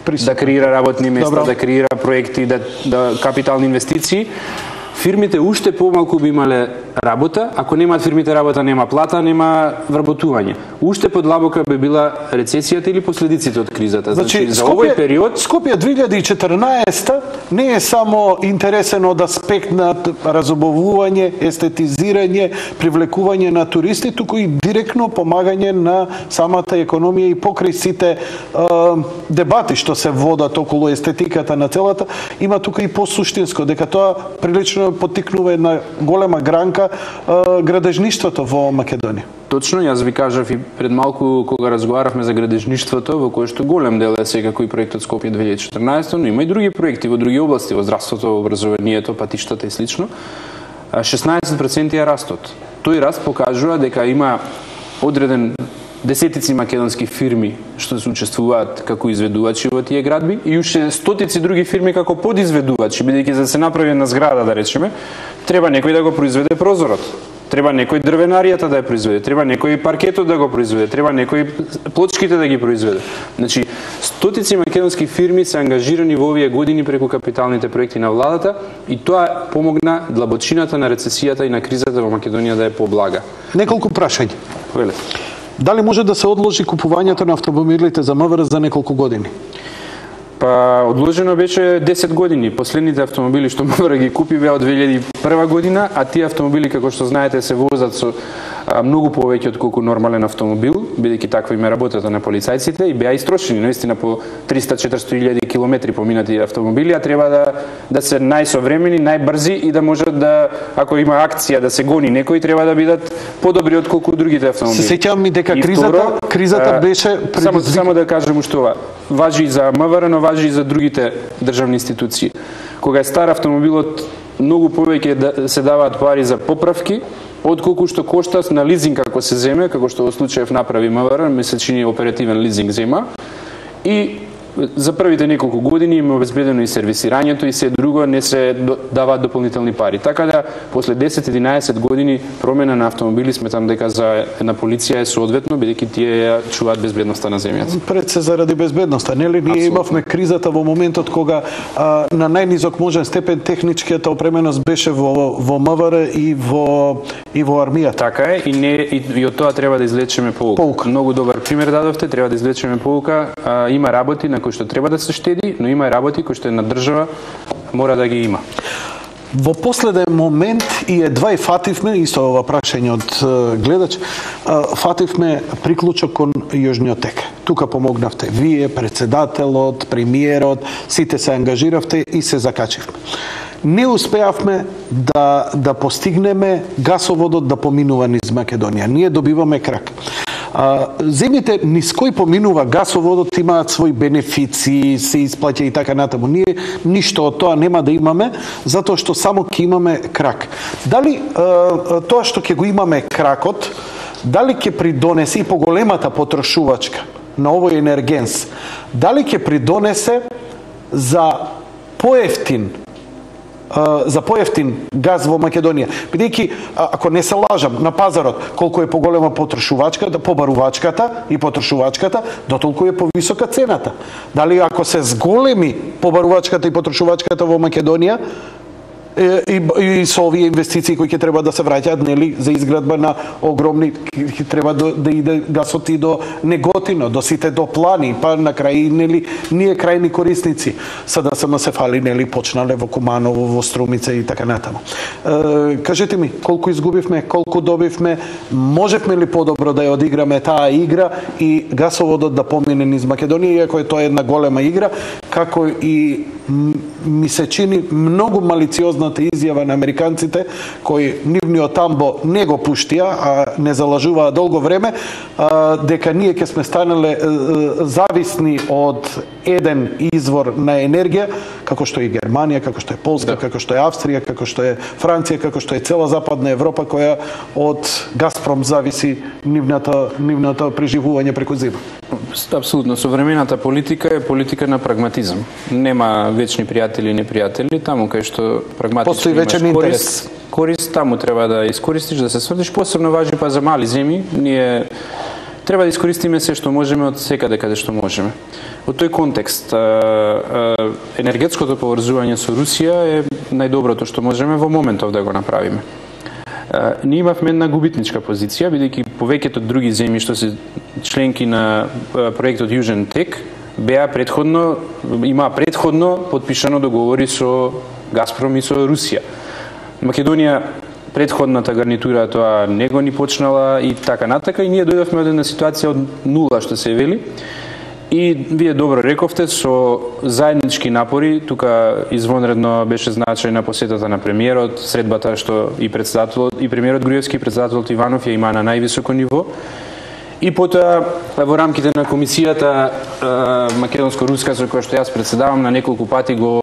да креира работни места, да креира проекти, да капитални инвестиции, фирмите уште помалку би имале работа, ако немаат фирмите работа, нема плата, нема вработување. Уште подлабока би била рецесијата или последиците од кризата. Значи, за овој период Скопје 2014 не е само интересен од аспект на разобовување, естетизирање, привлекување на туристи, туку и директно помагање на самата економија и покрај сите дебати што се водат околу естетиката на целата, има тука и посуштинско, дека тоа прилично поттикнува една голема гранка градежништвото во Македонија. Точно, јас ви кажав и пред малку кога разговаравме за градежништвото, во кое што голем дел е секако и проектот Скопје 2014, но има и други проекти во други области, во здравството, во образованието, патиштата и слично. 16% е растот. Тој раст покажува дека има одреден десетици македонски фирми што се учествуваат како изведувачи во тие градби и уште стотици други фирми како подизведувачи, бидејќи за да се направи една зграда, да речеме, треба некој да го произведе прозорот. Треба некој дрвенаријата да ја произведе, треба некој паркетот да го произведе, треба некој плочките да ги произведе. Значи, стотици македонски фирми се ангажирани во овие години преку капиталните проекти на владата и тоа помогна длабочината на рецесијата и на кризата во Македонија да е поблага. Неколку прашања. Веле. Дали може да се одложи купувањето на автомобилите за МВР за неколку години? Па, одложено беше 10 години. Последните автомобили што МВР ги купи беа од 2001 година, а тие автомобили, како што знаете, се возат со многу повеќе од колку нормален автомобил, бидејќи таква им е работата на полицајците и беа истрошени, наистина по 300-400 илјади километри поминати автомобили, а треба да се најсовремени, најбрзи и да можат да, ако има акција да се гони некој, треба да бидат подобри од колку другите автомобили. Се сеќавам ми дека кризата беше само да кажем уште ова. Важи и за МВР, но важи и за другите државни институции. Кога е стар автомобилот, многу повеќе се даваат пари за поправки, отколку што кошта на лизинг ако се земе, како што во случајов направи МВР, месечни оперативен лизинг зема, и за првите неколку години им обезбедено и сервисирањето и се друго, не се даваат дополнителни пари. Така да, после 10-11 години промена на автомобили, сметам дека за една полиција е соодветно, бидејќи тие ја чуваат безбедноста на земјата. Пред се заради безбедноста, нели? Ние имавме кризата во моментот кога на најнизок можен степен техничката опременост беше во МВР и во армијата. Така е, и од тоа треба да извлечеме поука. Многу добар пример дадовте, треба да извлечеме поука. Има работи на кои што треба да се штеди, но има и работи кои што една држава мора да ги има. Во последен момент и едва и фативме, исто ова прашање од гледач, фативме приклучок кон Јужниот тек. Тука помогнавте вие, председателот, премиерот, сите се ангажиравте и се закачивме. Не успеавме да постигнеме гасоводот да поминува низ Македонија. Ние добиваме крак. Земјите низ кои поминува гасоводот имаат своји бенефици, се исплаќа и така натаму. Ние ништо од тоа нема да имаме, затоа што само ќе имаме крак. Дали тоа што ќе го имаме кракот, дали ќе придонесе и поголемата потрошувачка на овој енергенс, дали ќе придонесе за поевтин газ во Македонија. Бидејќи, ако не се лажам, на пазарот, колку е поголема потрошувачката, побарувачката и потрошувачката, дотолку е повисока цената. Дали ако се зголеми побарувачката и потрошувачката во Македонија, и со овие инвестиции кои ќе треба да се враќаат, нели, за изградба на огромни, ќе треба да иде гасот и до Неготино, до сите до Плани, па на крај, нели, ние крајни корисници. Сада се фали, нели, почнале во Куманово, во Струмица и така натаму. Кажете ми, колку изгубивме, колку добивме, можевме ли подобро да ја одиграме таа игра и гасоводот да помине низ Македонија, иако е тоа една голема игра, како и ми се чини многу малициозната изјава на американците, кои нивниот тамбо не го пуштија, а не залажуваа долго време, дека ние ќе сме станале зависни од еден извор на енергија, како што е Германија, како што е Полска, како што е Австрија, како што е Франција, како што е цела Западна Европа, која од Газпром зависи нивната преживување преку зима. Апсолутно. Современата политика е политика на прагматизам. Нема вечни пријатели и непријатели, таму кај што прагматично имаш корист, таму треба да искористиш, да се свртиш. Посебно важи па за мали земји, ние треба да искористиме се што можеме од секаде каде што можеме. Во тој контекст, енергетското поврзување со Русија е најдоброто што можеме во моментов да го направиме. Ние имавме една губитничка позиција, бидејќи повеќето други земји што се членки на проектот Јужен тек, имаа предходно подпишано договори со Газпром и со Русија. Македонија предходната гарнитура тоа него ни почнала и така натака, и ние дојдовме од една ситуација од нула, што се вели, И вие добро рековте, со заеднички напори, тука извонредно беше значајна посетата на премиерот, средбата што и председателот, и премиерот Груевски, и председателот Иванов ја има на највисоко ниво. И потоа во рамките на комисијата македонско-руска со која што јас председавам, на неколку пати го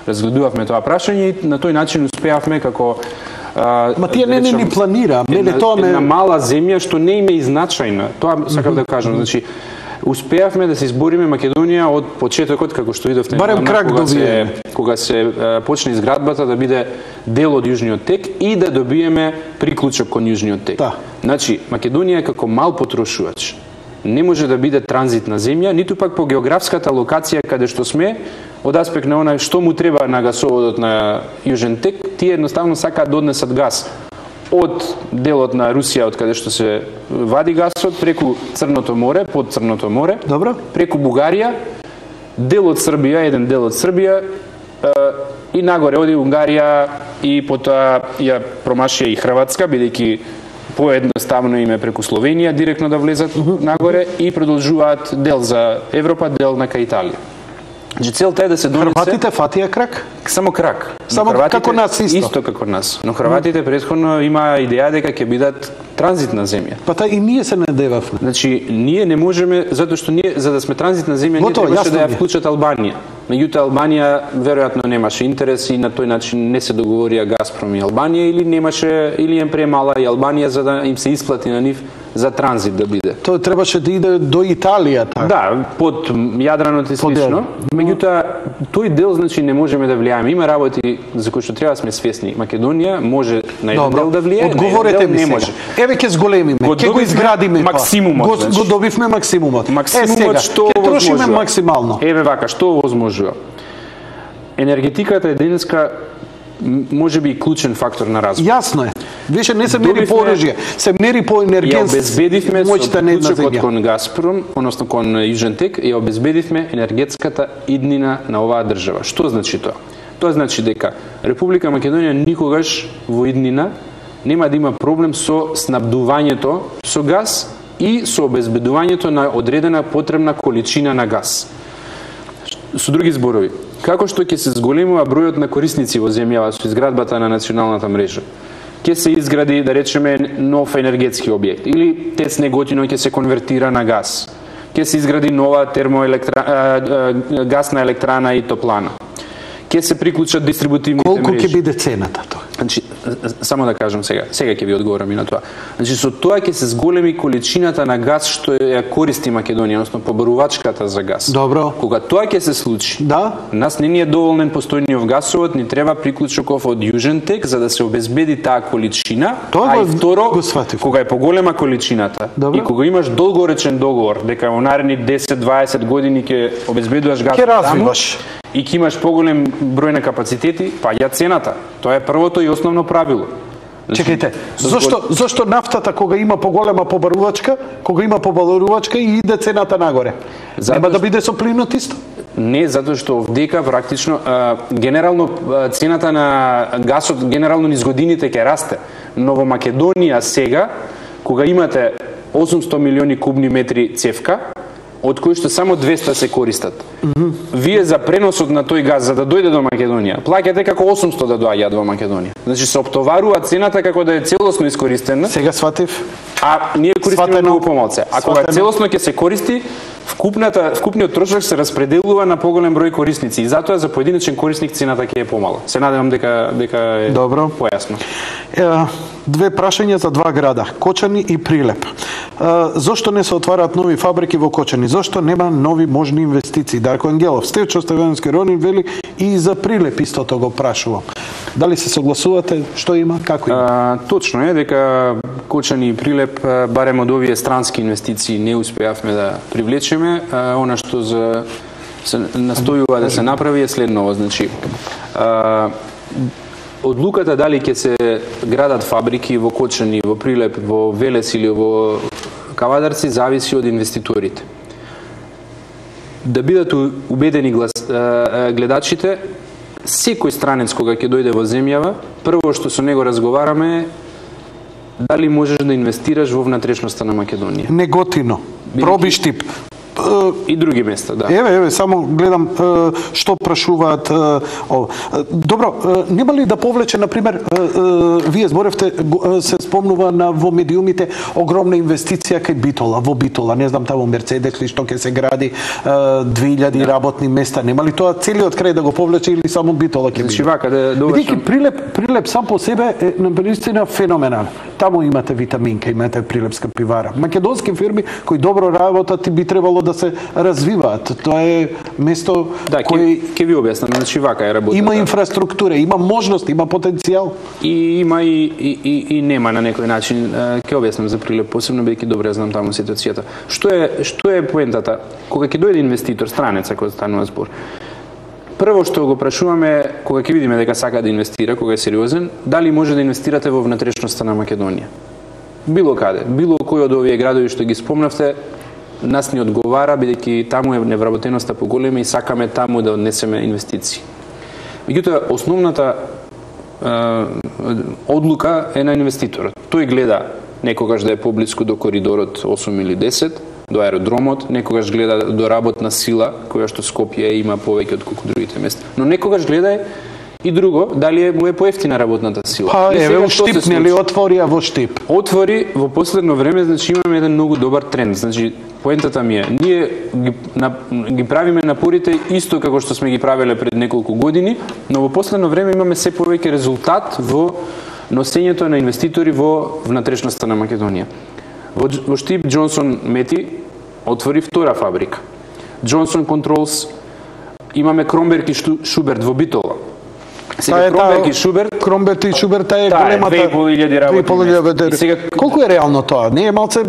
разгледувавме тоа прашање и на тој начин успеавме како Ма тие не ни планира, една мала земја што не име и значајна. Тоа сакам да кажам, значи успеавме да се избориме Македонија од почетокот, како што видовте, барем крак кога се почне изградбата да биде дел од Јужниот тек и да добиеме приклучок кон Јужниот тек. Да. Значи, Македонија како мал потрошувач не може да биде транзитна земја, ниту пак по географската локација каде што сме, од аспект на она што му треба на гасоводот на Јужен тек, тие едноставно сакаат да однесат газ од делот на Русија, од каде што се вади гасот, преку Црното море, под Црното море, добро, преку Бугарија, дел од Србија, еден дел од Србија, и нагоре оди Унгарија и потоа ја промашија и Хрватска, бидејќи поедноставно име преку Словенија директно да влезат нагоре и продолжуваат дел за Европа, дел на кај Италија. Значи целта е да се донесе... Хрватите фатија крак? Само крак. Само како нас исто? Исто како нас. Но хрватите претходно има идеја дека ќе бидат транзитна земја. Па та и ние се надевавме. Значи, ние не можеме, затоа што ние, за да сме транзитна земја, ние требаше да ја вклучат Албанија. Меѓутоа, Албанија веројатно немаше интерес и на тој начин не се договорија Газпром и Албанија, или немаше, или им премала и Албанија за да им се исплати на нив за транзит да биде. Тоа требаше да иде до Италија, така? Да, под Јадранот и слично. Меѓутоа, тој дел, значи, не можеме да влијаеме. Има работи за кои што треба да сме свесни. Македонија може на еден дел да влијае, одговорете ми не може. Еве ќе зголемиме, ќе го изградиме максимумот. Го добивме максимумот. Максимумот што ќе трошиме максимално. Еве вака, што возможува. Енергетиката е денеска може би и клучен фактор на развој. Јасно е. Више не се мери по оружје, се мери по енергенс. Ја обезбедивме со клучокот кон Газпром, односно кон Јужен тек, ја обезбедивме енергетската иднина на оваа држава. Што значи тоа? Тоа значи дека Република Македонија никогаш во иднина нема да има проблем со снабдувањето со газ и со обезбедувањето на одредена потребна количина на газ. Со други зборови, како што ќе се зголемува бројот на корисници во земјава со изградбата на националната мрежа, ќе се изгради, да речеме, нов енергетски објект, или ТЕЦ Неготино ќе се конвертира на газ, ќе се изгради нова гасна електрана и топлана, ќе се приклучат дистрибутивните мрежи. Колку ќе биде цената тоа? Значи, само да кажам сега ќе ви одговорам и на тоа. Значи, со тоа ќе се зголеми количината на газ што ја користи Македонија, односно побарувачката за газ. Добро. Кога тоа ќе се случи, нас не ни е доволен постојниот гасовод, ни треба приклучоков од Јужен тек за да се обезбеди таа количина, а и второ, кога е поголема количината и кога имаш долгоречен договор дека во наредни 10-20 години ќе обезбедуваш газ таму, и ќе имаш поголем број на капацитети, паѓа цената. Тоа е првото и основно правило. Чекајте, зошто нафтата кога има поголема побарувачка, кога има побарувачка и иде цената нагоре? Нема да биде со плинот исто? Не, затоа што овдека практично генерално цената на гасот генерално низ годините ќе расте, но во Македонија сега кога имате 800 милиони кубни метри цевка, од кои што само 200 се користат. Вие за преносот на тој газ за да дојде до Македонија, плаќате како 800 да доаѓаат во Македонија. Значи се оптоварува цената како да е целосно искористена. Сега сватив. А ние користиме многу помалку. А кога целосно ќе се користи, вкупниот трошок се распределува на поголем број корисници и затоа за поединечен корисник цената ќе е помала. Се надевам дека е добро појасно. Две прашања за два града, Кочани и Прилеп. Зошто не се отвараат нови фабрики во Кочани? Зошто нема нови можни инвестиции? Дарко Ангелов, Стевчо Стевановски, Ронин вели и за Прилеп истото го прашувам. Дали се согласувате? Што има? Како има? Точно е дека Кочани и Прилеп барем од овие странски инвестиции не успеавме да привлечеме. Она што се настојува да се направи е следново, значи одлуката дали ќе се градат фабрики во Кочани, во Прилеп, во Велес или во Кавадарци зависи од инвеститорите. Да бидат убедени гледачите, секој странец кога ќе дојде во земјава, прво што со него разговараме е дали можеш да инвестираш во внатрешноста на Македонија. Неготино, Пробиштип, и други места, да. Еве, само гледам што прашуваат. Добро, нема ли да повлече, например, вие зборевте, се спомнува во медиумите, огромна инвестиција кај Битола, во Битола, не знам таму Мерцедес ли што ќе се гради, 2000 работни места. Нема ли тоа целиот крај да го повлече или само Битола ќе биде? Вака да довршам. Прилеп сам по себе е наистина феноменален. Таму имате витаминка, имате Прилепска пивара. Македонски фирми кои добро работат и би требало да се развиваат. Тоа е место кој ќе ви објаснам, значи вака е работата. Има инфраструктура, има можност, има потенцијал. И има и нема на некој начин. Ќе објаснам за Прилеп, посебно бидејќи добро знам таму ситуацијата. Што е поентата? Кога ќе дојде инвеститор, странец, ако станува збор, прво што го прашуваме, кога ќе видиме дека сака да инвестира, кога е сериозен, дали може да инвестирате во внатрешноста на Македонија? Било каде, било кој од овие градови што ги спомнавте, нас ни одговара, бидејќи таму е невработеноста поголема и сакаме таму да однесеме инвестиции. Меѓутоа, основната одлука е на инвеститорот. Тој гледа некогаш да е поблиску до коридорот 8 или 10, до аеродромот, некогаш гледа до работна сила, која што Скопје има повеќе од колку другите места. Но некогаш гледа и друго, дали му е поевтина работната сила. Па еве у Штип, нели отворија во Штип? Отвори во последно време, значи имаме еден многу добар тренд. Значи поентата ми е, ние ги правиме напорите исто како што сме ги правеле пред неколку години, но во последно време имаме се повеќе резултат во носењето на инвеститори во внатрешноста на Македонија. Во Штип Джонсон Мети отвори втора фабрика. Джонсон Контролс, имаме Кромберг и Шуберт во Битола. Сега Кромберг и Шуберт. Кромберг и Шуберт е големата 2500 работни. Сега колку е реално тоа? Не е малце.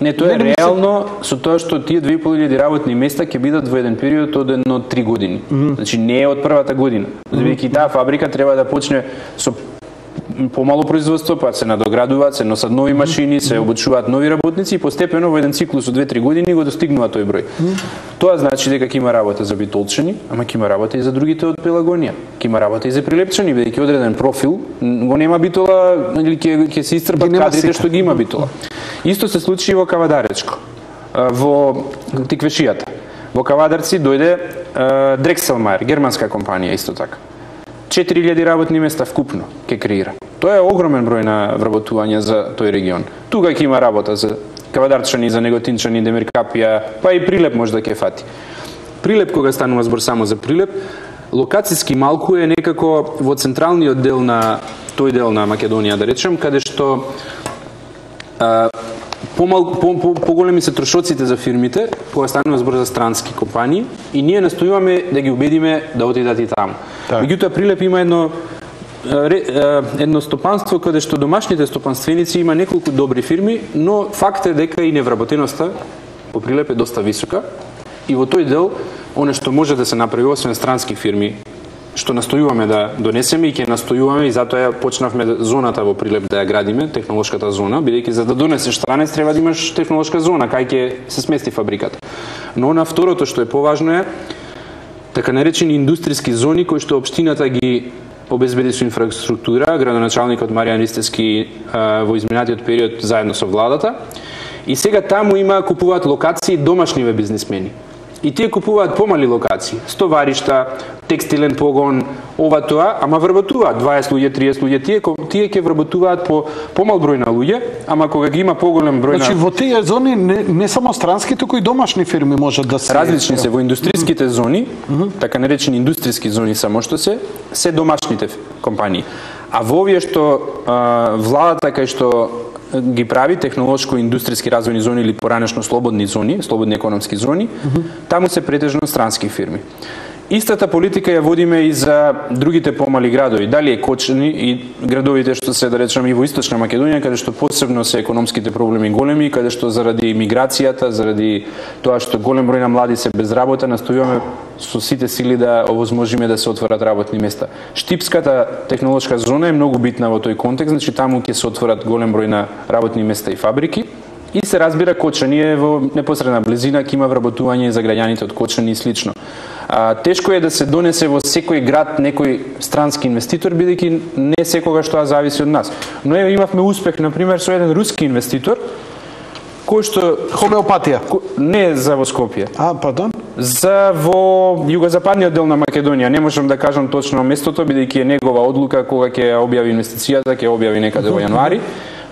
Не, тоа е реално со тоа што тие 2500 работни места ќе бидат во еден период од 3 години. Значи не е од првата година. Бидејќи таа фабрика треба да почне со помало производство, па се надоградуваат, се носат нови машини, се обучуваат нови работници и постепено во еден циклус од 2-3 години го достигнува тој број. Тоа значи дека ќе има работа за битолчани, ама ќе има работа и за другите од Пелагонија. Ќе има работа и за прилепчани, бидејќи одреден профил го нема Битола или ќе се исцрпат кадрите што ги има Битола. Исто се случи и во Кавадаречко, во Тиквешијата. Во Кавадарци дојде Дрекселмајер, германска компанија исто така. 4000 работни места вкупно ќе креира. Тоа е огромен број на вработувања за тој регион. Тука ќе има работа за Кавадарчани, за Неготинчани, Демиркапија, па и Прилеп може да ќе фати. Прилеп, кога станува збор само за Прилеп, локацијски малку е некако во централниот дел на тој дел на Македонија, да речем, каде што поголеми се трошоците за фирмите, кога станува збор за странски компании, и ние настојуваме да ги убедиме да отидат и таму. Меѓутоа Прилеп има едно стопанство каде што домашните стопанственици има неколку добри фирми, но факт е дека и невработеноста по Прилеп е доста висока и во тој дел оно што може да се направи освен странски фирми, што настојуваме да донесеме и ќе настојуваме и затоа ја почнавме зоната во Прилеп да ја градиме, технолошката зона, бидејќи за да донесеш странец треба да имаш технолошка зона кај ќе се смести фабриката. Но на второто што е поважно е така наречени индустријски зони кои што општината ги обезбеди со инфраструктура, градоначалникот Маријан Ристевски во изминатиот период заедно со владата. И сега таму купуваат локации домашниве бизнисмени. И тие купуваат помали локации, стоваришта, текстилен погон, ова тоа, ама вработуваат 20 луѓе, 30 луѓе, тие ќе вработуваат по помал број на луѓе, ама кога ги има поголем број Значи во тие зони не само странски, туку и домашни фирми можат да се различни се во индустријските зони, така наречени индустријски зони само што се домашните компании. А во овие што владата кај што ги прави технолошко-индустријски развојни зони или поранешно слободни зони, слободни економски зони, таму се претежно странски фирми. Истата политика ја водиме и за другите помали градови, дали е Кочани и градовите што се, да речеме, и во Источна Македонија, каде што посебно се економските проблеми големи, каде што заради миграцијата, заради тоа што голем број на млади се без работа, настојуваме со сите сили да овозможиме да се отворат работни места. Штипската технолошка зона е многу битна во тој контекст, значи таму ќе се отворат голем број на работни места и фабрики. И се разбира Кочани е во непосредна близина, ќе има вработување за граѓаните од Кочани и слично. Тешко е да се донесе во секој град некој странски инвеститор, бидејќи не секогаш тоа зависи од нас. Но имавме успех, например, со еден руски инвеститор, кој што Хомеопатија. не за во Скопје. Пардон? За во југозападниот дел на Македонија, не можам да кажам точно местото, бидејќи е негова одлука кога ќе објави инвестицијата, ќе објави некаде во јануари,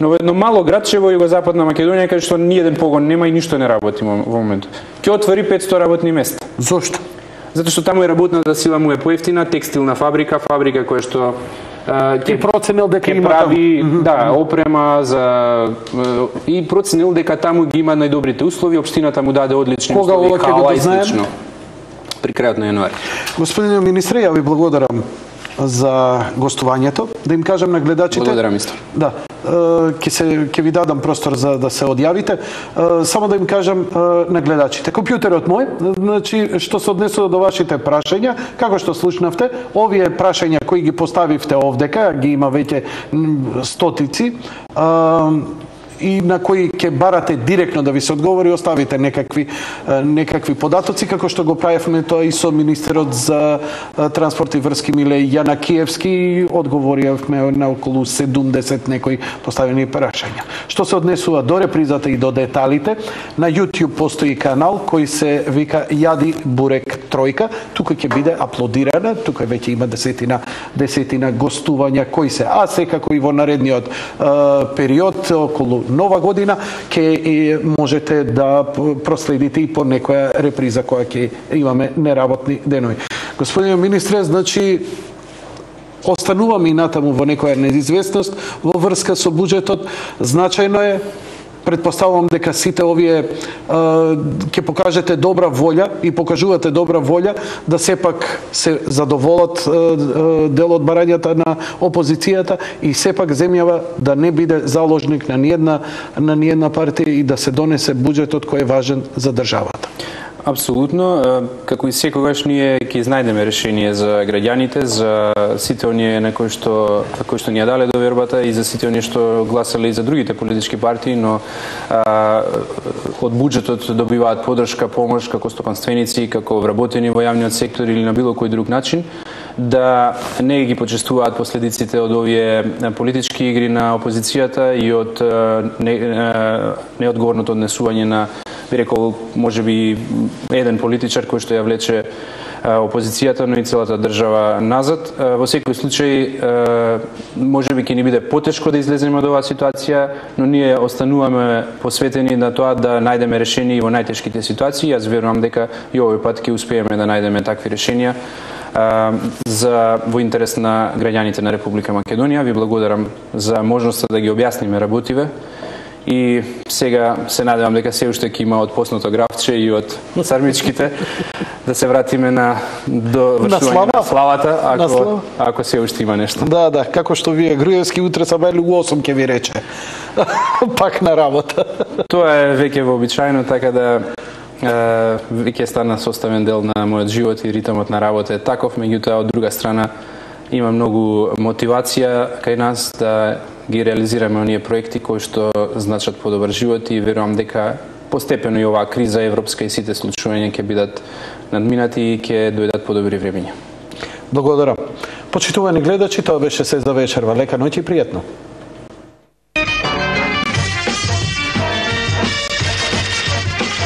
но во едно мало градче во југозападна Македонија каде што ни еден погон нема и ништо не работи во моментот. Ќе отвори 500 работни места. Зошто? Затоа што таму е работната сила му е поевтина, текстилна фабрика која што Ќе проценил дека ќе има прави опрема за и проценил дека таму ги има најдобрите услови, општината му даде одлични услови, хала и слично. При крајот на јануари. Господине министре, ја ви благодарам за гостувањето. Да им кажам на гледачите. Благодарам исто. Да. Ќе ви дадам простор за да се одјавите. Само да им кажам на гледачите. Компјутерот мој, значи што се однесува до вашите прашања, како што слушнавте, овие прашања кои ги поставивте овдека, ги има веќе стотици, и на кои ќе барате директно да ви се одговори, оставите некакви податоци, како што го правевме тоа и со министерот за транспорт и врски Миле Јанакиевски, одговоривме на околу 70 некои поставени прашања. Што се однесува до репризата и до деталите, на YouTube постои канал кој се вика Јади Бурек Тројка, тука ќе биде аплодирана, тука веќе има десетина гостувања кои се, а секако и во наредниот период околу Нова година ќе можете да проследите и по некоја реприза која ќе имаме неработни денови. Господине министре, значи остануваме и натаму во некоја неизвестност во врска со буџетот. Значајно е, предпоставувам дека сите овие ќе покажете добра волја и покажувате добра волја да сепак се задоволат дел од барањата на опозицијата и сепак земјава да не биде заложник на ниедна партија и да се донесе буџетот кој е важен за државата. Апсолутно, како и секогаш ние ќе изнајдеме решение за граѓаните, за сите оние на кои што ни ја дале довербата и за сите оние што гласале и за другите политички партии, но од буџетот добиваат поддршка, помош како стопанственици, како вработени во јавниот сектор или на било кој друг начин, да не ги почестуваат последиците од овие политички игри на опозицијата и од неодговорното однесување на, би рекол, можеби еден политичар кој што ја влече опозицијата, но и целата држава назад. Во секој случај, можеби ќе ни биде потешко да излеземе од оваа ситуација, но ние остануваме посветени на тоа да најдеме решение во најтешките ситуации. Јас верувам дека и овој пат ќе успееме да најдеме такви решенија во интерес на граѓаните на Република Македонија. Ви благодарам за можноста да ги објасниме работиве. И сега се надевам дека се уште ќе има од посното графче и од цармичките да се вратиме на довршување на славата, ако се уште има нешто. Да, како што вие Груевски утре са бели у 8 ќе ви рече. Пак на работа. Тоа е веќе вообичаено, така да веќе стана составен дел на мојот живот и ритмот на работа е таков, меѓутоа од друга страна има многу мотивација кај нас да ги реализираме оние проекти кои што значат подобар живот и верувам дека постепено и оваа криза европска и сите случувања ќе бидат надминати и ќе дојдат подобри времиња. Благодарам. Почитувани гледачи, тоа беше се за вечерва. Лека ноќ и пријатно.